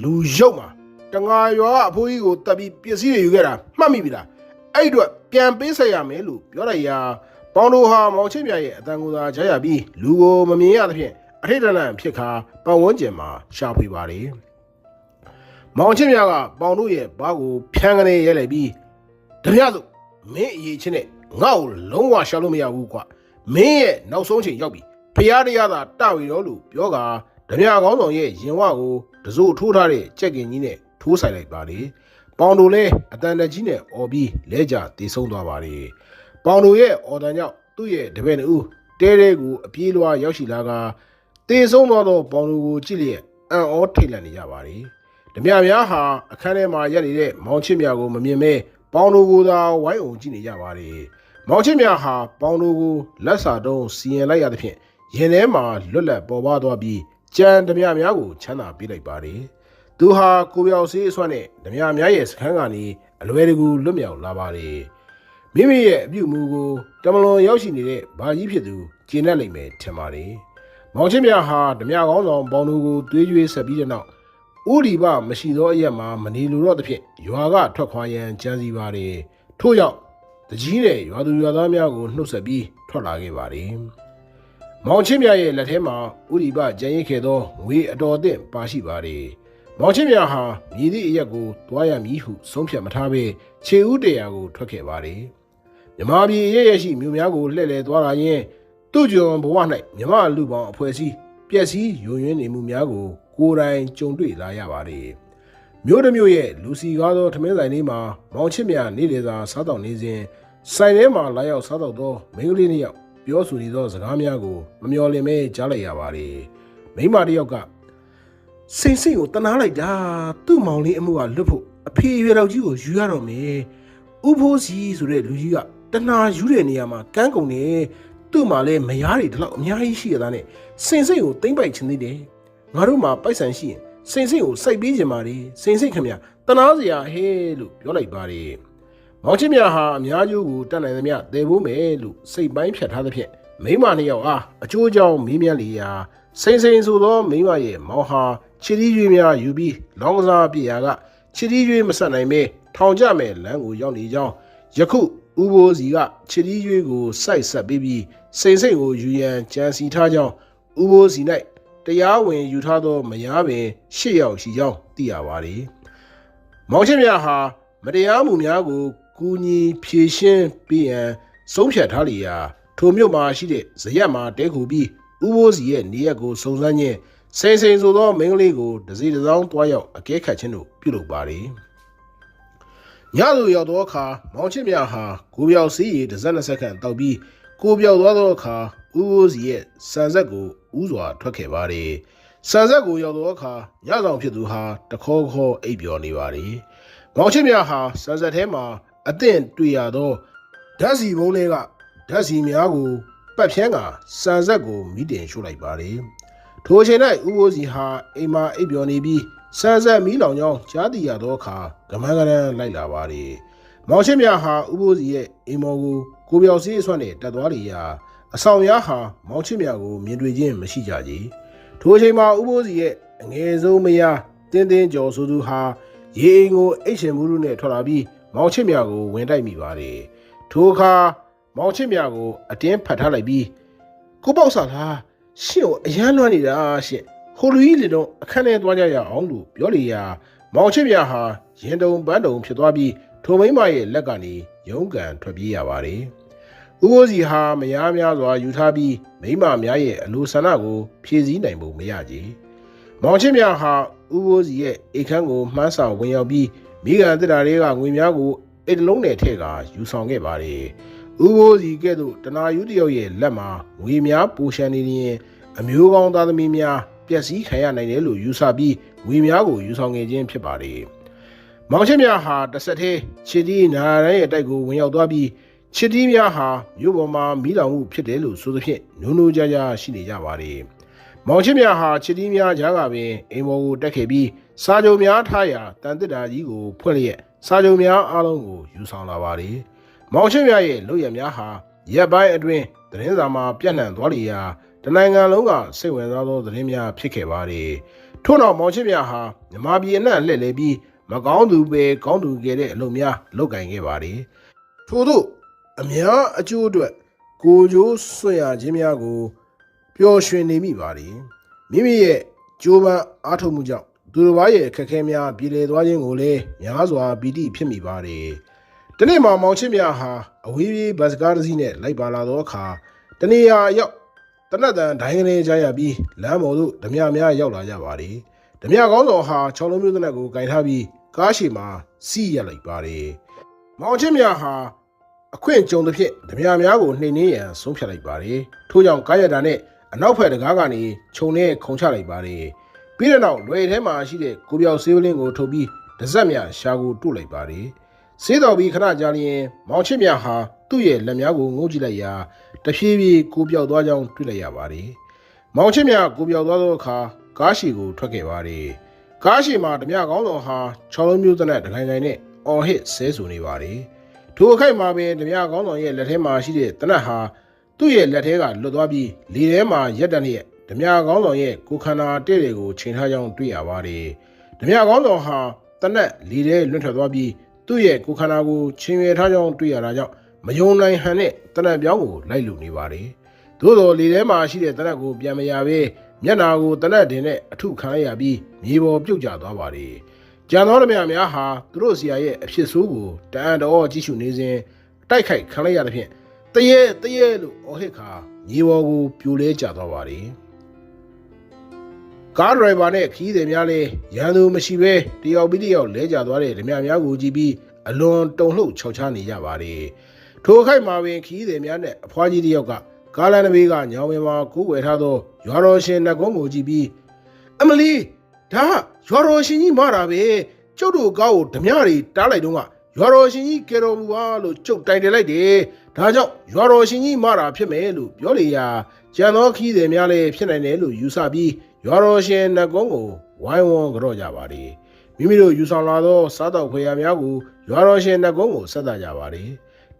းလူရုပ်မှာတငါရွာအဖိုးကြီးကိုတပ်ပြီးပစ္စည်းတွေယူခဲ့တာမှတ်မိပြီလားအဲ့အတွက်ပြန်ပေးဆက်ရမယ်လို့ပြောလိုက်ရာပေါင်တို့ဟာမောင်ချင်းမြရဲ့အတန်ကိုသာကြားရပြီးလူကိုမမြင်ရသဖြင့်အထိတ်တလန့်ဖြစ်ခါပတ်ဝန်းကျင်မှာရှာဖွေပါတယ်မောင်ချင်းမြကပေါင်တို့ရဲ့ဘားကိုဖြန်းကနေရဲလိုက်ပြီးဓမြစို့မင်းအရေးချင်းနဲ့ငါ့ကိုလုံးဝရှာလို့မရဘူးကွာမင်းရဲ့နောက်ဆုံးချိန်ရောက်ပြီဖျားတရားသာတဝီတော့လို့ပြောကဓမြကောင်းဆောင်ရဲ့ရင်ဝကိုတစိုးထိုးထားတဲ့ကြက်ကင်ကြီးနဲ့ထိုးဆိုင်လိုက်ပါလေပေါင်တို့လည်းအတန်တကြီးနဲ့အော်ပြီးလဲကျတေဆုံးသွားပါလေပေါင်တို့ရဲ့အော်တန်ကြောင့်သူ့ရဲ့တပည့်နှစ်ဦးတဲတဲကိုအပြေးလွှားရောက်ရှိလာကတေဆုံးသွားသောပေါင်တို့ကိုကြည့်လျက်အံ့ဩထိတ်လန့်နေကြပါလေဓမြများဟာအခန်းထဲမှာရက်နေတဲ့မောင်ချစ်မြကိုမမြင်မဲပေါင်တို့ကိုသာဝိုင်းအောင်ကြည့်နေကြပါလေမောင်ချစ်မြဟာပေါင်တို့ကိုလက်စာတုံးစီရင်လိုက်ရသဖြင့်ရင်ထဲမှာလွတ်လပ်ပေါ်ပါသွားပြီးကြံဓမြများကိုချမ်းသာပေးလိုက်ပါလေသူဟာကိုပြောင်စေးအစွမ်းနဲ့ဓမြများရဲ့စခန်းကနေအလွယ်တကူလွတ်မြောက်လာပါလေမိမိရဲ့အပြုအမူကိုတမလွန်ရောက်ရှိနေတဲ့ဘာကြီးဖြစ်သူကျင့်တတ်လိမ့်မယ်ထင်ပါလေမောင်ချစ်မြဟာဓမြကောင်းဆောင်ပေါင်တို့ကိုသွေးကြွေးဆက်ပြီးတဲ့နောက်ဥဒီပမရှိသောအရက်မှာမနေလိုတော့သဖြင့်ရွာကထွက်ခွာရန်ကြံစီပါတယ်ထို့ကြောင့်တကြီးနဲ့ရွာသူရွာသားများကိုနှုတ်ဆက်ပြီးထွက်လာခဲ့ပါတယ်မောင်ချင်းမြရဲ့လက်ထဲမှာဥဒီပကြံရိတ်ခဲ့သောငွေအတော်အသင့်ပါရှိပါတယ်မောင်ချင်းမြဟာမြည်သည့်အရက်ကိုတွားရမည်ဟုဆုံးဖြတ်မထားဘဲခြေဥတရားကိုထွက်ခဲ့ပါတယ်မြမပြည်ရဲ့ရရှိမြို့များကိုလှည့်လည်သွားလာရင်းသူ့ကျွန်ဘဝ၌မြမလူပေါင်းအဖွဲ့အစည်းပျက်စီးယွံ့ရင်းနေမှုများကို ကိုယ်တိုင်ကြုံတွေ့လာရပါတယ်မြို့တစ်မြို့ရဲ့လူစီကားသောထမင်းဆိုင်လေးမှာမောင်ချစ်မြနေလေသာစားတောက်နေစဉ်ဆိုင်ထဲမှာလာရောက်စားတောက်သောမိန်းကလေးနှစ်ယောက်ပြောဆိုနေသောစကားများကိုမမျှော်လင့်မဲကြားလိုက်ရပါတယ်မိန်းမတစ်ယောက်ကစိတ်ကိုတနာလိုက်တာသူ့မောင်လေးအမှုကလွတ်ဖို့အဖေရွယ်တော်ကြီးကိုယူရတော့မယ်ဥဖိုးစီဆိုတဲ့လူကြီးကတနာယူတဲ့နေရာမှာကန်းကုန်နေသူ့မှာလည်းမယားတွေဒီလောက်အများကြီးရှိရတာနဲ့စိတ်ကိုသိမ့်ပိုက်ခြင်းသေးတယ်ငါတို့မှာပိုက်ဆံရှိရင်စိတ်ကိုစိုက်ပေးခြင်းပါလေစိတ်ခင်ဗျတနာစရာဟဲလို့ပြောလိုက်ပါတယ်မောင်ချစ်မြဟာအများကြီးကိုတတ်နိုင်သမျှတည်ဖို့မယ်လို့စိတ်ပိုင်းဖြတ်ထားသဖြင့်မိမနှစ်ယောက်အားအကျိုးကြောင့်မေးမြန်းလီရာစိန်ဆိုသောမိမရဲ့မောင်ဟာချီတီးရွေးများယူပြီးလောင်းကစားပြရာကချီတီးရွေးမဆက်နိုင်ပဲထောင်ကျမဲ့လမ်းကိုရောက်နေကြောင်းယခုဥဘိုးစီကချီတီးရွေးကိုစိုက်ဆက်ပြီးစိန်ကိုယူရန်ကြံစီထားကြောင်းဥဘိုးစီ၌တရားဝင်ယူထားသောမယားပင်၈ယောက်ရှိကြောင်းသိရပါတယ်မောင်ချစ်မြဟာမတရားမှုများကိုကူညီဖြေရှင်းပေးရန်ဆုံးဖြတ်ထားလျာထိုမြို့မှာရှိတဲ့ဇရက်မှာတဲခုပြီးဥဘိုးစီရဲ့နေရက်ကိုစုံစမ်းခြင်းစိန်ဆိုသောမိန်းကလေးကိုတစီတစောင်းတွားရောက်အကဲခတ်ခြင်းတို့ပြုလုပ်ပါတယ်ညသို့ရောက်သောအခါမောင်ချစ်မြဟာကိုပြောက်စီးရီတစ်စက်နှစ်စက္ကန့်တောက်ပြီးကိုပြောက်သွားသောအခါဥဘိုးစီရဲ့ဆန်ဆက်ကိုဥစွာထွက်ခဲ့ပါတယ်ဆန်ဆက်ကိုရောက်သောအခါညဆောင်ဖြစ်သူဟာတခေါခေါအိပ်ပျော်နေပါတယ်မောင်ချစ်မြဟာဆန်ဆက်ထဲမှာအသင့်တွေ့ရသောဓာတ်စီဘုံးလေးကဓာတ်စီများကိုပတ်ဖြန်းကဆန်ဆက်ကိုမိတင်ရှို့လိုက်ပါတယ်ထိုအချိန်၌ဥဘိုးစီဟာအိမ်မှာအိပ်ပျော်နေပြီးဆန်ဆက်မီးလောင်ကြောင်းကြားသိရသောအခါကမန်းကရန်လိုက်လာပါတယ်မောင်ချစ်မြဟာဥဘိုးစီရဲ့အိမ်မော်ကိုပြောက်စီးအစွမ်းနဲ့တက်သွားလျာအဆောင်များဟာမောင်ချစ်မြကိုမြင်တွေ့ခြင်းမရှိကြကြ။ထိုအချိန်မှာဥဘိုးစီရဲ့အငယ်ဆုံးမယားတင်းကျော်ဆိုသူဟာရေအိမ်ကိုအိတ်ရှင်မှုနဲ့ထွက်လာပြီးမောင်ချစ်မြကိုဝင်တိုက်မိပါတယ်။ထိုအခါမောင်ချစ်မြကိုအတင်းဖတ်ထားလိုက်ပြီးကိုပေါ့ဆာလားရှင့်ကိုအရန်လွှမ်းနေတာရှင့်ဟိုလူကြီးလေတော့အခန်းထဲသွားကြရအောင်လို့ပြောလေရာမောင်ချစ်မြဟာရင်တုံပန်းတုံဖြစ်သွားပြီးထိုမိန်းမရဲ့လက်ကနေရုန်းကန်ထွက်ပြေးရပါတယ်။ဥဘိုးစီဟာမယားများစွာယူထားပြီးမိမများရဲ့အလိုဆန္ဒကိုဖြည့်ဆည်းနိုင်ဖို့မရကြ။မောင်ချစ်မြဟာဥဘိုးစီရဲ့အိတ်ခမ်းကိုမှန်းစာဝင်ရောက်ပြီးမိဂန်တစ်တာတွေကငွေများကိုအိတ်တလုံးနဲ့ထည့်ကာယူဆောင်ခဲ့ပါတယ်။ဥဘိုးစီကဲ့သို့တနာယူတယောက်ရဲ့လက်မှာငွေများပိုရှန်နေရင်အမျိုးကောင်းသားသမီးများပျက်စီးခံရနိုင်တယ်လို့ယူဆပြီးငွေများကိုယူဆောင်ခဲ့ခြင်းဖြစ်ပါတယ်။မောင်ချစ်မြဟာတစ်ဆက်တည်းချစ်တီးနာရန်ရဲ့တိုက်ကိုဝင်ရောက်သွားပြီးချစ်တီးများဟာမြို့ပေါ်မှာမီးလောင်မှုဖြစ်တယ်လို့ဆိုသဖြင့်နိုးကြားကြားရှိနေကြပါတယ်။မောင်ချစ်မြဟာချစ်တီးများကြားကပင်အိမ်ပေါ်ကိုတက်ခဲ့ပြီးစာချုပ်များထားရာတန်တစ်တာကြီးကိုဖွင့်လျက်စာချုပ်များအားလုံးကိုယူဆောင်လာပါတယ်။မောင်ချစ်မြရဲ့လုပ်ရများဟာရက်ပိုင်းအတွင်းသတင်းစာမှာပြန့်နှံ့သွားလျာတနိုင်ငံလုံးကစိတ်ဝင်စားသောသတင်းများဖြစ်ခဲ့ပါတယ်။ထို့နောက်မောင်ချစ်မြဟာမြန်မာပြည်အနှံ့လှည့်လည်ပြီးမကောင်းသူပဲကောင်းသူခဲ့တဲ့အလုပ်များလုပ်ကင်ခဲ့ပါတယ်။ထို့သို့အများအကျိုးအတွက်ကိုကြိုးဆွံ့ရခြင်းများကိုပျော်ရွှင်နေမိပါတယ်မိမိရဲ့ကြိုးပမ်းအားထုတ်မှုကြောင့်သူတစ်ပါးရဲ့အခက်အခဲများပြည်လည်သွားခြင်းကိုလည်းများစွာပီတိဖြစ်မိပါတယ်ဒီနေ့မှာမောင်ချစ်မြဟာအဝေးပြေးဘတ်စကားတစ်စီးနဲ့လိုက်ပါလာသောအခါတနေရာရောက်တနတ်တန်ဒိုင်းကနေကြားရပြီးလမ်းပေါ်သို့ဓမြများရောက်လာကြပါတယ်ဓမြကောင်းဆောင်ဟာ၆လုံးမျိုးတနတ်ကိုကင်ထားပြီးကားရှိမှာစီးရလိုက်ပါတယ်မောင်ချစ်မြဟာအခွင့်ကြုံသဖြင့်ဓမြများကိုနှိမ်နှင်းရန်ဆုံးဖြတ်လိုက်ပါတယ်ထို့ကြောင့်ကားရတာနဲ့အနောက်ဘက်တကားကနေခြုံနဲ့ခုံချလိုက်ပါတယ်ပြီးတဲ့နောက်လွယ်ထဲမှာရှိတဲ့ကိုပြောက်ဆေးဝလင်းကိုထုတ်ပြီးတစက်မြရှာကိုတို့လိုက်ပါတယ်ဆေးတော်ပြီးခဏကြာလျင်မောင်ချစ်မြဟာသူ့ရဲ့လက်များကိုငုံကြည့်လိုက်ရာတဖြည်းဖြည်းကိုပြောက်သွားကြောင်းတွေ့လိုက်ရပါတယ်မောင်ချစ်မြကိုပြောက်သွားသောအခါကားရှိကိုထွက်ခဲ့ပါတယ်ကားရှိမှာဓမြကောင်းဆောင်ဟာ၆လုံးမျိုးတနက်တခိုင်ခိုင်နဲ့အော်ဟစ်ဆဲဆူနေပါတယ်ထိုအခိုက်မှာပင်ဓမြကောင်းဆောင်ရဲ့လက်ထဲမှာရှိတဲ့တနတ်ဟာသူ့ရဲ့လက်ထဲကလွတ်သွားပြီးလေထဲမှာရက်တန်ရဲ့ဓမြကောင်းဆောင်ရဲ့ကိုခန္ဓာတဲ့တွေကိုချိန်ထားကြောင်းတွေ့ရပါတယ်ဓမြကောင်းဆောင်ဟာတနတ်လေထဲလွင့်ထွက်သွားပြီးသူ့ရဲ့ကိုခန္ဓာကိုချိန်ရွယ်ထားကြောင်းတွေ့ရတာကြောင့်မယုံနိုင်ဟန်နဲ့တနတ်ပြောင်းကိုလိုက်လူနေပါတယ်သို့တော်လေထဲမှာရှိတဲ့တနတ်ကိုပြန်မရဘဲမျက်နာကိုတနတ်တင်နဲ့အထုခံရပြီးမြေပေါ်ပြုတ်ကျသွားပါတယ်ကျန်သောဓမြများဟာသူတို့ဆရာရဲ့အဖြစ်ဆိုးကိုတအံ့တော်ကြည့်ရှုနေစဉ်တိုက်ခိုက်ခံလိုက်ရတဲ့ဖြင့်တရေလို့အော်ဟစ်ခါမြေပေါ်ကိုပြိုလဲကျသွားပါတယ် ကားဒရိုင်ဘာနဲ့ခီးသည်များလည်းရန်သူမရှိဘဲတယောက်ပြီးတယောက်လဲကျသွားတဲ့ဓမြများကိုကြည့်ပြီးအလွန်တုန်လှုပ်ခြောက်ခြားနေကြပါတယ်ထိုခိုက်မှာပင်ခီးသည်များနဲ့အဖွားကြီးတယောက်ကကားလမ်းတစ်ဘေးကညောင်ပင်မှာကူးဝယ်ထားသောရွာတော်ရှင်နှကုံးကိုကြည့်ပြီးအမလီဒါရွာတော်ရှင်ကြီးမတာပဲကျုပ်တို့ကားကိုဓမြတွေတားလိုက်တော့ကရွာတော်ရှင်ကြီးကဲတော်မူပါလို့ကျုပ်တိုင်တယ်လိုက်တယ်ဒါကြောင့်ရွာတော်ရှင်ကြီးမတာဖြစ်မယ်လို့ပြောလေရာကျန်သောခီးသည်များလည်းဖြစ်နိုင်တယ်လို့ယူဆပြီးရွာတော်ရှင်နှကုံးကိုဝိုင်းဝန်းကြော့ကြပါတယ်မိမိတို့ယူဆောင်လာသောစားတောက်ခွေရများကိုရွာတော်ရှင်နှကုံးကိုဆက်သကြပါတယ်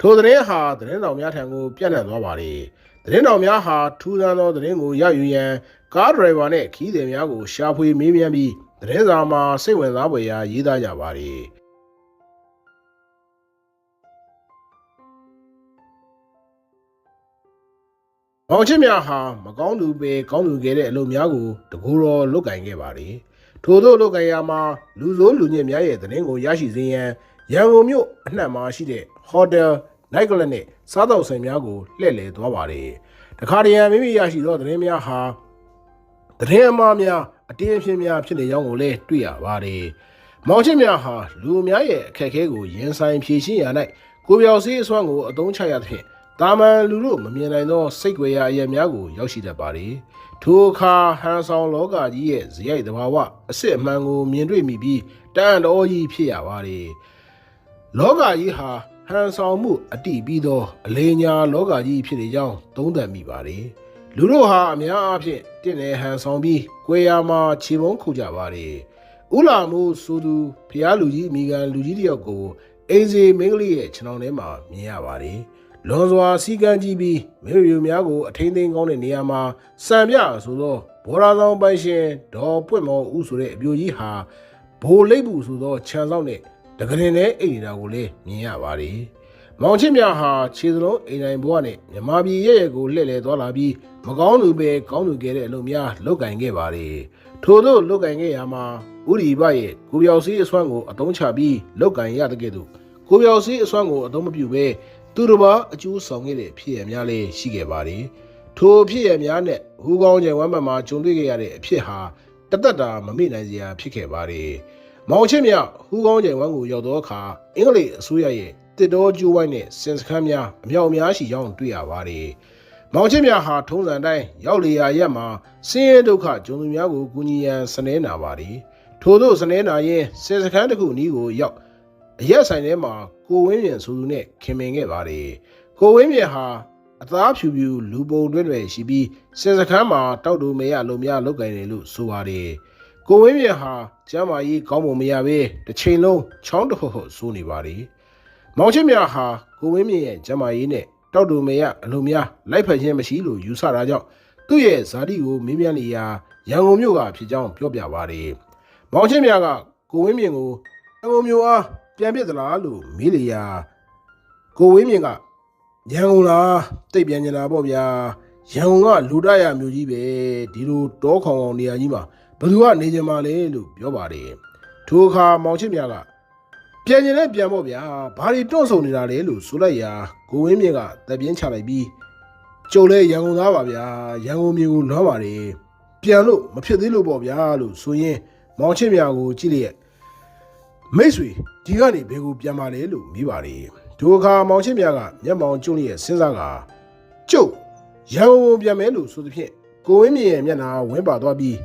ထိုသတင်းဟာသတင်းတော်များထံကိုပြန့်နှံ့သွားပါတယ်သတင်းတော်များဟာထူးဆန်းသောသတင်းကိုရယူရန်ကားဒရိုင်ဘာနဲ့ခီးသည်များကိုရှာဖွေမေးမြန်းပြီးသတင်းစာမှာစိတ်ဝင်စားဖွယ်ရာရေးသားကြပါတယ်မောင်ချစ်များဟာမကောင်းသူပဲကောင်းသူခဲ့တဲ့အလုပ်များကိုတကူတော်လုပ်ကင်ခဲ့ပါတယ်ထို့သောလုပ်ကင်ရာမှာလူဆိုးလူညစ်များရဲ့သတင်းကိုရရှိစေရန်ရန်ကုန်မြို့အနှံ့မှာရှိတဲ့ဟိုတယ်နိုက်ကလပ်နဲ့စားတောက်ဆိုင်များကိုလှည့်လည်သွားပါတယ်တခါတရံမိမိရရှိသောသတင်းများဟာသတင်းအမှားများအတင်းအဖြစ်များဖြစ်နေကြောင်းကိုလည်းတွေ့ရပါတယ်မောင်ချစ်များဟာလူများရဲ့အခက်အခဲကိုရင်ဆိုင်ဖြေရှင်းရ၌ကိုပြောင်စည်းအစွမ်းကိုအသုံးချရသဖြင့်တာမန်လူတို့မမြင်နိုင်သောစိတ်ကြွယ်ရာအရာများကိုရောက်ရှိတတ်ပါတယ်ထိုအခါဟန်ဆောင်လောကကြီးရဲ့ဇယိုက်တဘာဝအစစ်အမှန်ကိုမြင်တွေ့မိပြီးတန်တော်ကြီးဖြစ်ရပါတယ်လောကကြီးဟာဟန်ဆောင်မှုအတိပြီးသောအလေးညာလောကကြီးဖြစ်နေကြောင်းသုံးသပ်မိပါတယ်လူတို့ဟာအများအားဖြင့်တင့်တယ်ဟန်ဆောင်ပြီးကွယ်ရာမှာခြေပုံးခုကြပါတယ်ဥလာမှုဆိုသူဖျားလူကြီးမိကန်လူကြီးတယောက်ကိုအိမ်စီမင်းကလေးရဲ့ခြေထောင်ထဲမှာမြင်ရပါတယ်လွန်စွာစီကံကြည့်ပြီးမိရများကိုအထိန်သိမ်းကောင်းတဲ့နေရာမှာစံပြဆိုသောဘောရာဆောင်ပိုင်ရှင်ဒေါ်ပွင့်မော်ဦးဆိုတဲ့အပြိုကြီးဟာဘိုလိပ်ဘူးဆိုသောခြံဆောင်နဲ့တကရင်နဲ့အိမ်နေတာကိုလည်းမြင်ရပါတယ်မောင်ချစ်များဟာခြေစလုံးအိမ်တိုင်းဘဝနဲ့မြမပြည်ရဲ့ကိုလှည့်လည်သွားလာပြီးမကောင်းသူပဲကောင်းသူခဲ့တဲ့အလုပ်များလုပ်ကင်ခဲ့ပါတယ်ထို့သောလုပ်ကင်ခဲ့ရမှာဥရီဘရဲ့ကိုပြောင်စည်းအစွမ်းကိုအသုံးချပြီးလုပ်ကင်ရတဲ့ကဲ့သို့ကိုပြောင်စည်းအစွမ်းကိုအသုံးမပြုဘဲသူတစ်ပါးအကျိုးဆောင်ခဲ့တဲ့ဖြစ်ရများလည်းရှိခဲ့ပါတယ်ထိုဖြစ်ရများနဲ့ဟူကောင်းကျယ်ဝမ်းဘက်မှာဂျုံတွေ့ခဲ့ရတဲ့အဖြစ်ဟာတသက်တာမမေ့နိုင်စရာဖြစ်ခဲ့ပါတယ်မောင်ချစ်မြဟူကောင်းကျယ်ဝမ်းကိုရောက်သောအခါအင်္ဂလိပ်အစိုးရရဲ့တစ်တော်ကျိုးဝိုင်းနဲ့စင်စခန်းများအမြောက်အများရှိကြောင်းတွေ့ရပါတယ်မောင်ချစ်မြဟာထုံးစံတိုင်းရောက်လေရာရက်မှာဆင်းရဲဒုက္ခဂျုံသူများကိုကူညီရန်စနေနာပါတယ်ထို့သောစနေနာရင်စင်စခန်းတစ်ခုနီးကိုရောက်အရက်ဆိုင်ထဲမှာကိုဝင်းမြင့်ဆိုသူနဲ့ခင်မင်ခဲ့ပါတယ်ကိုဝင်းမြင့်ဟာအသားဖြူဖြူလူပုံတွင်းတွေရှိပြီးစင်စခန်းမှာတောက်တူမရလုံများလောက်ကင်တယ်လို့ဆိုပါတယ်ကိုဝင်းမြင့်ဟာကျမ်းမာရေးကောင်းပုံမရဘဲတစ်ချိန်လုံးချောင်းတခုခုဆိုးနေပါတယ်မောင်ချစ်မြဟာကိုဝင်းမြင့်ရဲ့ကျမ်းမာရေးနဲ့တောက်တူမရအလုံများလိုက်ဖက်ခြင်းမရှိလို့ယူဆတာကြောင့်သူ့ရဲ့ဇာတိကိုမေးမြန်းနေရာရန်ကုန်မြို့ကဖြစ်ကြောင်းပြောပြပါတယ်မောင်ချစ်မြကကိုဝင်းမြင့်ကိုရန်ကုန်မြို့အားပြန်ပြစ်သလားလို့မေးလေရာကိုဝင်းမြင့်ကရန်ကုန်လားတိတ်ပြန်နေတာပေါ့ဗျာရန်ကုန်ကလူတရမျိုးကြီးပဲဒီလိုတောခေါင်ခေါင်နေရာကြီးမှာဘယ်သူကနေကြမှာလဲလို့ပြောပါတယ်ထိုအခါမောင်ချစ်မြကပြန်ကျင်လည်းပြန်ပေါ့ဗျာဘာတွေတွန့်ဆုံနေတာလဲလို့ဆိုလိုက်ရာကိုဝင်းမြင့်ကတပြင်းချလိုက်ပြီးကျုံလဲရန်ကုန်သားပါဗျာရန်ကုန်မြို့ကိုလွမ်းပါတယ်ပြန်လို့မဖြစ်သေးလို့ပေါ့ဗျာလို့ဆိုရင်မောင်ချစ်မြကိုကြည့်လျက်မိတ်ဆွေဒီကနေဘယ်ကိုပြန်ပါလဲလို့မေးပါတယ်ဒိုအခါမောင်ချစ်မြကမျက်မှောင်ကျွန်းရဲ့စဉ်းစားကကျုပ်ရန်ကုန်ပြန်မယ်လို့ဆိုသဖြင့်ကိုဝင်းမြင့်ရဲ့မျက်နှာဝင်းပါသွားပြီး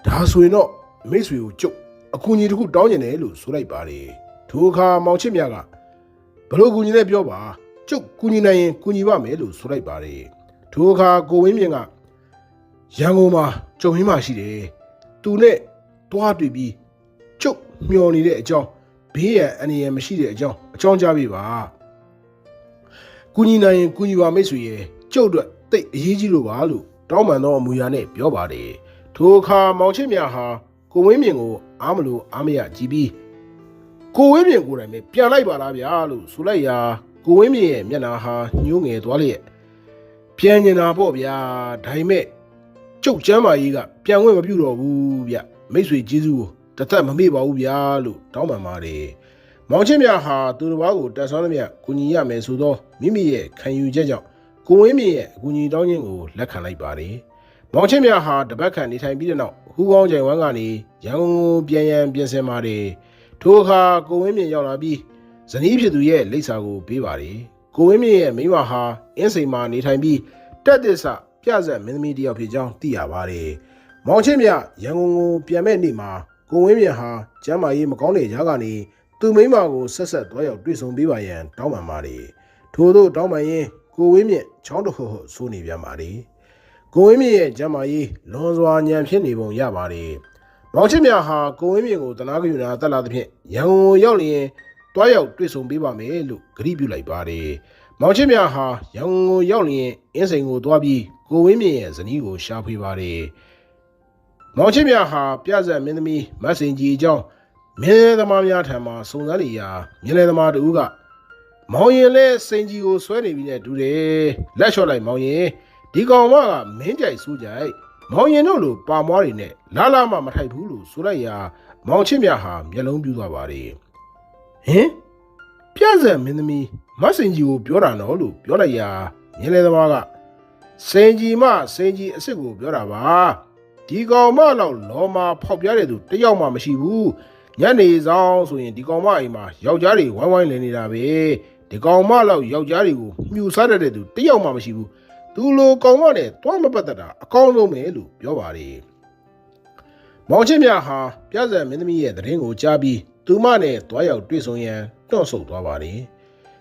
ဒါဆိုရင်တော့မိတ်ဆွေကိုကျုပ်အကူအညီတစ်ခုတောင်းကျင်တယ်လို့ဆိုလိုက်ပါတယ်ဒိုအခါမောင်ချစ်မြကဘလို့ကူညီလဲပြောပါကျုပ်ကူညီနိုင်ရင်ကူညီပါမယ်လို့ဆိုလိုက်ပါတယ်ဒိုအခါကိုဝင်းမြင့်ကရန်ကုန်မှာကျုံရင်းမှရှိတယ်သူနဲ့တွားတွေ့ပြီးကျုပ်မျောနေတဲ့အကြောင်းဘေးရန်အနေရမရှိတဲ့အကြောင်းကြားပေးပါကူညီနိုင်ရင်ကူညီပါမိတ်ဆွေရဲ့ကျုပ်အတွက်တိတ်အရေးကြီးလို့ပါလို့တောင်းပန်သောအမူအရာနဲ့ပြောပါတယ်ထိုအခါမောင်ချစ်မြဟာကိုဝင်းမြင့်ကိုအားမလို့အားမရကြည့်ပြီးကိုဝင်းမြင့်ကိုယ်တိုင်ပဲပြန်လိုက်ပါလားဗျာလို့ဆိုလိုက်ရာကိုဝင်းမြင့်ရဲ့မျက်နှာဟာညှိုးငယ်သွားလျက်ပြန်နေတာပေါ့ဗျာဒါပေမဲ့ကျုပ်ကျမ်းမာရေးကပြန်ဝင်မပြုတော့ဘူးဗျမိတ်ဆွေကျေးဇူးကိုတသက်မမေ့ပါဘူးဗျာလို့တောင်းပန်ပါတယ်မောင်ချစ်မြဟာသူတစ်ပါးကိုတက်ဆောင်းသမျှကူညီရမယ်ဆိုသောမိမိရဲ့ခံယူချက်ကြောင့်ကိုဝင်းမြင့်ရဲ့အကူအညီတောင်းခြင်းကိုလက်ခံလိုက်ပါတယ် မောင်ချင်းမြဟာတပတ်ခန့်နေထိုင်ပြီးတဲ့နောက်ဟူးကောင်းကြိုင်ဝမ်းကနေရန်ကုန်ကိုပြန်ရန်ပြင်ဆင်ပါတယ်ထိုအခါကိုဝင်းမြင့်ရောက်လာပြီးဇနီးဖြစ်သူရဲ့လိပ်စာကိုပေးပါတယ်ကိုဝင်းမြင့်ရဲ့မိန်းမဟာအင်းစိန်မှာနေထိုင်ပြီးတက်သစ္စာပြဆက်မင်းသမီးတယောက်ဖြစ်ကြောင်းသိရပါတယ်မောင်ချင်းမြရန်ကုန်ကိုပြန်မဲ့နေ့မှာကိုဝင်းမြင့်ဟာကျမ်းမာရေးမကောင်းတဲ့ကြားကနေသူမိန်းမကိုဆက်ဆက်သွားရောက်တွေ့ဆုံပေးပါရန်တောင်းပန်ပါတယ်ထို့သောတောင်းပန်ရင်ကိုဝင်းမြင့်ချောင်းတခုခုဆိုးနေပြန်ပါတယ်ကိုဝင်းမြင့်ရဲ့ကျမ်းမာရေးလွန်စွာညံဖြစ်နေပုံရပါတယ်မောင်ချင်းမြဟာကိုဝင်းမြင့်ကိုတနာကယူနာတက်လာသဖြင့်ရန်ကုန်ကိုရောက်လျင်တွားရောက်တွေ့ဆုံပေးပါမယ်လို့ဂရုပြုလိုက်ပါတယ်မောင်ချင်းမြဟာရန်ကုန်ကိုရောက်လျင်အင်းစိန်ကိုတွားပြီးကိုဝင်းမြင့်ရဲ့ဇနီးကိုရှာဖွေပါတယ်မောင်ချင်းမြဟာပြဆက်မင်းသမီးမတ်စင်ကြီးအကြောင်းမြင်းလဲသမားများထံမှစုံစမ်းနေရာမြင်းလဲသမားတူကမောင်ရင်လဲစိန်ကြီးကိုဆွဲနေပြီးနဲ့တူတယ်လက်လျှော့လိုက်မောင်ရင်ဒီကောင်မကမင်းကြိုက်စူးကြိုက်မောင်ရင်တို့လိုပါမွားတွေနဲ့လာလာမှမထိုက်ဘူးလို့ဆိုလိုက်ရာမောင်ချင်းမြဟာမျက်လုံးပြူသွားပါတယ်ဟင်ပြဆက်မင်းသမီးမတ်စင်ကြီးကိုပြောတာနော်လို့ပြောလိုက်ရာမြင်းလဲသမားကစိန်ကြီးမှစိန်ကြီးအစ်စ်ကိုပြောတာပါဒီကောင်မလောက်လောမာဖောက်ပြတဲ့သူတယောက်မှမရှိဘူးညနေဆောင်ဆိုရင်ဒီကောင်မအိမ်မှာယောက်ျားတွေဝိုင်းဝိုင်းလည်နေတာပဲဒီကောင်မလောက်ယောက်ျားတွေကိုမြူစားတတ်တဲ့သူတယောက်မှမရှိဘူးသူလိုကောင်မနဲ့တွားမပတ်သက်တာအကောင်းဆုံးပဲလို့ပြောပါတယ်မောင်ချင်းမြဟာပြဆက်မင်းသမီးရဲ့သတင်းကိုကြားပြီးသူမနဲ့တွားရောက်တွေ့ဆုံရန်တွန့်ဆုတ်သွားပါတယ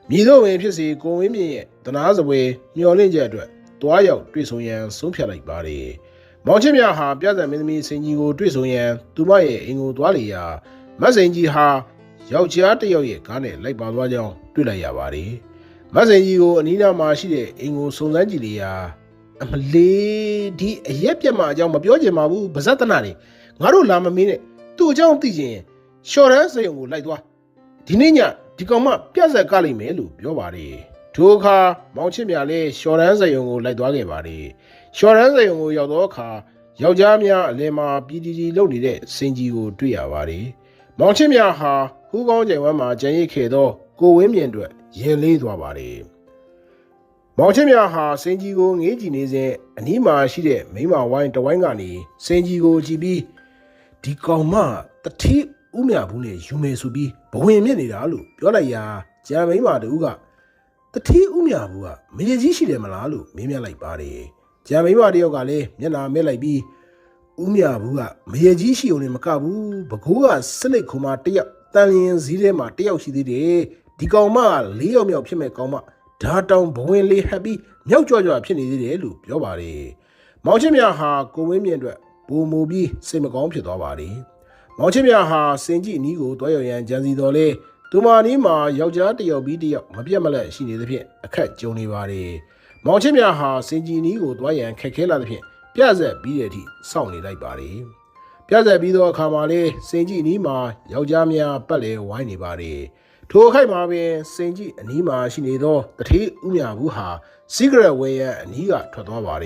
်မြည်တော့ဝင်ဖြစ်စီကိုဝင်းမြင့်ရဲ့တနာစပွဲမျော်လင့်ချက်အတွက်တွားရောက်တွေ့ဆုံရန်ဆုံးဖြတ်လိုက်ပါတယ်မောင်ချင်းမြဟာပြဆက်မင်းသမီးစင်ကြီးကိုတွေ့ဆုံရန်သူမရဲ့အိမ်ကိုသွားလေရာမတ်စင်ကြီးဟာယောက်ျားတစ်ယောက်ရဲ့ကားနဲ့လိုက်ပါသွားကြောင်းတွေ့လိုက်ရပါတယ်မတ်စင်ကြီးကိုအနီးနားမှာရှိတဲ့အိမ်ကိုစုံစမ်းကြည့်လေရာအမလေးဒီအရက်ပြက်မှအကြောင်းမပြောချင်ပါဘူးဗဇက်တနာတွေငါတို့လာမမင်းနဲ့သူ့အကြောင်းသိချင်ရှော်ရန်စရုံကိုလိုက်သွားဒီနေ့ညဒီကောင်မပြက်ဆက်ကလိမ့်မယ်လို့ပြောပါတယ်ထိုအခါမောင်ချင်းမြလည်းရှော်ရန်စရုံကိုလိုက်သွားခဲ့ပါတယ်ရှော်ရန်စရုံကိုရောက်တော့အခါယောက်ျားများအလယ်မှာပြည်တီလုပ်နေတဲ့စင်ကြီးကိုတွေ့ရပါတယ်မောင်ချင်းမြဟာဟူးကောင်းကျိန်ဝမ်းမှာကြံရိတ်ခဲ့သောကိုဝင်းမြင့်အတွက်ရင်လေးသွားပါတယ်မောင်ချင်းမြဟာစင်ကြီးကိုငေးကြည့်နေစဉ်အနီးမှာရှိတဲ့မိမဝိုင်းတဝိုင်းကနေစင်ကြီးကိုကြည့်ပြီးဒီကောင်မတတိဥမြဘူးနဲ့ယူမယ်ဆိုပြီးဘဝင်မြင့်နေတာလို့ပြောလိုက်ရာကြံမိမတူကတတိဥမြဘူးကမရကြီးရှိတယ်မလားလို့မေးမြန်းလိုက်ပါတယ်ကြံမိမတယောက်ကလည်းမျက်နှာမဲလိုက်ပြီးဥမြဘူးကမရကြီးရှိုံနဲ့မကဘူးဘကိုးကစနစ်ခုမတယောက်တန်လျင်စည်းထဲမှာတယောက်ရှိသေးတယ်ဒီကောင်မ၄ယောက်မြောက်ဖြစ်မဲ့ကောင်မဓာတောင်ဘဝင်လေးဟပ်ပြီးမြောက်ကြွကြွဖြစ်နေသေးတယ်လို့ပြောပါတယ်မောင်ချင်းမြဟာကိုဝင်းမြင့်အတွက်ဘူမူပြီးစိတ်မကောင်းဖြစ်သွားပါတယ်မောင်ချင်းမြဟာစင်ကြီးအနီးကိုတွားရောက်ရန်ကြံစီတော်လဲသူမနီးမှာယောက်ျားတစ်ယောက်ပြီးတစ်ယောက်မပြတ်မလတ်ရှိနေသဖြင့်အခက်ကြုံနေပါတယ်မောင်ချင်းမြဟာစင်ကြီးအနီးကိုတွားရန်ခက်ခဲလာသဖြင့်ပြဆက်ပြီးတဲ့အထိစောင့်နေလိုက်ပါတယ်ပြဆက်ပြီးသောအခါမှာလေစင်ကြီးအနီးမှာယောက်ျားများပတ်လဲဝိုင်းနေပါတယ်ထိုအခိုက်မှာပင်စင်ကြီးအနီးမှာရှိနေသောတထေးဥမြဘူးဟာစီဂရက်ဝဲရန်အနီးကထွက်သွားပါတယ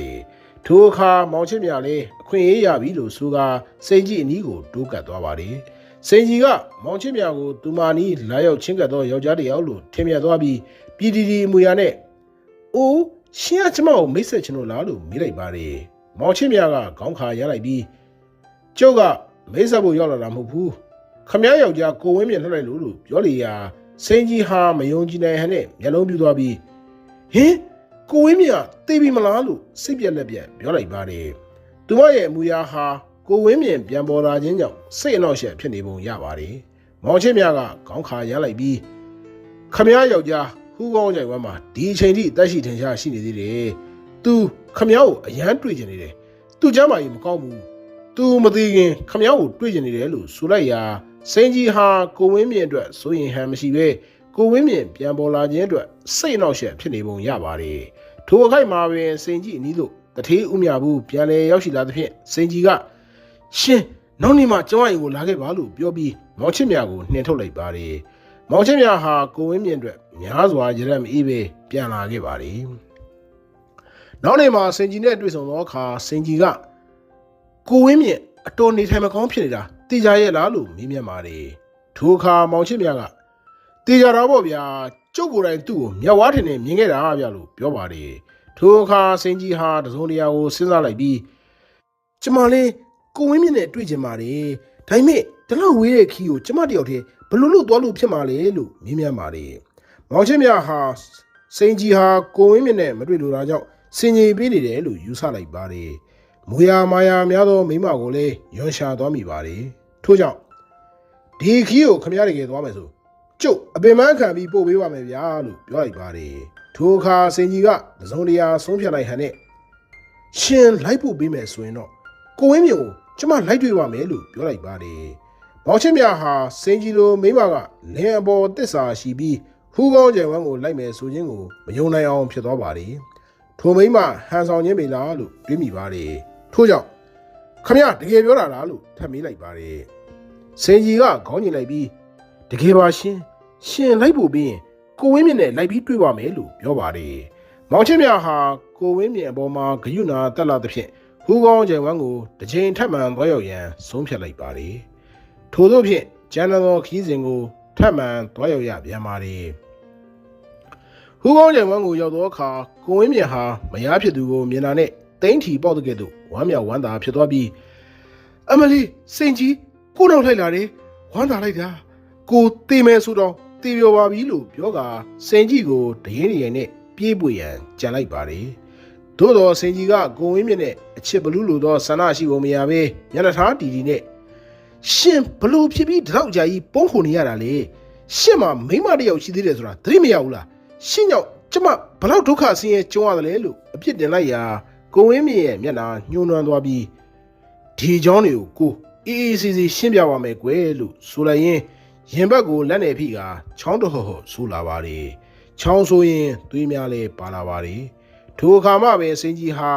်ထိုအခါမောင်ချင်းမြလည်းအခွင့်အရေးရပြီလို့ဆိုကာစင်ကြီးအနီးကိုတိုးကပ်သွားပါတယ်စင်ကြီးကမောင်ချင်းမြကိုသူမနီးလာရောက်ချင်းကပ်သောယောက်ျားတစ်ယောက်လို့ထင်မြတ်သွားပြီးပြည်တီမူရနဲ့အိုးရှင်ကကျမကိုမိတ်ဆက်ချင်လို့လားလို့မေးလိုက်ပါတယ်မောင်ချင်းမြကခေါင်းခါရလိုက်ပြီးကျုပ်ကမိတ်ဆက်ဖို့ရောက်လာတာမဟုတ်ဘူးခမည်းယောက်ျားကိုဝင်းမြင့်လှလိုက်လို့ပြောလေရာစင်ကြီးဟာမယုံကြည်နိုင်ဟန်နဲ့မျက်လုံးပြူသွားပြီးဟင်ကိုဝင်းမြတ်သိပြီမလားလို့စိတ်ပြက်လက်ပြက်ပြောလိုက်ပါတယ်သူမရဲ့အမူအရာဟာကိုဝင်းမြင့်ပြန်ပေါ်လာခြင်းကြောင့်စိတ်အနှောက်အယှက်ဖြစ်နေပုံရပါတယ်မောင်ချင်းမြကခေါင်းခါရလိုက်ပြီးခမည်းယောက်ျားဟူးကောင်းကြိုင်ဝမ်းမှာဒီအချိန်ထိတက်ရှိထင်ရှားရှိနေသေးတယ်သူခမည်းကိုအရန်တွေ့ကျင်နေတယ်သူကျမ်းမာရေးမကောင်းဘူးသူမသိခင်ခမည်းကိုတွေ့ကျင်နေတယ်လို့ဆိုလိုက်ရာစင်ကြီးဟာကိုဝင်းမြင့်အတွက်စိုးရင်ဟန်မရှိပဲကိုဝင်းမြင့်ပြန်ပေါ်လာခြင်းအတွက်စိတ်အနှောက်အယှက်ဖြစ်နေပုံရပါတယ်ထိုအခိုက်မှာပင်စင်ကြီးအနီးသို့တထေးဥမြဘူးပြန်လဲရောက်ရှိလာသဖြင့်စင်ကြီးကရှင်နောက်နေ့မှကျောင်းအိမ်ကိုလာခဲ့ပါလို့ပြောပြီးမောင်ချင်းမြကိုနှင်ထုတ်လိုက်ပါတယ်မောင်ချင်းမြဟာကိုဝင်းမြင့်အတွက်များစွာရရက်မအေးပဲပြန်လာခဲ့ပါတယ်နောက်နေ့မှာစင်ကြီးနဲ့တွေ့ဆုံသောအခါစင်ကြီးကကိုဝင်းမြင့်အတော်နေထိုင်မကောင်းဖြစ်နေတာသိကြရဲ့လားလို့မေးမြန်းပါတယ်ထိုအခါမောင်ချင်းမြကသိကြတာပေါ့ဗျာကျုပ်ကိုယ်တိုင်သူ့ကိုမျက်ဝါးထင်နေမြင်ခဲ့တာဗျလို့ပြောပါတယ်ထိုအခါစင်ကြီးဟာတစုံတရာကိုစဉ်းစားလိုက်ပြီး ကျမလေးကိုဝင်းမြင့်နဲ့တွေ့ကြပါတယ်ဒါပေမဲ့ဒီလောက်ဝေးတဲ့ခီးကိုကျမတယောက်တည်းဘလို့လို့သွားလို့ဖြစ်မှာလေလို့မြင်မြန်ပါတယ်မောင်ချင်းမြဟာစိန်ကြီးဟာကိုဝင်းမြင့်နဲ့မတွေ့လို့တာကြောင့်စင်ကြီးပေးနေတယ်လို့ယူဆလိုက်ပါတယ်မူယာမာယာများသောမိမကိုလည်းရွံရှာသွားမိပါတယ်ထို့ကြောင့်ဒီခီးကိုခမရတကယ်သွားမယ်ဆိုကျုပ်အပင်မခံပြီးပို့ပေးပါမယ်ဗျာလို့ပြောလိုက်ပါတယ်ထိုအခါစင်ကြီးကသစုံတရာဆုံးဖြတ်လိုက်ဟန်နဲ့ရှင်လိုက်ပို့ပေးမယ်ဆိုရင်တော့ကိုဝင်းမြင့်ကိုကျမလိုက်တွေ့ပါမယ်လို့ပြောလိုက်ပါတယ်မောင်ချင်းမြဟာစင်ကြီးလိုမိမကလင်းအပေါ်တစ္ဆာရှိပြီးဟူးကောင်းကျယ်ဝန်းကိုလိုက်မယ်ဆိုခြင်းကိုမယုံနိုင်အောင်ဖြစ်သွားပါတယ်ထိုမိမဟန်ဆောင်ခြင်းပဲလားလို့တွေးမိပါတယ်ထို့ကြောင့်ခမရတကယ်ပြောတာလားလို့ထပ်မေးလိုက်ပါတယ်စင်ကြီးကခေါင်းညင်လိုက်ပြီးတကယ်ပါရှင်လိုက်ဖို့ပြီးရင်ကိုဝင်းမြင့်နဲ့လိုက်ပြီးတွေ့ပါမယ်လို့ပြောပါတယ်မောင်ချင်းမြဟာကိုဝင်းမြင့်အပေါ်မှာဂယုဏတက်လာသဖြင့်ဟူးကောင်းကျယ်ဝန်းကိုတစ်ချိန်ထပ်မံသွားရောက်ရန်ဆုံးဖြတ်လိုက်ပါတယ်ထို့သောဖြင့်ကျန်သောခီးစဉ်ကိုထပ်မံသွားရောက်ရပြန်ပါတယ်ဟူးကောင်းကျယ်ဝန်းကိုရောက်သောအခါကိုဝင်းမြင့်ဟာမယားဖြစ်သူကိုမြင်တာနဲ့တိမ့်ထီပေါက်တဲ့ကဲ့သို့ဝမ်းမြောက်ဝမ်းသာဖြစ်သွားပြီးအမလီစိန်ကြီးကိုနောက်လိုက်လာတယ်ဝမ်းသာလိုက်တာကိုတေးမယ်ဆိုတော့တေးပြောပါပြီလို့ပြောကစင်ကြီးကိုတရင်ရည်နဲ့ပြေးပွေရန်ကြံလိုက်ပါတယ်သို့တော်စင်ကြီးကကိုဝင်းမြင့်နဲ့အချစ်ဘလူးလိုသောဆန္ဒရှိပုံမရပဲညနေသားတီတီနဲ့ရှင်ဘလို့ဖြစ်ပြီးတောက်ကြကြီးပုံခုန်နေရတာလေရှင့်မှာမိမတယောက်ရှိသေးတယ်ဆိုတာသတိမရဘူးလားရှင့်ကြောင့်ကျမဘလောက်ဒုက္ခဆင်းရဲကြုံရတယ်လေလို့အပြစ်တင်လိုက်ရာကိုဝင်းမြင့်ရဲ့မျက်နှာညှိုးနွမ်းသွားပြီးဒီเจ้าတွေကိုအေးအေးဆေးဆေးရှင်းပြပါမယ်ကွယ်လို့ဆိုလိုက်ရင်ရင်ဘက်ကိုလက်နေဖိကချောင်းတဟော့ဟော့ဆူလာပါတယ်ချောင်းဆိုရင်သွေးများလဲပါလာပါတယ်ထိုအခါမှပဲစင်ကြီးဟာ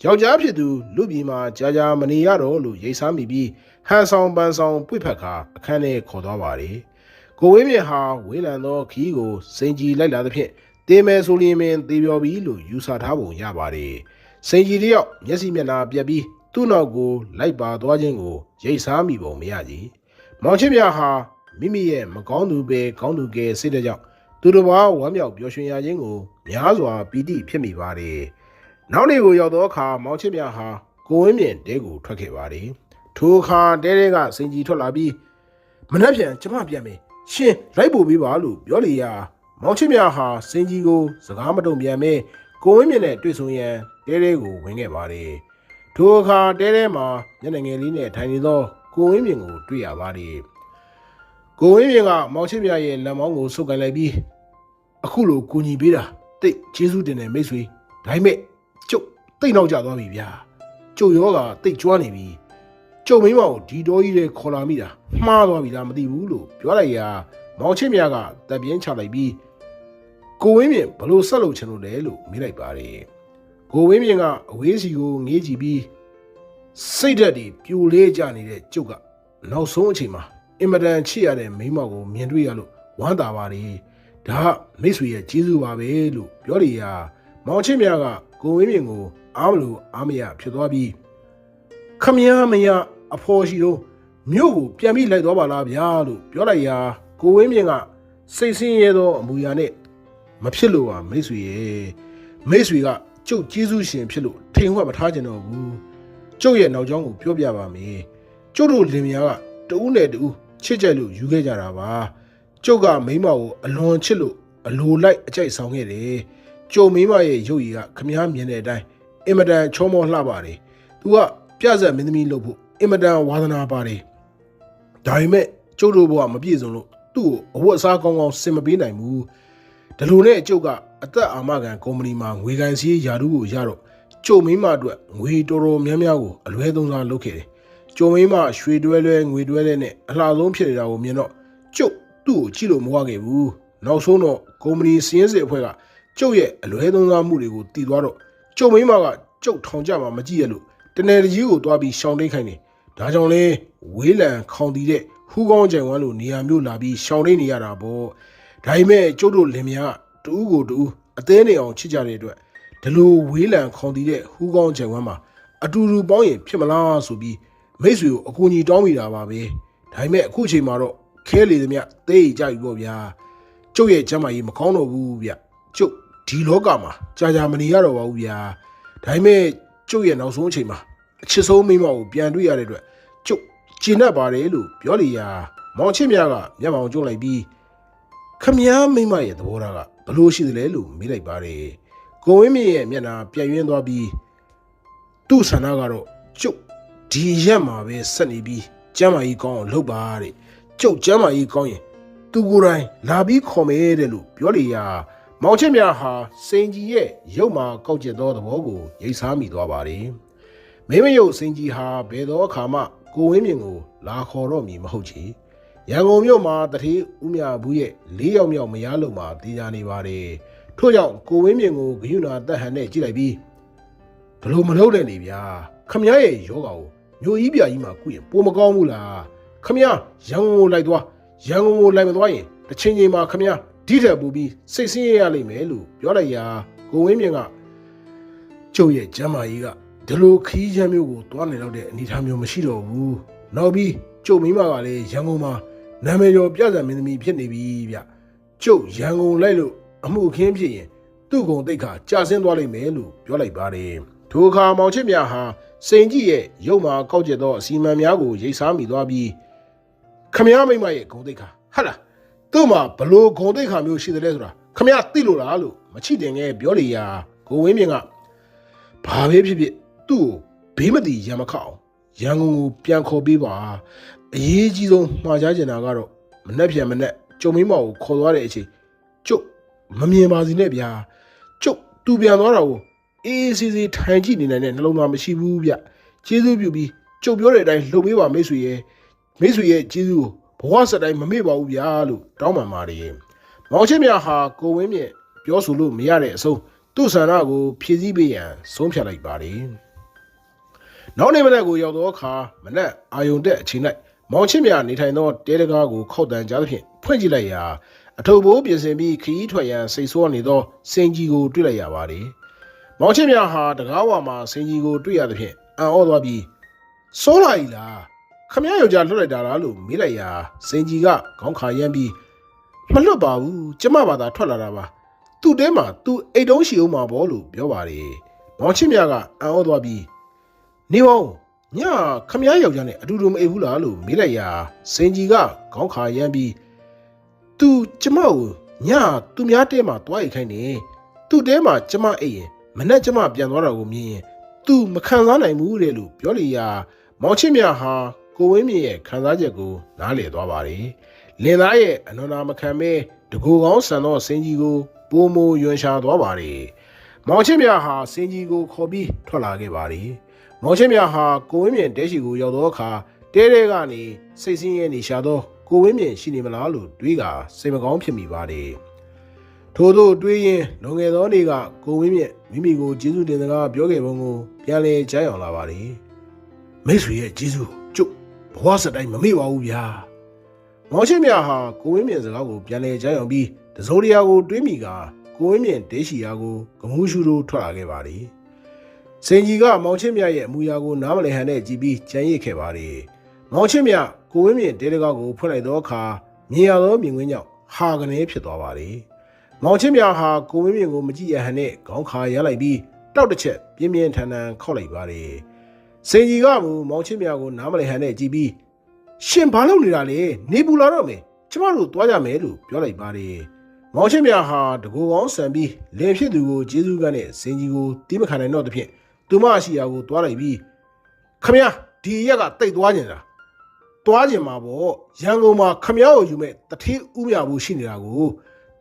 ယောက်ျားဖြစ်သူလူပြည်မှာကြာမနေရတော့လို့ရိတ်ဆားမိပြီးဟန်ဆောင်ပန်းဆောင်ပွေဖက်ခါအခန်းထဲခေါ်သွားပါတယ်ကိုဝင်းမြင့်ဟာဝေးလံသောခီးကိုစင်ကြီးလိုက်လာသဖြင့်တေးမယ်ဆိုလျင်ပင်တေးပြောပြီးလို့ယူဆထားပုံရပါတယ်စင်ကြီးတယောက်မျက်စိမျက်နှာပြက်ပြီးသူ့နောက်ကိုလိုက်ပါသွားခြင်းကိုရိတ်ဆားမိပုံမရကြီးမောင်ချင်းမြဟာမိမိရဲ့မကောင်းသူပဲကောင်းသူကဲစိတ်တဲ့ကြောင့်သူတစ်ပါးဝမ်းမြောက်ပျော်ရွှင်ရခြင်းကိုများစွာပီတိဖြစ်မိပါတယ်နောက်နေ့ကိုရောက်သောအခါမောင်ချင်းမြဟာကိုဝင်းမြင့်တဲကိုထွက်ခဲ့ပါတယ်ထိုအခါတဲကစင်ကြီးထွက်လာပြီးမနှက်ပြန်ကျမပြန်မယ်ရှင်လိုက်ပို့ပေးပါလို့ပြောလေရာမောင်ချင်းမြဟာစင်ကြီးကိုစကားမတုံ့ပြန်မဲကိုဝင်းမြင့်နဲ့တွေ့ဆုံရန်တဲကိုဝင်ခဲ့ပါတယ်ထိုအခါတဲမှာညနေငယ်လေးနဲ့ထိုင်နေသောကိုဝင်းမြင့်ကိုတွေ့ရပါတယ်ကိုဝင်းမြင့်ကမောင်ချင်းမြရဲ့လက်မောင်းကိုဆုပ်ကန်လိုက်ပြီးအခုလိုကိုညီပေးတာတိတ်ကျေးဇူးတင်တယ်မိတ်ဆွေဒါပေမဲ့ကျုပ်တိတ်နောက်ကျသွားပြီဗျာကျုပ်ရောကတိတ်ကြွားနေပြီကျုပ်မိမကိုဒီတော်ကြီးတွေခေါ်လာမိတာမှားသွားပြီလားမသိဘူးလို့ပြောလိုက်ရာမောင်ချင်းမြကတပ်ပြင်းချလိုက်ပြီးကိုဝင်းမြင့်ဘလို့ဆက်လုပ်ချင်လို့လဲလို့မေးလိုက်ပါတယ်ကိုဝင်းမြင့်ကအဝေးစီကိုငေးကြည့်ပြီးစိတ်ဓာတ်တွေပြိုလဲကြနေတဲ့ကျုပ်ကနောက်ဆုံးအချိန်မှာအင်မတန်ချစ်ရတဲ့မိမကိုမြင်တွေ့ရလို့ဝမ်းသာပါတယ်ဒါမိတ်ဆွေရဲ့ကျေးဇူးပါပဲလို့ပြောရရာမောင်ချင်းမြကကိုဝင်းမြင့်ကိုအားမလို့အားမရဖြစ်သွားပြီးခမည်းမရအဖော်ရှိတော့မြို့ကိုပြန်ပြီးလိုက်သွားပါလားဗျာလို့ပြောလိုက်ရာကိုဝင်းမြင့်ကစိတ်ဆင်းရဲသောအမူအရာနဲ့မဖြစ်လို့ပါမိတ်ဆွေရဲ့မိတ်ဆွေကကျုပ်ကျေးဇူးရှင်ဖြစ်လို့ထိန်ဝက်မထားကြတော့ဘူးကျုပ်ရဲ့နောက်ကျောင်းကိုပြောပြပါမယ်ကျုပ်တို့လင်မယားကတူးနဲ့တူးချစ်ကြလို့ယူခဲ့ကြတာပါကျုပ်ကမိမကိုအလွန်ချစ်လို့အလိုလိုက်အကြိုက်ဆောင်ခဲ့တယ်ကျုံမိမရဲ့ရုပ်ရည်ကခမားမြင်တဲ့အတိုင်းအင်မတန်ချောမောလှပါတယ်သူကပြဆက်မင်းသမီးလုပ်ဖို့အင်မတန်ဝါသနာပါတယ်ဒါပေမဲ့ကျုပ်တို့ဘဝမပြည့်စုံလို့သူ့ကိုအဝတ်အစားကောင်းကောင်းဆင်မပေးနိုင်ဘူးဒီလိုနဲ့ကျုပ်ကအသက်အာမခံကုမ္ပဏီမှာငွေကန်စည်းယာတူးကိုရတော့ကျုံမိမအတွက်ငွေတော်တော်များများကိုအလွဲသုံးစားလုပ်ခဲ့တယ်ကျုံမိမရွှေတွဲလွဲငွေတွဲလဲနဲ့အလှဆုံးဖြစ်နေတာကိုမြင်တော့ကျုပ်သူ့ကိုကြည့်လို့မဝခဲ့ဘူးနောက်ဆုံးတော့ကုမ္ပဏီစည်းရင်းစစ်အဖွဲ့ကကျုပ်ရဲ့အလွဲသုံးစားမှုတွေကိုတည်သွားတော့ကျုံမိမကကျုပ်ထောင်ကြမှာမကြည့်ရလို့တနယ်ကြီးကိုသွားပြီးရှောင်တိတ်ခိုင်းတယ်ဒါကြောင့်လဲဝေးလံခေါင်တီတဲ့ဟူးကောင်းကြံဝမ်းလိုနေရာမျိုးလာပြီးရှောင်တိတ်နေရတာပေါ့ဒါပေမဲ့ကျုပ်တို့လင်မယားတူးကိုတူးအသေးနေအောင်ချစ်ကြတဲ့အတွက်ဒီလိုဝေးလံခေါင်တီတဲ့ဟူးကောင်းကြံဝမ်းမှာအတူတူပေါင်းရင်ဖြစ်မလားဆိုပြီးမိတ်ဆွေကိုအကူအညီတောင်းမိတာပါပဲဒါပေမဲ့အခုချိန်မှာတော့ခဲလေသမျှသိကြပြီပေါ့ဗျာကျုပ်ရဲ့ကျမ်းမာရေးမကောင်းတော့ဘူးဗျကျုပ်ဒီလောကမှာကြာမနေရတော့ပါဘူးဗျာဒါပေမဲ့ကျုပ်ရဲ့နောက်ဆုံးအချိန်မှာ အချစ်ဆုံးမိမကိုပြန်တွေ့ရတဲ့အတွက်ကျုပ်ကျဉ်တ်ပါတယ်လို့ပြောလေရာမောင်ချစ်မြကမျက်မှောင်ကျုံလိုက်ပြီးခမည်းမိမရဲ့သဘောထားကဘလို့ရှိသလဲလို့မေးလိုက်ပါတယ်ကိုဝင်းမြင့်ရဲ့မျက်နှာပြန်ရင်းသွားပြီးသူ့ဆန္ဒကတော့ကျုပ်ဒီရက်မှာပဲဆက်နေပြီးကျမ်းမာကြီးကောင်းအောင်လုပ်ပါတဲ့ကျုပ်ကျမ်းမာကြီးကောင်းရင်သူကိုယ်တိုင်လာပြီးခေါ်မယ်တဲ့လို့ပြောလေရာမောင်ချစ်မြဟာစိန်ကြီးရဲ့ရုပ်မှာကောက်ကျက်သောသဘောကိုရိပ်စားမိသွားပါတယ်မိမရုပ်စိန်ကြီးဟာဘယ်သောအခါမှကိုဝင်းမြင့်ကိုလာခေါ်တော့မည်မဟုတ်ချေရန်ကုန်မြို့မှာတထေးဦးမြဘူးရဲ့၄ယောက်မြောက်မရလုံးမှာတည်ကြနေပါတယ်ထို့ကြောင့်ကိုဝင်းမြင့်ကိုဂယုဏတက်ဟန်နဲ့ကြည့်လိုက်ပြီးဘလို့မလုပ်တဲ့နေဗျာခမည်းရဲ့ယောဂါကိုမျိုးကြီးပြကြီးမှာကုရင်ပိုမကောင်းဘူးလားခမည်းရန်ကုန်ကိုလိုက်သွားရန်ကုန်ကိုလိုက်မသွားရင်တစ်ချိန်ချိန်မှာခမည်းဒီထက်ပူပြီးစိတ်ဆင်းရဲရလိမ့်မယ်လို့ပြောလိုက်ရာကိုဝင်းမြင့်ကကျုပ်ရဲ့ကျမ်းမာကြီးကဒီလိုခီးချမ်းမျိုးကိုတွားနေတော့တဲ့အနေအထားမျိုးမရှိတော့ဘူးနောက်ပြီးကျုပ်မိမကလည်းရန်ကုန်မှာနာမည်ကျော်ပြဿနာမင်းသမီးဖြစ်နေပြီဗျကျုပ်ရန်ကုန်လိုက်လို့အမှုခင်းဖြစ်ရင်သူ့ကုံတိတ်ခါကြာဆင်းသွားလိမ့်မယ်လို့ပြောလိုက်ပါတယ်ထိုအခါမောင်ချစ်မြဟာစိန်ကြီးရဲ့ရုပ်မှာကောက်ကျက်သောအစီအမံများကိုရိပ်စားမိသွားပြီးခမည်းမိမရဲ့ဂုံတိတ်ခါဟာလားသူ့မှာဘလို့ဂုံတိတ်ခါမျိုးရှိတယ်လဲဆိုတာခမည်းသိလို့လားလို့မချိတင်ငယ်ပြောလေရာကိုဝင်းမြင့်ကဘာပဲဖြစ်ဖြစ်သူ့ကိုဘေးမတိရံမခအောင်ရန်ကုန်ကိုပြန်ခေါ်ပေးပါအရေးကြီးဆုံးမှားချချင်တာကတော့မနှက်ပြန်မနှက်ကျုံမင်းမောင်ကိုခေါ်သွားတဲ့အချိန်ကျုပ်မမြင်ပါစေနဲ့ဗျာကျုပ်သူပြန်သွားတာကိုအေးစီစီထိုင်ကြည့်နေနိုင်တဲ့နှလုံးသားမရှိဘူးဗျကျေးဇူးပြုပြီးကျုပ်ပြောတဲ့အတိုင်းလှုပ်ပေးပါမိတ်ဆွေရဲ့ကျေးဇူးကိုဘဝစတိုင်းမမေ့ပါဘူးဗျာလို့တောင်းပန်ပါတယ်မောင်ချစ်မြဟာကိုဝင်းမြင့်ပြောဆိုလို့မရတဲ့အဆုံးသူ့ဆန္ဒကိုဖြည့်ဆည်းပေးရန်ဆုံးဖြတ်လိုက်ပါတယ်နောက်နေ့မနက်ကိုရောက်သောအခါမနက်အာယုံတက်အချိန်လိုက်မောင်ချစ်မြနေထိုင်သောတဲတကားကိုခောက်တန်ကြသဖြင့်ဖွင့်ကြည့်လိုက်ရာအထုပ်ဘိုးပြင်ဆင်ပြီးခရီးထွက်ရန်စိတ်ဆိုးနေသောစိန်ကြီးကိုတွေ့လိုက်ရပါတယ်မောင်ချစ်မြဟာတကားဝါမှာစိန်ကြီးကိုတွေ့ရသဖြင့်အံ့ဩသွားပြီးစိုးလာ ਈ လားခမည်းယောက်ျားလွတ်လိုက်တာလားလို့မေးလိုက်ရာစိန်ကြီးကခေါင်းခါရမ်းပြီးမလွတ်ပါဘူးကျမဘာသာထွက်လာတာပါသူ့တဲမှာသူအိတ်တုံးရှိအောင်မှာပေါ့လို့ပြောပါတယ်မောင်ချစ်မြကအံ့ဩသွားပြီးနေအောင်ညခမည်းယောက်ျားနဲ့အတူတူမအိပ်ဘူးလားလို့မေးလိုက်ရာစိန်ကြီးကခေါင်းခါရမ်းပြီးသူကျမကိုညသူများတဲမှာတွားအိတ်ခိုင်းနေသူ့တဲမှာကျမအိတ်ရင်မနဲ့ကျမပြန်သွားတာကိုမြင်ရင်သူမခံစားနိုင်ဘူးတဲ့လို့ပြောလေရာမောင်ချစ်မြဟာကိုဝင်းမြင့်ရဲ့ခံစားချက်ကိုနားလည်သွားပါတယ်လင်သားရဲ့အနန္တာမခံမဲတကူကောင်းဆန်သောစင်ကြီးကိုပိုမိုယွန်ရှာသွားပါတယ်မောင်ချစ်မြဟာစင်ကြီးကိုခေါ်ပြီးထွက်လာခဲ့ပါတယ်မောင်ချစ်မြဟာကိုဝင်းမြင့်တဲရှိကိုရောက်သောအခါတဲကနေစိတ်ဆင်းရဲနေရှာသောကိုဝင်းမြင့်ရှိနေမလားလို့တွေးကစိတ်မကောင်းဖြစ်မိပါတယ်ထို့သောတွေးရင်လွန်ခဲ့သောနေ့ကကိုဝင်းမြင့်မိမိကိုကျေးဇူးတင်စကားပြောခဲ့ပုံကိုပြန်လည်ကြားရောက်လာပါတယ်မိတ်ဆွေရဲ့ကျေးဇူးကျုပ်ဘဝစတိုင်းမမေ့ပါဘူးဗျာမောင်ချစ်မြဟာကိုဝင်းမြင့်စကားကိုပြန်လည်ကြားရောက်ပြီးတစိုးတရာကိုတွေးမိကကိုဝင်းမြင့်တဲရှိရာကိုဂမူးရှူတို့ထွက်လာခဲ့ပါတယ်စင်ကြီးကမောင်ချစ်မြရဲ့အမူအရာကိုနားမလည်ဟန်နဲ့ကြည်ပြီးကြံရစ်ခဲ့ပါတယ်မောင်ချစ်မြကိုဝင်းမြင့်တဲတကားကိုဖွင့်လိုက်သောအခါမြင်ရသောမြင်ကွင်းကြောင့်ဟာကနေဖြစ်သွားပါတယ်မောင်ချစ်မြဟာကိုဝင်းမြင့်ကိုမကြည့်ရဟန်နဲ့ခေါင်းခါရလိုက်ပြီးတောက်တစ်ချက်ပြင်းပြင်းထန်ထန်ခောက်လိုက်ပါတယ်စင်ကြီးကမူမောင်ချစ်မြကိုနားမလည်ဟန်နဲ့ကြည်ပြီးရှင်ဘာလုပ်နေတာလဲနေပူလာတော့မယ်ကျမတို့သွားကြမယ်လို့ပြောလိုက်ပါတယ်မောင်ချစ်မြဟာတကူကောင်းဆန်ပြီးလင်ဖြစ်သူကိုကျေးဇူးကနဲ့စင်ကြီးကိုတီးမခံနိုင်တော့သဖြင့်သူမရှိရာကိုသွားလိုက်ပြီးခမည်းဒီရက်ကတိတ်သွားကျင်တာသွားကျင်မှာပေါ့ရန်ကုန်မှာခမည်းကိုယူမဲ့တထေးဥမြဘူးရှိနေတာကို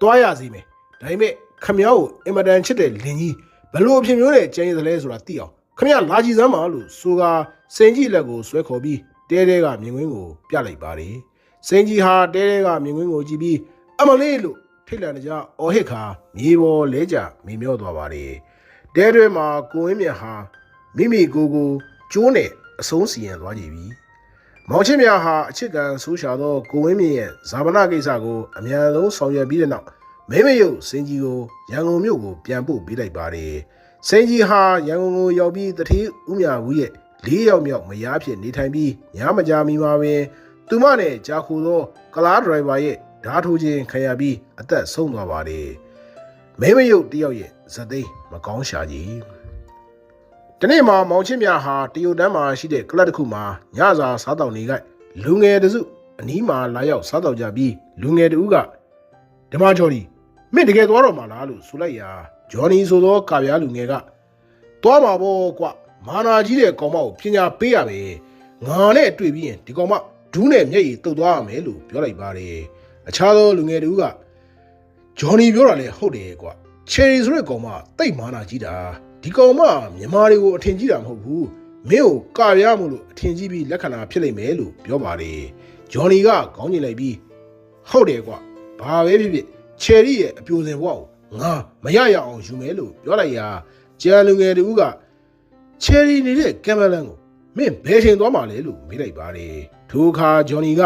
သွားရစီမယ်ဒါပေမဲ့ခမည်းကိုအင်မတန်ချစ်တဲ့လင်ကြီးဘလို့အဖြစ်မျိုးနဲ့ကျန်ရသလဲဆိုတာသိအောင်ခမည်းလာကြည့်စမ်းပါလို့ဆိုကာစင်ကြီးလက်ကိုဆွဲခေါ်ပြီးတဲတဲကမြင်ကွင်းကိုပြလိုက်ပါတယ်စင်ကြီးဟာတဲတဲကမြင်ကွင်းကိုကြည့်ပြီးအမလေးလို့ထိတ်လန့်ကြအော်ဟစ်ခါမြေပေါ်လဲကျမိမျောသွားပါတယ်တဲတွဲမှာကိုဝင်းမြတ်ဟာမိမိကိုကျိုးနဲ့အဆုံးစီရင်သွားကြပြီမောင်ချစ်မြဟာအချစ်ကန်ဆိုးရှာသောကိုဝင်းမြင့်ရဲ့ဇာပနာကိစ္စကိုအမြန်ဆုံးဆောင်ရွက်ပြီးတဲ့နောက်မိမရုပ်စင်ကြီးကိုရန်ကုန်မြို့ကိုပြန်ပို့ပေးလိုက်ပါတယ်စင်ကြီးဟာရန်ကုန်ကိုရောက်ပြီးတထေးဦးမြဘူးရဲ့၄ယောက်မြောက်မယားဖြစ်နေထိုင်ပြီးညမကြာမီမှာပင်သူမနဲ့ကြာခိုသောကလားဒရိုင်ဘာရဲ့ဓားထိုးခြင်းခံရပြီးအသက်ဆုံးသွားပါတယ်မိမရုပ်တယောက်ရဲ့ဇသိမ်းမကောင်းရှာကြီးတ နေ့မှာမောင်ချင်းမြဟာတရုတ်တန်းမှာရှိတဲ့ကလပ်တစ်ခုမှာညစာစားတောက်နေကြလူငယ်တစုအနီးမှာလာရောက်စားတောက်ကြပြီးလူငယ်တဦးကဓမ္မကျော်ဒီမင်းတကယ်သွားတော့မှာလားလို့ဆိုလိုက်ရာဂျော်နီဆိုသောကာဗျာလူငယ်ကသွားမှာပေါ့ကွမာနာကြီးတဲ့ကောင်မကိုပညာပေးရပဲငါနဲ့တွေ့ပြီးရင်ဒီကောင်မဒူးနဲ့မျက်ရည်တုတ်သွားရမယ်လို့ပြောလိုက်ပါတယ်အခြားသောလူငယ်တဦးကဂျော်နီပြောတာလည်းဟုတ်တယ်ကွချယ်ရီဆိုတဲ့ကောင်မတိတ်မာနာကြီးတာဒီကောင်မမြန်မာတွေကိုအထင်ကြီးတာမဟုတ်ဘူးမင်းကိုကာရမို့လို့အထင်ကြီးပြီးလက်ခံတာဖြစ်လိမ့်မယ်လို့ပြောပါတယ်ဂျော်နီကခေါင်းညင်လိုက်ပြီးဟုတ်တယ်ကွဘာပဲဖြစ်ဖြစ်ချယ်ရီရဲ့အပြိုစင်ဘဝကိုငါမရရအောင်ယူမယ်လို့ပြောလိုက်ရာကျန်လူငယ်တဦးကချယ်ရီနေတဲ့ကမ်မလန်ကိုမင်းဘယ်ချိန်သွားမှာလဲလို့မေးလိုက်ပါတယ်ထိုအခါဂျော်နီက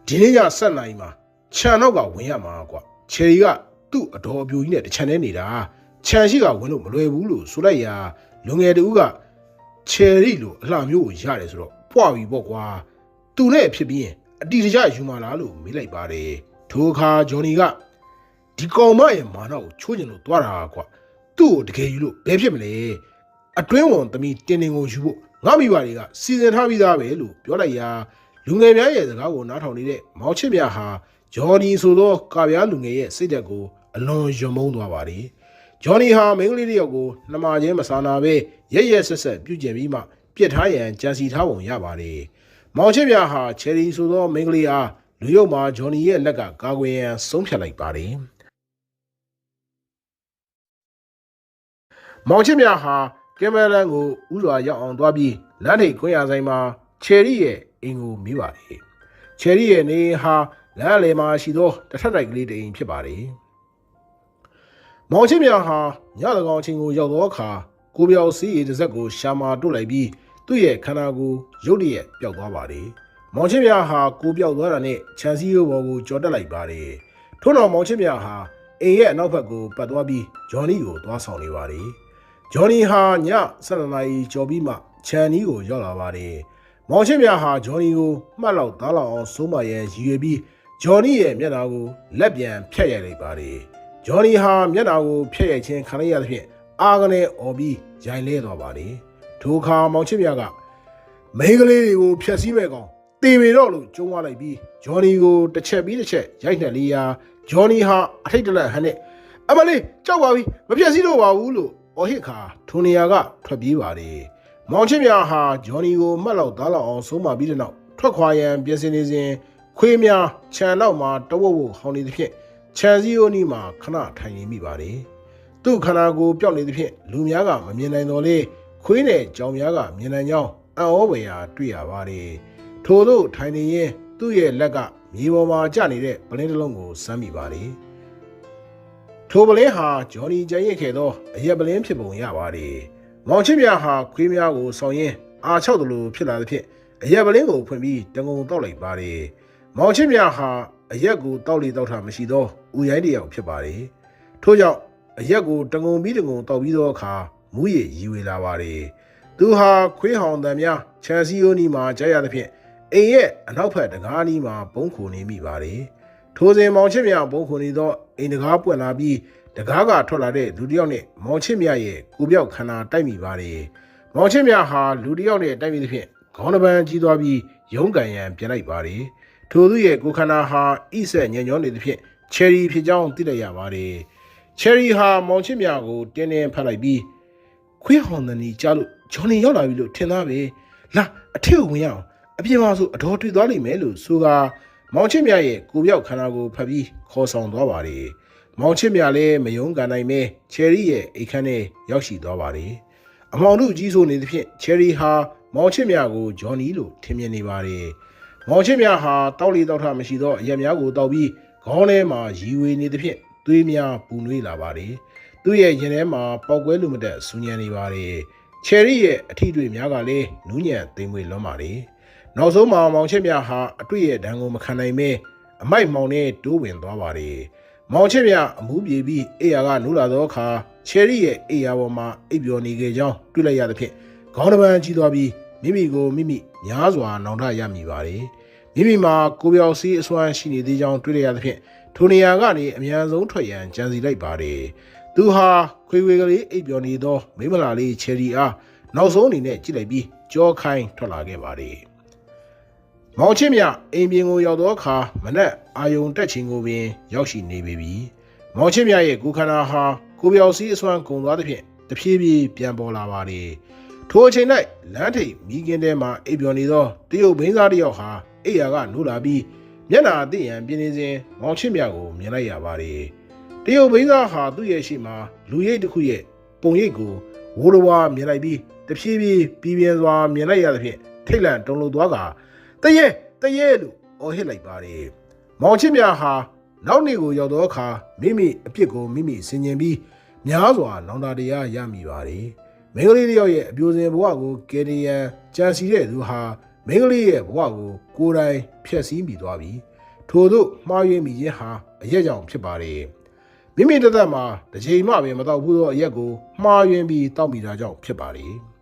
ဒီနေ့ည7:00 နာရီမှာခြံနောက်ကဝင်ရမှာကွချယ်ရီကသူ့အတော်အပြိုကြီးနဲ့တချံနေနေတာခြံရှိကဝင်လို့မလွယ်ဘူးလို့ဆိုလိုက်ရာလူငယ်တဦးကချယ်ရီလို့အလှမျိုးကိုရတယ်ဆိုတော့ပွားပြီပေါ့ကွာသူနဲ့ဖြစ်ပြီးရင်အတီတကျယူมาလားလို့မေးလိုက်ပါတယ်ထိုအခါဂျော်နီကဒီကောင်မရဲ့မာနကိုချိုးကျင်လို့သွားတာကွသူ့ကိုတကယ်ယူလို့ဘယ်ဖြစ်မလဲအတွင်းဝန်သမီးတင်းတင်းကိုယူဖို့ငါမိဘတွေကစီစဉ်ထားပြီးသားပဲလို့ပြောလိုက်ရာလူငယ်များရဲ့စကားကိုနားထောင်နေတဲ့မောင်ချစ်မြဟာဂျော်နီဆိုသောကာဗျာလူငယ်ရဲ့စိတ်ဓာတ်ကိုအလွန်ယွံမုန်းသွားပါတယ်ဂျော်နီဟာမိန်းကလေးတစ်ယောက်ကိုနှမချင်းမဆာနာပဲရက်ရက်ဆက်ဆက်ပြုကျင်ပြီးမှပြစ်ထားရန်ကြံစီထားပုံရပါတယ်မောင်ချစ်မြဟာချယ်ရီဆိုသောမိန်းကလေးအားလူရုပ်မှာဂျော်နီရဲ့လက်ကကာကွယ်ရန်ဆုံးဖြတ်လိုက်ပါတယ်မောင်ချစ်မြဟာကင်မလန်ကိုဥစွာရောက်အောင်သွားပြီးလမ်းထိပ်ခွင့်ရဆိုင်မှာချယ်ရီရဲ့အင်ကိုမေးပါတယ်ချယ်ရီရဲ့နေဟာလမ်းလေမှာရှိသောတစ်ထပ်တိုက်ကလေးတစ်အိမ်ဖြစ်ပါတယ်မောင်ချစ်မြဟာညသကောင်ချင်းကိုရောက်သောအခါကိုပြောင်စီးရည်တစ်စက်ကိုရှာမာတွတ်လိုက်ပြီးသူ့ရဲ့ခန္ဓာကိုယ်ရုတ်တရက်ပျောက်သွားပါတယ်မောင်ချစ်မြဟာကိုပျောက်သွားတာနဲ့ခြံစည်းရိုးပေါ်ကိုကြော်တက်လိုက်ပါတယ်ထို့နောက်မောင်ချစ်မြဟာအိမ်ရဲ့အနောက်ဘက်ကိုပတ်သွားပြီးဂျော်နီကိုသွားဆောင်နေပါတယ်ဂျော်နီဟာည7:00 နာရီကျော်ပြီးမှခြံနီးကိုရောက်လာပါတယ်မောင်ချစ်မြဟာဂျော်နီကိုမှတ်လောက်သားလောက်အောင်စိုးမရန်ရည်ရွယ်ပြီးဂျော်နီရဲ့မျက်နှာကိုလက်ပြန်ဖြတ်ရိုက်လိုက်ပါတယ်ဂျော်နီဟာမျက်နှာကိုဖြတ်ရိုက်ခြင်းခံရသဖြင့်အာကနေအော်ပြီးရိုင်လဲသွားပါတယ်ထိုအခါမောင်ချစ်မြကမိန်းကလေးတွေကိုဖျက်ဆီးမဲ့ကောင်တေပေတော့လို့ကျုံးသွားလိုက်ပြီးဂျော်နီကိုတစ်ချက်ပြီးတစ်ချက်ရိုက်နှက်လေးရာဂျော်နီဟာအထိတ်တလန့်ဟန်နဲ့အမလေးကြောက်ပါပြီမဖျက်ဆီးတော့ပါဘူးလို့အော်ဟစ်ခါထိုနေရာကထွက်ပြေးပါတယ်မောင်ချစ်မြဟာဂျော်နီကိုမှတ်လောက်သားလောက်အောင်ဆုံးမပြီးတဲ့နောက်ထွက်ခွာရန်ပြင်ဆင်နေစဉ်ခွေးများခြံနောက်မှာတဝုတ်ဝုတ်ဟောင်းနေသဖြင့်ခြံစည်းရိုးနီးမှာခဏထိုင်နေမိပါတယ်သူ့ခန္ဓာကိုယ်ပျောက်နေသဖြင့်လူများကမမြင်နိုင်တော့လေခွေးနဲ့ကြောင်များကမြင်နိုင်ကြောင်းအံ့ဩဖွယ်ရာတွေ့ရပါတယ်ထို့သို့ထိုင်နေရင်သူ့ရဲ့လက်ကမြေပေါ်မှာကျနေတဲ့ပလင်းတစ်လုံးကိုစမ်းမိပါတယ်ထိုပလင်းဟာဂျော်နီကြံရစ်ခဲ့သောအရက်ပလင်းဖြစ်ပုံရပါတယ်မောင်ချစ်မြဟာခွေးများကိုဆောင်ရင်းအားချောက်တယ်လို့ဖြစ်လာသဖြင့်အရက်ပလင်းကိုဖွင့်ပြီးတငုံတောက်လိုက်ပါတယ်မောင်ချစ်မြဟာအရက်ကိုတောက်လေတောက်တာမရှိသောဥရိုင်းတစ်ယောက်ဖြစ်ပါတယ်ထို့ကြောင့်အရက်ကိုတငုံပြီးတငုံတောက်ပြီးသောအခါမူးရည်ရီဝေလာပါတယ်သူဟာခွေးဟောင်တံများခြံစည်းရိုးနီးမှာကြားရသဖြင့်အိမ်ရဲ့အနောက်ဘက်တကားနီးမှာပုံခိုနေမိပါတယ်ထိုစဉ်မောင်ချစ်မြပုံခိုနေသောအိမ်တကားပွင့်လာပြီးတကားကထွက်လာတဲ့လူတစ်ယောက်နဲ့မောင်ချစ်မြရဲ့ကိုပြောက်ခန္ဓာတိုက်မိပါတယ်မောင်ချစ်မြဟာလူတစ်ယောက်နဲ့တိုက်မိသဖြင့်ခေါင်းတစ်ပန်းကြီးသွားပြီးရုံးကန်ရန်ပြန်လိုက်ပါတယ်ထိုသူရဲ့ကိုခန္ဓာဟာဣဆက်ညံ့ညောနေသဖြင့်ချယ်ရီဖြစ်ကြောင်းသိလိုက်ရပါတယ်ချယ်ရီဟာမောင်ချစ်မြကိုတင်းတင်းဖတ်လိုက်ပြီးခွေးဟောင်တန်ကြီးကြားလို့ဂျော်နီရောက်လာပြီလို့ထင်သားပဲလာအထက်ကိုဝင်ရအောင်အပြင်မှာဆိုအတော်တွေ့သွားလိမ့်မယ်လို့ဆိုကာမောင်ချစ်မြရဲ့ကိုပြောက်ခန္ဓာကိုဖတ်ပြီးခေါ်ဆောင်သွားပါတယ်မောင်ချစ်မြလည်းမယုံကန်နိုင်ပဲချယ်ရီရဲ့အိတ်ခမ်းထဲရောက်ရှိသွားပါတယ်အမောင်တို့ကြီးဆိုနေသဖြင့်ချယ်ရီဟာမောင်ချစ်မြကိုဂျော်နီလို့ထင်မြင်နေပါတယ်မောင်ချစ်မြဟာတောက်လီတောက်ထမရှိသောအရက်များကိုတောက်ပြီးခေါင်းထဲမှာရီဝေနေသဖြင့်သွေးများပူနွေးလာပါတယ်သူ့ရဲ့ရင်ထဲမှာပေါက်ကွဲလူမတက်ဆူညံနေပါတယ်ချယ်ရီရဲ့အထီးတွေများကလည်းနူးညံ့သိမ်မွေ့လွန်းပါတယ်နောက်ဆုံးမှာမောင်ချစ်မြဟာအတွေ့ရဲ့ဒဏ်ကိုမခံနိုင်ပဲအမိုက်မှောင်နဲ့တိုးဝင်သွားပါတယ်မောင်ချစ်မြအမူးပြေပြီးအိယာကနူးလာသောအခါချယ်ရီရဲ့အိယာပေါ်မှာအိပ်ပျော်နေခဲ့ကြောင်းတွေ့လိုက်ရသဖြင့်ခေါင်းတစ်ပန်းကြီးသွားပြီးမိမိကိုမိမိများစွာနောင်တရမိပါတယ်မိမိမှာကိုပြောင်စီးအစွမ်းရှိနေသေးကြောင်းတွေ့လိုက်ရသဖြင့်ထိုနေရာကနေအများဆုံးထွက်ရန်ကြံစီလိုက်ပါတယ် သူဟာခွေခွေကလေးအိပ်ပျော်နေသောမိမလာလေးချယ်ရီအားနောက်ဆုံးအနေနဲ့ကြည့်လိုက်ပြီးကြောခိုင်းထွက်လာခဲ့ပါတယ်။မောင်ချင်းမြအိမ်ပြင်ကိုရောက်သောအခါမနက်အာယုံတက်ချိန်ကိုပင်ရောက်ရှိနေပြီ။မောင်ချင်းမြရဲ့ကိုခန္ဓာဟာကိုပြောင်စည်းအစွမ်းကုန်သွားသဖြင့်တဖြည်းဖြည်းပြန်ပေါ်လာပါတယ်။ထိုအချိန်၌လမ်းထိပ်မိခင်ထဲမှအိပ်ပျော်နေသောတရုတ်ဘိန်းစားတစ်ယောက်ဟာအိယာကနိုးလာပြီးမျက်နှာအသိရန်ပြင်းနေစဉ်မောင်ချင်းမြကိုမြင်လိုက်ရပါတယ်။တရုတ်ဘိန်းစားဟာသူ့ရဲ့ရှိမှလူရိပ်တစ်ခုရဲ့ပုံရိပ်ကိုဝိုးတော်ဝါမြင်လိုက်ပြီးတဖြည်းဖြည်းပြင်းစွာမြင်လိုက်ရသဖြင့်ထိတ်လန့်တုန်လှုပ်သွားကတရဲလို့အော်ဟစ်လိုက်ပါတယ်။မောင်ချင်းမြဟာနောက်နေ့ကိုရောက်သောအခါမိမိအပြစ်ကိုမိမိဆင်ခြင်ပြီးများစွာနောင်တတရားရမိပါတယ်။မိန်းကလေးတယောက်ရဲ့အပြိုစင်ဘဝကိုကယ်နေရန်ကြံစီတဲ့သူဟာမိန်းကလေးရဲ့ဘဝကိုကိုယ်တိုင်ဖျက်ဆီးမိသွားပြီ။ထို့သို့မှားယွင်းမိခြင်းဟာအရက်ကြောင့်ဖြစ်ပါတယ်။မိမိတသက်မှာတစ်ချိန်မှပင်မတော့ဘူးသောအရက်ကိုမှားယွင်းပြီးတောက်မိတာကြောင့်ဖြစ်ပါတယ်။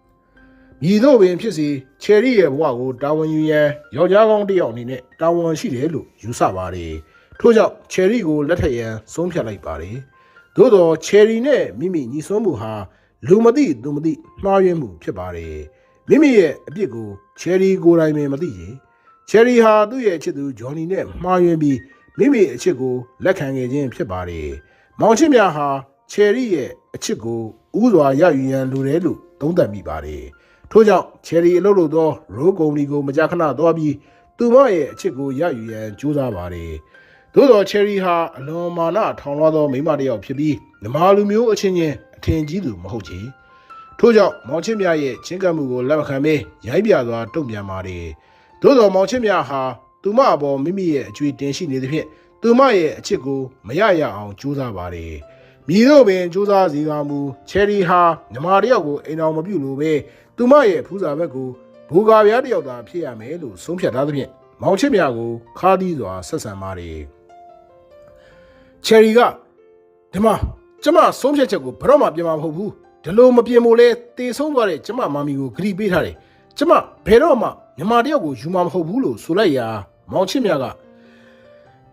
မြည်တို့ပင်ဖြစ်စီချယ်ရီရဲ့ဘဝကိုတာဝန်ယူရန်ယောက်ျားကောင်းတစ်ယောက်အနေနဲ့တာဝန်ရှိတယ်လို့ယူဆပါတယ်။ထို့ကြောင့်ချယ်ရီကိုလက်ထက်ရန်ဆုံးဖြတ်လိုက်ပါတယ်။သို့တော့ချယ်ရီနဲ့မိမိညီဆွမ်းမှုဟာလူမသိသူမသိမှားယွင်းမှုဖြစ်ပါတယ်။မိမိရဲ့အပြစ်ကိုချယ်ရီကိုယ်တိုင်ပင်မသိရင်ချယ်ရီဟာသူ့ရဲ့ချစ်သူဂျော်နီနဲ့မှားယွင်းပြီးမိမိအချစ်ကိုလက်ခံခဲ့ခြင်းဖြစ်ပါတယ်။မောင်ချင်းများဟာချယ်ရီရဲ့အချစ်ကိုဥစွာရယူရန်လိုတယ်လို့သုံးသပ်မိပါတယ်။ထို့ကြောင့်ချယ်ရီအလုပ်လုပ်သောရိုးကုမ္ပဏီကိုမကြာခဏသွားပြီးသူမရဲ့အချစ်ကိုရယူရန်ကြိုးစားပါတယ်။သို့တော့ချယ်ရီဟာအလွန်မာနထောင်လွှားသောမိန်းမတစ်ယောက်ဖြစ်ပြီးနမာလူမျိုးအချင်းချင်းအထင်ကြီးသူမဟုတ်ချေ။ထို့ကြောင့်မောင်ချင်းမြရဲ့ချင်းကပ်မှုကိုလက်မခံဘဲရိုက်ပြစွာတုံ့ပြန်ပါတယ်။သို့တော့မောင်ချင်းမြဟာသူမအပေါ်မိမိရဲ့အကျွေးတင်ရှိနေသဖြင့်သူမရဲ့အချစ်ကိုမရအောင်ကြိုးစားပါတယ်။မြည်တို့ပင်ကြိုးစားစီကားမူချယ်ရီဟာနမာတစ်ယောက်ကိုအိမ်တော်မပြုလို့ပဲသူမရဲ့ဖူးစာဘက်ကိုဘူကာပြားတစ်ယောက်သာဖြစ်ရမယ်လို့ဆုံးဖြတ်ထားသဖြင့်မောင်ချစ်မြကိုခါးသီးစွာဆက်ဆံပါတယ်။ချယ်ရီကဒီမှာကျမဆုံးဖြတ်ချက်ကိုဘယ်တော့မှပြင်မှာမဟုတ်ဘူး။ဒီလိုမပြင်မို့လဲတေဆုံးသွားတဲ့ကျမမမီကိုဂရီပေးထားတယ်။ကျမဘယ်တော့မှမြန်မာတယောက်ကိုယူမှာမဟုတ်ဘူးလို့ဆိုလိုက်ရာမောင်ချစ်မြက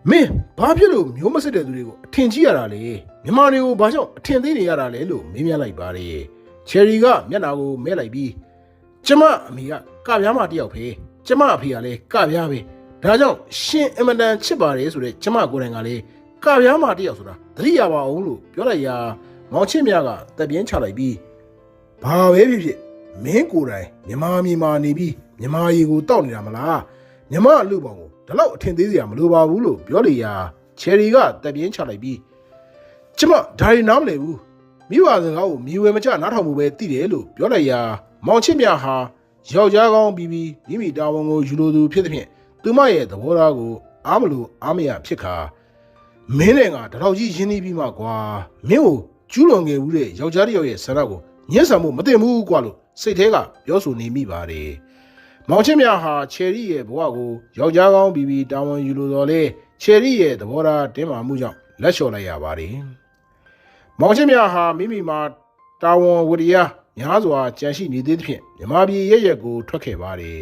မင်းဘာဖြစ်လို့မျိုးမစစ်တဲ့သူတွေကိုအထင်ကြီးရတာလဲမြန်မာတွေကိုဘာကြောင့်အထင်သေးနေရတာလဲလို့မေးမြန်းလိုက်ပါတယ်ချယ်ရီကမျက်နှာကိုမဲလိုက်ပြီးကျမအမေကကပြားမတယောက်ပဲကျမအဖေကလည်းကပြားပဲဒါကြောင့်ရှင်အင်မတန်ချစ်ပါတယ်ဆိုတဲ့ကျမကိုယ်တိုင်ကလည်းကပြားမတယောက်ဆိုတာသတိရပါအောင်လို့ပြောလိုက်ရာမောင်ချစ်မြကတက်ပြင်းချလိုက်ပြီးဘာပဲဖြစ်ဖြစ်မင်းကိုယ်တိုင်မြန်မာမြေမှာနေပြီးမြန်မာရေကိုတောက်နေတာမလားမြန်မာအလူပေါင်းကိုဒီလောက်အထင်သေးစရာမလိုပါဘူးလို့ပြောလေရာချယ်ရီကတက်ပြင်းချလိုက်ပြီးကျမဒါရီနားမလည်ဘူးမိဘစကားကိုမြည်ဝဲမချနားထောင်မှုပဲသိတယ်လို့ပြောလိုက်ရာမောင်ချစ်မြဟာယောက်ျားကောင်းပြီးမိမိတာဝန်ကိုယူလိုသူဖြစ်သဖြင့်သူမရဲ့သဘောထားကိုအားမလို့အားမရဖြစ်ခါမင်းနဲ့ငါတတော်ကြီးရင်းနှီးပြီးမှကွာမင်းကိုကျူးလွန်ခဲ့ဘူးတဲ့ယောက်ျားတစ်ယောက်ရဲ့ဆန္ဒကိုညှဉ်းဆန်မှုမတင်ဘူးကွာလို့စိတ်ထဲကပြောဆိုနေမိပါတယ်မောင်ချစ်မြဟာချယ်ရီရဲ့ဘဝကိုယောက်ျားကောင်းပြီးတာဝန်ယူလိုတော်လဲချယ်ရီရဲ့သဘောထားတင်းမာမှုကြောင့်လက်လျှော့လိုက်ရပါတယ်မောင်ချစ်မြဟာမိမိမှာတာဝန်ဝတ္တရားများစွာကြံရှိနေသေးသဖြင့်မြမပြည်ရဲ့ရက်ကိုထွက်ခဲ့ပါတယ်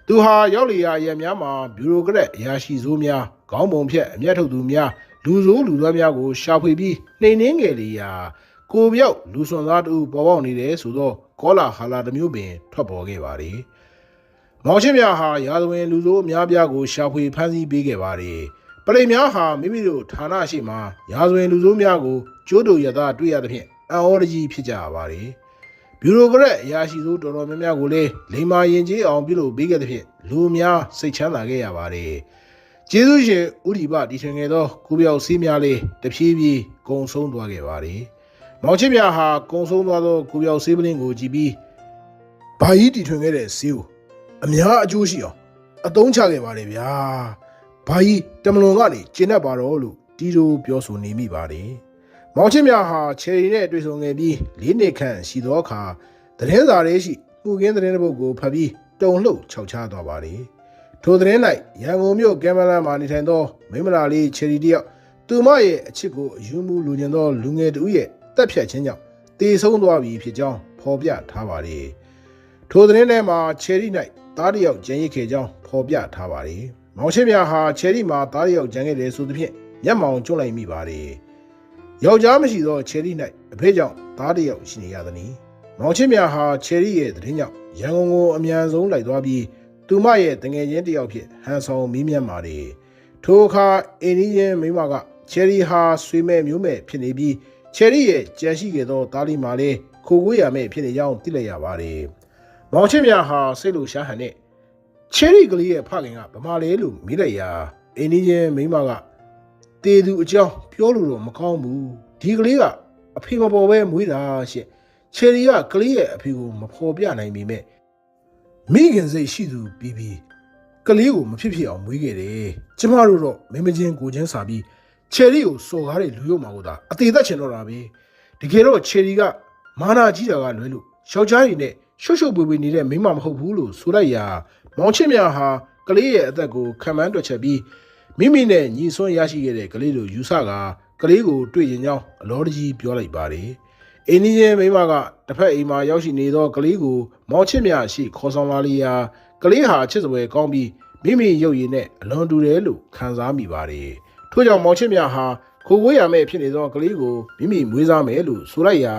သူဟာရောက်လျာအရက်များမှာဘျူရိုကရက်အရာရှိစိုးများခေါင်းပုံဖြတ်အမျက်ထုတ်သူများလူဆိုးလူသားများကိုရှာဖွေပြီးနှိမ်နှင်းခဲ့လေရာကိုပြောက်လူစွန်သားတူပေါ်ပေါက်နေတယ်ဆိုတော့ကောလာဟာလာတစ်မျိုးပင်ထွက်ပေါ်ခဲ့ပါတယ်မောင်ချစ်မြဟာရာဇဝင်လူဆိုးအများပြားကိုရှာဖွေဖမ်းဆီးပေးခဲ့ပါတယ်ပရိများဟာမိမိတို့ဌာနရှိမှရာဇဝင်လူဆိုးများကိုကျိုးတူရသားတွေ့ရသဖြင့်အံ့ဩတကြီးဖြစ်ကြပါတယ်ဘျူရိုကရက်အရာရှိဆိုးတော်တော်များများကိုလည်းလိမ္မာရင်ကျေးအောင်ပြုလုပ်ပေးခဲ့သဖြင့်လူများစိတ်ချမ်းသာခဲ့ရပါတယ်ကျေးဇူးရှင်ဥဒိပတီထွင်ခဲ့သောကိုပြောက်စည်းများလေးတဖြည်းဖြည်းကုံဆုံးသွားခဲ့ပါတယ်မောင်ချစ်မြဟာကုံဆုံးသွားသောကိုပြောက်စည်းပလင်းကိုကြည့်ပြီးဘာကြီးတီထွင်ခဲ့တဲ့စည်းကိုအများအကျိုးရှိအောင်အသုံးချခဲ့ပါတယ်ဗျာဘာကြီးတမလွန်ကနေကျင့်တတ်ပါတော့လို့တီတိုပြောဆိုနေမိပါတယ်မောင်ချစ်မြဟာချယ်ရီနဲ့တွေ့ဆုံခဲ့ပြီး၄နှစ်ခန့်ရှိသောအခါသတင်းစာထဲရှိမှုကင်းသတင်းတစ်ပုဒ်ကိုဖတ်ပြီးတုန်လှုပ်ခြောက်ခြားသွားပါတယ်ထိုသတင်း၌ရန်ကုန်မြို့ကမ်မလာမှာနေထိုင်သောမိမလာလေးချယ်ရီတယောက်သူမရဲ့အချစ်ကိုအယူမှုလူကျင်သောလူငယ်တူရဲ့တက်ဖြတ်ခြင်းကြောင့်တေဆုံးသွားပြီဖြစ်ကြောင်းဖော်ပြထားပါတယ်ထိုသတင်းထဲမှာချယ်ရီ၌သားတစ်ယောက်ကျန်ရစ်ခဲ့ကြောင်းဖော်ပြထားပါတယ်မောင်ချစ်မြဟာချယ်ရီမှာသားတစ်ယောက်ကျန်ခဲ့တယ်ဆိုသဖြင့်မျက်မှောင်ကျွတ်လိုက်မိပါတယ် ယောက်ျားမရှိသောချယ်ရီ၌အဖေကြောင့်သားတစ်ယောက်ရှိနေရသည်။မောင်ချစ်မြဟာချယ်ရီရဲ့သတင်းကြောင့်ရန်ကုန်ကိုအမြန်ဆုံးလိုက်သွားပြီးသူမရဲ့တငယ်ချင်းတစ်ယောက်ဖြစ်ဟန်ဆောင်မီးမြတ်မာတယ်။ထိုအခါအင်းကြီးချင်းမိမကချယ်ရီဟာဆွေမဲ့မျိုးမဲ့ဖြစ်နေပြီးချယ်ရီရဲ့ကြံရှိခဲ့သောသားလေးမာလေးခိုကိုးရမဲ့ဖြစ်နေကြောင်းသိလိုက်ရပါတယ်။မောင်ချစ်မြဟာစိတ်လိုရှားဟန်နဲ့ချယ်ရီကလေးရဲ့ဖခင်ကဗမာလေးလို့မိလိုက်ရာအင်းကြီးချင်းမိမကတေသူအကြောင်းပြောလို့တော့မကောင်းဘူးဒီကလေးကအဖေမပေါ်ပဲမွေးတာရှင့်ချယ်ရီကကလေးရဲ့အဖေကိုမဖော်ပြနိုင်ပေမဲ့မိခင်စိတ်ရှိသူပြီးကလေးကိုမဖြစ်ဖြစ်အောင်မွေးခဲ့တယ်ကျမတို့တော့မင်းမချင်းကိုချင်းစာပြီးချယ်ရီကိုစော်ကားတဲ့လူရုံမှာကိုသာအသေးသက်ချင်တော့တာပဲတကယ်တော့ချယ်ရီကမာနာကြီးတာကလွဲလို့ယောက်ျားတွေနဲ့ရှုပ်ရှုပ်ပွေပွေနေတဲ့မိန်းမမဟုတ်ဘူးလို့ဆိုလိုက်ရာမောင်ချစ်မြဟာကလေးရဲ့အသက်ကိုခံမှန်းတွက်ချက်ပြီးမိမိနဲ့ညီဆွမ်းရရှိခဲ့တဲ့ကလေးတို့ယူဆကလေးကိုတွေ့ရင်ကြောင်းအလောတကြီးပြောလိုက်ပါတယ်။အင်းကြီးရဲ့မိမကတစ်ဖက်အိမ်မှာရောက်ရှိနေသောကလေးကိုမောင်ချစ်မြရှိခေါ်ဆောင်လာလျာကလေးဟာချစ်စပွဲကောင်းပြီးမိမိရုပ်ရည်နဲ့အလွန်တူတယ်လို့ခံစားမိပါတယ်။ထို့ကြောင့်မောင်ချစ်မြဟာခိုကိုးရမဲ့ဖြစ်နေသောကလေးကိုမိမိမွေးစားမယ်လို့ဆိုလိုက်ရာ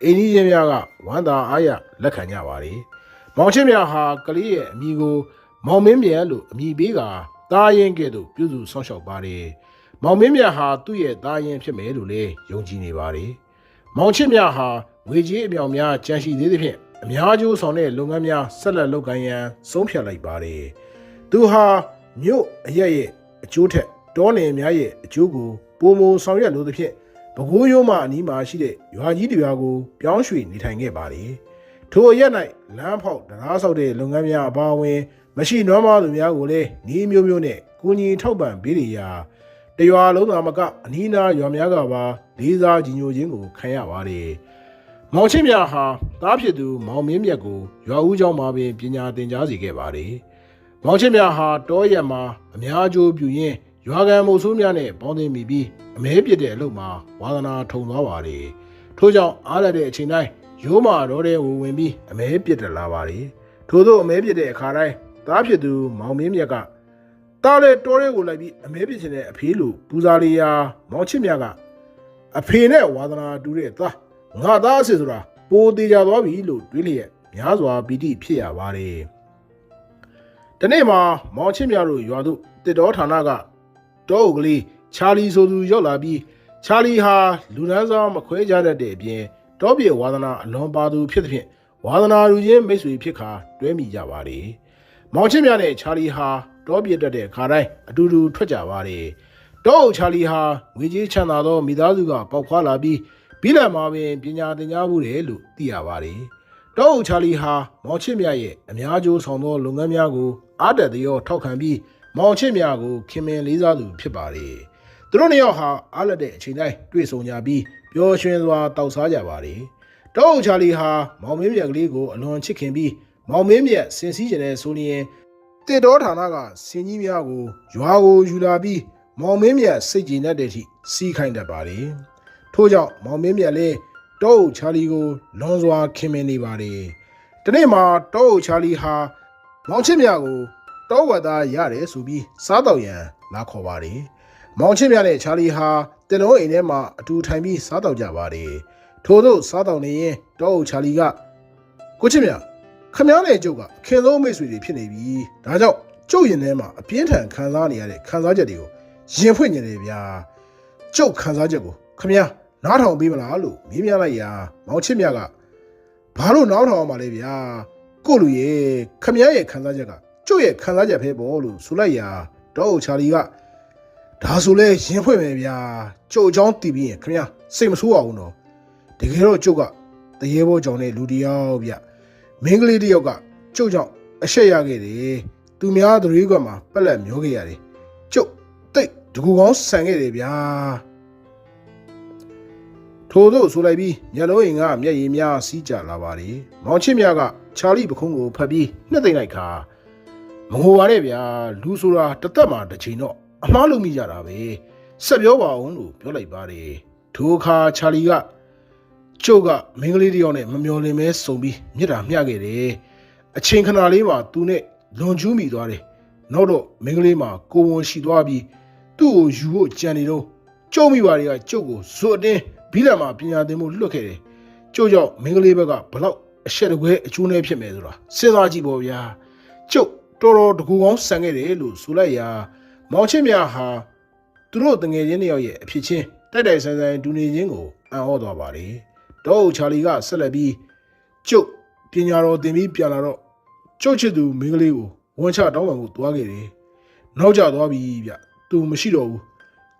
အင်းကြီးများကဝမ်းသာအားရလက်ခံကြပါတယ်။မောင်ချစ်မြဟာကလေးရဲ့အမိကိုမောင်မင်းမြတ်လို့အမိပေးကသားရင်ကဲ့သို့ပြုစုဆောင်းလျှောက်ပါတယ်။မောင်မင်းမြတ်ဟာသူ့ရဲ့သားရင်ဖြစ်မယ်လို့လည်းယုံကြည်နေပါတယ်။မောင်ချစ်မြတ်ဟာငွေကြေးအမြောက်များကြံရှိသေးသဖြင့်အများကျိုးဆောင်တဲ့လုပ်ငန်းများဆက်လက်လုပ်ကိုင်ရန်ဆုံးဖြတ်လိုက်ပါတယ်။သူဟာမြို့အရက်ရဲ့အကျိုးထက်တောနယ်များရဲ့အကျိုးကိုပုံမဆောင်ရွက်လို့သဖြင့်ပဲခူးရိုးမှအနီးမှာရှိတဲ့ရွာကြီးတရွာကိုပြောင်းရွှေ့နေထိုင်ခဲ့ပါတယ်။ထိုအရက်၌လမ်းဖောက်တရားဆောက်တဲ့လုပ်ငန်းများအပါအဝင်မရှိနွမ်းမသူများကိုလည်းဤမျိုးမျိုးနဲ့ကိုကြီးထောက်ပံ့ပေးရရာတရွာလုံးသာမကအနီးနားရွာများကပါလေးစားကြီးညိုခြင်းကိုခံရပါတယ်။မောင်ချစ်မြဟာသားဖြစ်သူမောင်မင်းမြတ်ကိုရွာဦးကျောင်းမှာပင်ပညာသင်ကြားစေခဲ့ပါတယ်။မောင်ချစ်မြဟာတောရက်မှာအများအကျိုးပြုရင်းရွာကန်မို့ဆိုးများနဲ့ပေါင်းသင်းမိပြီးအမဲပြစ်တဲ့အလုပ်မှာဝါသနာထုံသွားပါတယ်။ထို့ကြောင့်အားလက်တဲ့အချိန်တိုင်းရိုးမာတော်တဲ့ဝင်ပြီးအမဲပြစ်တက်လာပါတယ်။ထို့သောအမဲပြစ်တဲ့အခါတိုင်းသားဖြစ်သူမောင်မင်းမြတ်ကတားလေတောရဲကိုလိုက်ပြီးအမဲပြစ်ချင်တဲ့အဖေလို့ပူဇာလီယာမောင်ချစ်မြတ်ကအဖေနဲ့ဝါသနာတူတဲ့သားငါသားအစ်ဆိုတာပိုသေးကြသွားပြီလို့တွေးလျက်များစွာပီတိဖြစ်ရပါတယ်။ဒီနေ့မှာမောင်ချစ်မြတ်တို့ရွာသို့တစ်တော်ဌာနကတောအုပ်ကလေးချာလီဆိုသူရောက်လာပြီးချာလီဟာလူဒန်းစားမခွဲကြတတ်တဲ့အပြင်တောပြေဝါသနာအလွန်ပါသူဖြစ်သဖြင့်ဝါသနာလူချင်းမိတ်ဆွေဖြစ်ခါတွဲမိကြပါတယ်။မောင်ချစ်မြနဲ့ချာလီဟာတောပြေတက်တဲ့ခါတိုင်းအတူတူထွက်ကြပါတယ်။တောအုပ်ချာလီဟာငွေကြေးချမ်းသာသောမိသားစုကပေါက်ဖွာလာပြီးပြီးလံမှာပင်ပညာသင်ကြားမှုတယ်လို့သိရပါတယ်။တောအုပ်ချာလီဟာမောင်ချစ်မြရဲ့အများကျိုးဆောင်သောလုပ်ငန်းများကိုအားတက်သရောထောက်ခံပြီးမောင်ချစ်မြကိုခင်မင်လေးစားသူဖြစ်ပါတယ်။သူတို့နှစ်ယောက်ဟာအားလက်တဲ့အချိန်တိုင်းတွေ့ဆုံကြပြီးပျော်ရွှင်စွာတောက်စားကြပါတယ်။တောအုပ်ချာလီဟာမောင်မင်းမြတ်ကလေးကိုအလွန်ချစ်ခင်ပြီးမောင်မင်းမြတ်ဆင်စည်းကျင်တဲ့ဆိုလျင်တစ်တော်ဌာနကဆင်ကြီးများကိုရွာကိုယူလာပြီးမောင်မင်းမြတ်စိတ်ကြည်တဲ့အထိစီးခိုင်းတတ်ပါတယ်။ထို့ကြောင့်မောင်မင်းမြတ်လည်းတောအုပ်ချာလီကိုလွန်စွာခင်မင်နေပါတယ်။ဒီနေ့မှာတောအုပ်ချာလီဟာမောင်ချစ်မြတ်ကိုတောဝတ်သားရတယ်ဆိုပြီးစားတော့ရန်လာခေါ်ပါတယ်။မောင်ချစ်မြနဲ့ချာလီဟာတင်လုံးအိမ်ထဲမှာအတူထိုင်ပြီးစားတော့ကြပါတယ်။ထို့သို့စားတော့နေရင်တောအုပ်ချာလီကကိုချစ်မြခမည်းနဲ့ကျုပ်ကခင်ဆုံးမိတ်ဆွေတွေဖြစ်နေပြီ။ဒါကြောင့်ကျုပ်ရင်ထဲမှာအပြင်းထန်ခံစားနေရတဲ့ခံစားချက်တွေကိုရင်ဖွင့်နေတယ်ဗျာ။ကျုပ်ခံစားချက်ကိုခမည်းနားထောင်ပေးမလားလို့မေးမြန်းလိုက်ရာမောင်ချစ်မြကဘာလို့နားထောင်အောင်မလဲဗျာ။ကိုလူရဲ့ခမည်းရဲ့ခံစားချက်ကကျုပ်ရဲ့ခံစားချက်ပဲပေါ့လို့ဆိုလိုက်ရာတောအုပ်ချာလီကဒါဆိုလဲရင်ဖွင့်မယ်ဗျာကျုပ်အကြောင်းတည်ပြီးရင်ခင်ဗျာစိတ်မဆိုးအောင်တော့တကယ်တော့ကျုပ်ကတရေဘောကြောင့်နဲ့လူတယောက်ဗျမင်းကလေးတယောက်ကကျုပ်ကြောင့်အရှက်ရခဲ့တယ်သူများသတိကမှာပက်လက်မျောခဲ့ရတယ်ကျုပ်တိတ်တကူကောင်းဆန်ခဲ့တယ်ဗျာထို့သို့ဆိုလိုက်ပြီးမျက်လုံးအိမ်ကမျက်ရည်များစီးကြလာပါလေမောင်ချစ်မြကချာလီပခုံးကိုဖတ်ပြီးနှစ်သိမ့်လိုက်ခါမငိုပါနဲ့ဗျာလူဆိုတာတသက်မှာတစ်ချိန်တော့အမှားလုပ်မိကြတာပဲဆက်ပြောပါအောင်လို့ပြောလိုက်ပါတယ်ထိုအခါချာလီကကျုပ်ကမင်းကလေးတယောက်နဲ့မမျော်လင့်မဲစုံပြီးမြစ်တာမျှခဲ့တယ်အချိန်ခဏလေးမှာသူနဲ့လွန်ကျူးမိသွားတယ်နောက်တော့မင်းကလေးမှာကိုဝန်ရှိသွားပြီးသူ့ကိုယူဖို့ကြံနေတော့ ကျုပ်မိပါတွေကကျုပ်ကိုဇွတ်အတင်းဘီလံမှာပညာသင်မှုလွတ်ခဲ့တယ်ကျုပ်ကြောင့်မင်းကလေးဘက်ကဘလောက်အရှက်တကွဲအကျိုးနဲ့ဖြစ်မယ်ဆိုတာစဉ်းစားကြည့်ပေါ့ဗျာကျုပ်တော်တော်တကူကောင်းဆန်ခဲ့တယ်လို့ဆိုလိုက်ရာမောင်ချစ်မြဟာသူတို့တငယ်ချင်းတယောက်ရဲ့အဖြစ်ချင်းတိုက်တိုက်ဆန်းဆန်းတူနေခြင်းကိုအံ့ဩသွားပါလေတောအုပ်ချာလီကဆက်လက်ပြီးကျုပ်ပညာတော်သင်ပြီးပြန်လာတော့ကျုပ်ချစ်သူမင်းကလေးကိုဝန်ချတောင်းပန်ဖို့သွားခဲ့တယ်နောက်ကျသွားပြီဗျသူမရှိတော့ဘူး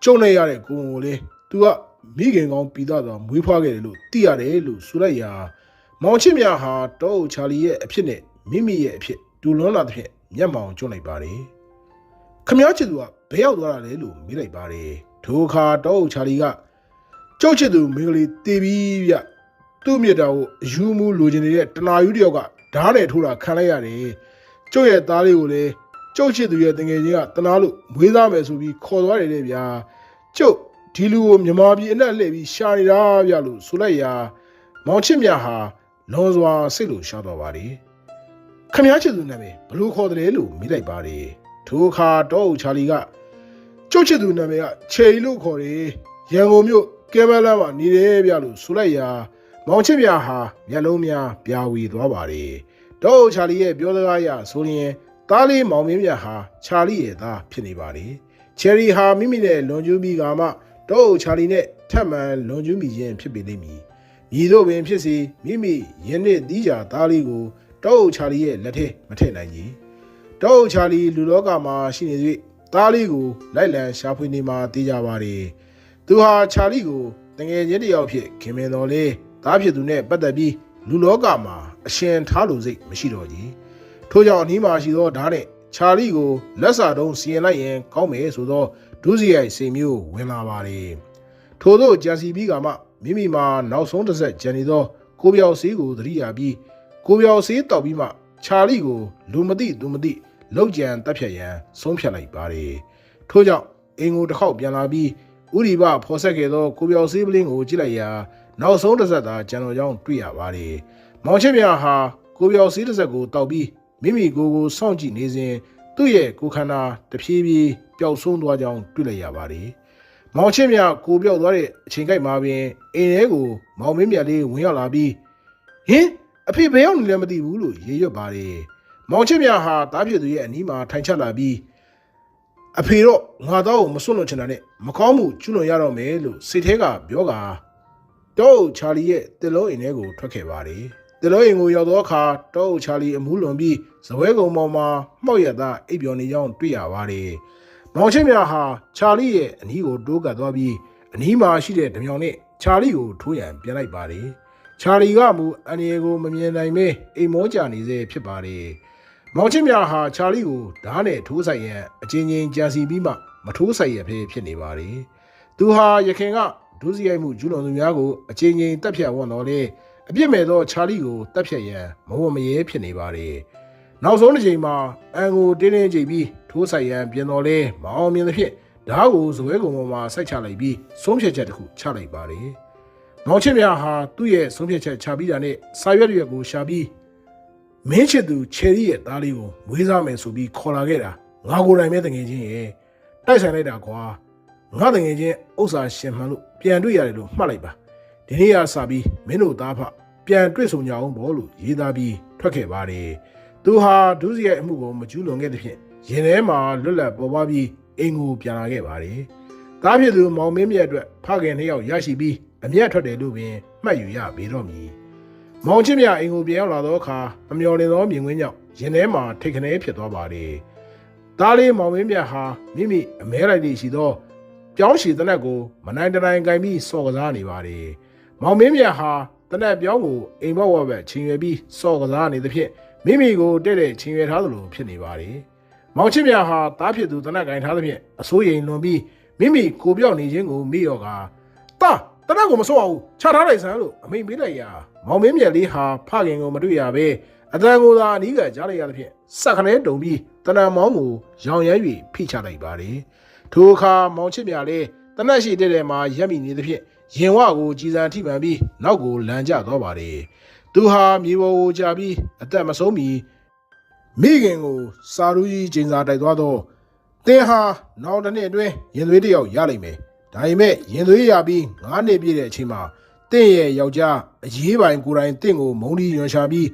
ကျုံနေရတဲ့ကိုယ်ကိုလေသူကမိခင်ကောင်းပြီးသားစွာမွေးဖွားခဲ့တယ်လို့သိရတယ်လို့ဆိုလိုက်ရာမောင်ချစ်မြဟာတောအုပ်ချာလီရဲ့အဖြစ်နဲ့မိမိရဲ့အဖြစ်ဒူလွန်းလာတဲ့ဖြင့်မျက်မှောင်ကျွတ်လိုက်ပါတယ်ခမည်းချစ်သူကဘယ်ရောက်သွားတာလဲလို့မေးလိုက်ပါတယ်ထိုအခါတောအုပ်ချာလီကကျုပ်ချစ်သူမင်းကလေးတည်ပြီးဗျသူ့မြတ်တာကိုအယူမူလိုချင်နေတဲ့တနာယူတယောက်ကဓာတ်နဲ့ထိုးတာခံလိုက်ရတယ်ကျုပ်ရဲ့သားလေးကိုလည်းကျုပ်ချစ်သူရဲ့တငယ်ချင်းကတနာလို့မွေးသားမယ်ဆိုပြီးခေါ်သွားတယ်လေဗျာကျုပ်ဒီလူကိုမြမာပြည်အနက်လှည့်ပြီးရှာနေတာဗျလို့ဆိုလိုက်ရာမောင်ချစ်မြဟာလွန်စွာစိတ်လိုရှားသွားပါလေခမည်းချစ်သူနာမည်ဘလို့ခေါ်တယ်လို့မေးလိုက်ပါတယ်ထိုအခါတောအုပ်ချာလီကကျုပ်ချစ်သူနာမည်ကချေလို့ခေါ်တယ်ရန်ကုန်မြို့ကဲမလန်းမှာနေတယ်ဗျလို့ဆိုလိုက်ရာမောင်ချစ်မြဟာမျက်လုံးများပြာဝီသွားပါတယ်တောအုပ်ချာလီရဲ့ပြောစကားအရဆိုရင်သားလေးမောင်မင်းမြဟာချာလီရဲ့သားဖြစ်နေပါတယ်ချယ်ရီဟာမိမိနဲ့လွန်ကျူးပြီးကမှတောအုပ်ချာလီနဲ့ထပ်မံလွန်ကျူးမိခြင်းဖြစ်ပေလိမ့်မည်ညီတို့ပင်ဖြစ်စီမိမိယင်းနှစ်သီးကြသားလေးကိုတောအုပ်ချာလီရဲ့လက်ထဲမထည့်နိုင်ကြီးတောအုပ်ချာလီလူလောကမှာရှိနေ၍သားလေးကိုလိုက်လံရှာဖွေနေမှာသိကြပါတယ်သူဟာချာလီကိုတငယ်ချင်းတယောက်ဖြစ်ခင်မင်တော်လေးသားဖြစ်သူနဲ့ပတ်သက်ပြီးလူလောကမှာအရှင်ထားလို့စိတ်မရှိတော့ကြီးထို့ကြောင့်အနီးမှာရှိသောဓာတ်နဲ့ချာလီကိုလက်စာတုံးစီရင်လိုက်ရင်ကောင်းမယ်ဆိုသောဒုစရိုက်စိတ်မျိုးဝင်လာပါတယ်ထို့သောကြံစီပြီးကမှမိမိမှာနောက်ဆုံးတစ်ဆက်ကြံနေသောကိုပြောက်ဆေးကိုသတိရပြီးကိုပြောက်ဆေးတောက်ပြီးမှချာလီကိုလူမသိသူမသိလောက်ကြံတက်ဖြတ်ရန်ဆုံးဖြတ်လိုက်ပါတယ်ထို့ကြောင့်အင်ကိုတစ်ခေါက်ပြန်လာပြီးဥရိဘဖော်ဆက်ခဲ့သောကိုပြောက်ဆေးပလင်းကိုကြည့်လိုက်ရာနောက်ဆုံးတစ်ဆက်သာကြံတော်ကြောင့်တွေ့ရပါတယ်မောင်ချစ်မြဟာကိုပြောက်ဆေးတစ်ဆက်ကိုတောက်ပြီးမိမိကိုယ်ကိုစောင့်ကြည့်နေစဉ်သူ့ရဲ့ကိုယ်ခန္ဓာတဖြည်းဖြည်းပျောက်ဆုံးသွားကြောင်းတွေ့လိုက်ရပါတယ်မောင်ချစ်မြကိုပြောက်သွားတဲ့အချိန်ကိုက်မှာပင်အိမ်ထဲကိုမောင်မင်းမြတ်လေးဝင်ရောက်လာပြီးဟင်အဖေဘယ်ရောက်နေလဲမသိဘူးလို့ရေရွတ်ပါတယ်မောင်ချစ်မြဟာတားဖြစ်သူရဲ့အနီးမှာထိုင်ချလာပြီးအဖေတော့ငါသားကိုမစွန့်လွတ်ချင်တာနဲ့မကောင်းမှုကျွလွန်ရတော့မယ်လို့စိတ်ထဲကပြောကာတောအုပ်ချာလီရဲ့တစ်လုံးအိမ်ထဲကိုထွက်ခဲ့ပါတယ်တစ်လုံးအိမ်ကိုရောက်သောအခါတောအုပ်ချာလီအမူးလွန်ပြီးဇပွဲကုံပေါ်မှာမှောက်ရသားအိပ်ပျော်နေကြောင်းတွေ့ရပါတယ်မောင်ချစ်မြဟာချာလီရဲ့အနီးကိုတိုးကပ်သွားပြီးအနီးမှာရှိတဲ့ဓမြောင်နဲ့ချာလီကိုထိုးရန်ပြန်လိုက်ပါတယ်ချာလီကမူအန်ရီကိုမမြင်နိုင်ပဲအိမ်မောကြနေစေဖြစ်ပါတယ်မောင်ချစ်မြဟာချာလီကိုဓာတ်နဲ့ထိုးဆိုင်ရန်အချင်းချင်းကြံစီပြီးမှမထိုးဆိုင်ရဖြစ်နေပါတယ်သူဟာရခင်ကဒုစရိုက်မှုကျူးလွန်သူများကိုအချင်းချင်းတပ်ဖြတ်ဝန်တော်လေအပြစ်မဲ့သောချာလီကိုတပ်ဖြတ်ရန်မဝမရဲဖြစ်နေပါတယ်နောက်ဆုံးတစ်ချိန်မှာအန်ကိုတင်းတင်းကြိတ်ပြီးထိုးဆိုင်ရန်ပြင်တော်လဲမအောင်မြင်သဖြင့်ဓာတ်ကိုဇပွဲကုံပေါ်မှာစိုက်ချလိုက်ပြီးဆုံးဖြတ်ချက်တစ်ခုချလိုက်ပါတယ်မောင်ချစ်မြဟာသူ့ရဲ့ဆုံးဖြတ်ချက်ချပြီးတာနဲ့စာရွက်တွေကိုရှာပြီးမင်းချစ်သူချယ်ရီရဲ့သားလေးကိုမွေးစားမယ်ဆိုပြီးခေါ်လာခဲ့တာငါကိုယ်တိုင်ပဲတငယ်ချင်းရဲ့တိုက်ဆိုင်လိုက်တာကွာငါတငယ်ချင်းဥစ္စာရှင်မှန်လို့ပြန်တွေ့ရတယ်လို့မှတ်လိုက်ပါဒီနေ့ကစပြီးမင်းတို့သားဖပြန်တွေ့ဆုံကြအောင်ဘောလို့ရေးသားပြီးထွက်ခဲ့ပါတယ်သူဟာဒုစရိုက်အမှုကိုမကျူးလွန်ခဲ့တဲ့ဖြင့်ရင်ထဲမှာလွတ်လပ်ပေါ်ပါပြီးအိမ်ကိုပြန်လာခဲ့ပါတယ်သားဖြစ်သူမောင်မင်းမြတ်အတွက်ဖခင်နှစ်ယောက်ရရှိပြီးအမျက်ထွက်တယ်လို့ပင်မှတ်ယူရပေတော့မည်မောင်ချစ်မြအိမ်ကိုပြန်ရောက်လာသောအခါမမျှော်လင့်သောမြင်ကွင်းကြောင့်ရင်ထဲမှာထိတ်ခနဲဖြစ်သွားပါတယ်သားလေးမောင်မင်းမြတ်ဟာမိမိအမဲလိုက်လေးရှိသောပြောင်းရှည်တနက်ကိုမနိုင်တနိုင်ကင်ပြီးစော်ကစားနေပါတယ်မောင်မင်းမြတ်ဟာတနက်ပြောင်းကိုအိမ်ဘဝဘက်ချိန်ရွယ်ပြီးစော်ကစားနေသဖြင့်မိမိကိုတဲ့တဲ့ချိန်ရွယ်ထားသလိုဖြစ်နေပါတယ်မောင်ချစ်မြဟာတားဖြစ်သူတနက်ကင်ထားသဖြင့်အစိုးရိမ်လွန်ပြီးမိမိကိုပြောက်နေခြင်းကိုမေ့ရောကတာတနက်ကိုမစော့အောင်ချထားလိုက်စမ်းလို့အမိန်ပေးလိုက်ရာမောင်မင်းမြတ်လေးဟာဖခင်ကိုမတွေ့ရပဲအတန်ကိုသာအနီးကကြားလိုက်ရသဖြင့်စက်ခနဲတုံပြီးတနက်မောင်းကိုရောင်ရဲ၍ဖိချလိုက်ပါတယ်ထိုအခါမောင်ချစ်မြလေးတနက်ရှိတဲ့မှာရက်မိနေသဖြင့်ရင်ဝကိုကြည်စံထိပန်ပြီးနောက်ကိုလန်ကျသွားပါတယ်သူဟာမြေပေါ်ကိုကြာပြီးအသက်မဆုံးမီမိခင်ကိုစာရူးကြီးကျင်းစာတိုက်သွားတော့သင်ဟာနောက်တစ်နှစ်အတွင်းရင်သွေးတစ်ယောက်ရလိမ့်မယ် ဒါပေမဲ့ရင်သွေးရပြီး9နှစ်ပြည့်တဲ့အချိန်မှာတင့်ရဲ့ယောက်ျားအရေးပိုင်ကိုယ်တိုင်တင့်ကိုမုံဒီရွံရှာပြီး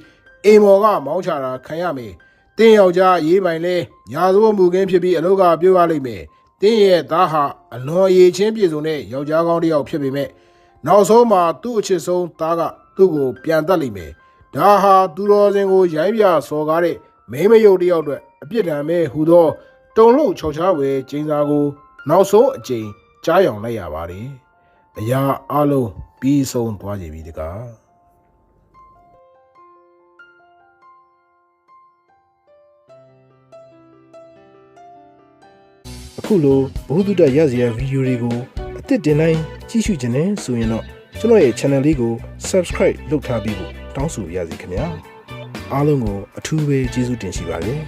အိမ်မော်ကမောင်းချတာခံရမယ်တင်းယောက်ျားအရေးပိုင်လဲညာစိုးမှုခင်းဖြစ်ပြီးအလုပ်ကပြုတ်ရလိမ့်မယ်တင်းရဲ့သားဟာအလွန်အရေးချင်းပြည်စုံတဲ့ယောက်ျားကောင်းတစ်ယောက်ဖြစ်ပေမဲ့နောက်ဆုံးမှာသူ့အချစ်ဆုံးသားကသူ့ကိုပြန်တတ်လိမ့်မယ်ဒါဟာသူတော်စင်ကိုရိုင်းပြစော်ကားတဲ့မိမယုတ်တစ်ယောက်အတွက်အပြစ်ဒဏ်ပဲဟူသောတုံလို့ချော်ချဝဲကျင်းစာကိုနောက်ဆုံးအကြိမ်ကြားယောင်လိုက်ရပါတယ်အရာအလုံးပြီးဆုံးသွားကြပြီတကားအခုလိုဘုဒ္ဓတရစရာဗီဒီယိုတွေကိုအသစ်တင်တိုင်းကြည့်ရှုခြင်းနဲ့ဆိုရင်တော့ကျွန်တော်ရဲ့ channel လေးကို subscribe လုပ်ထားပြီးဖို့တောင်းဆိုပါရစေခင်ဗျာအားလုံးကိုအထူးပဲကျေးဇူးတင်ရှိပါတယ်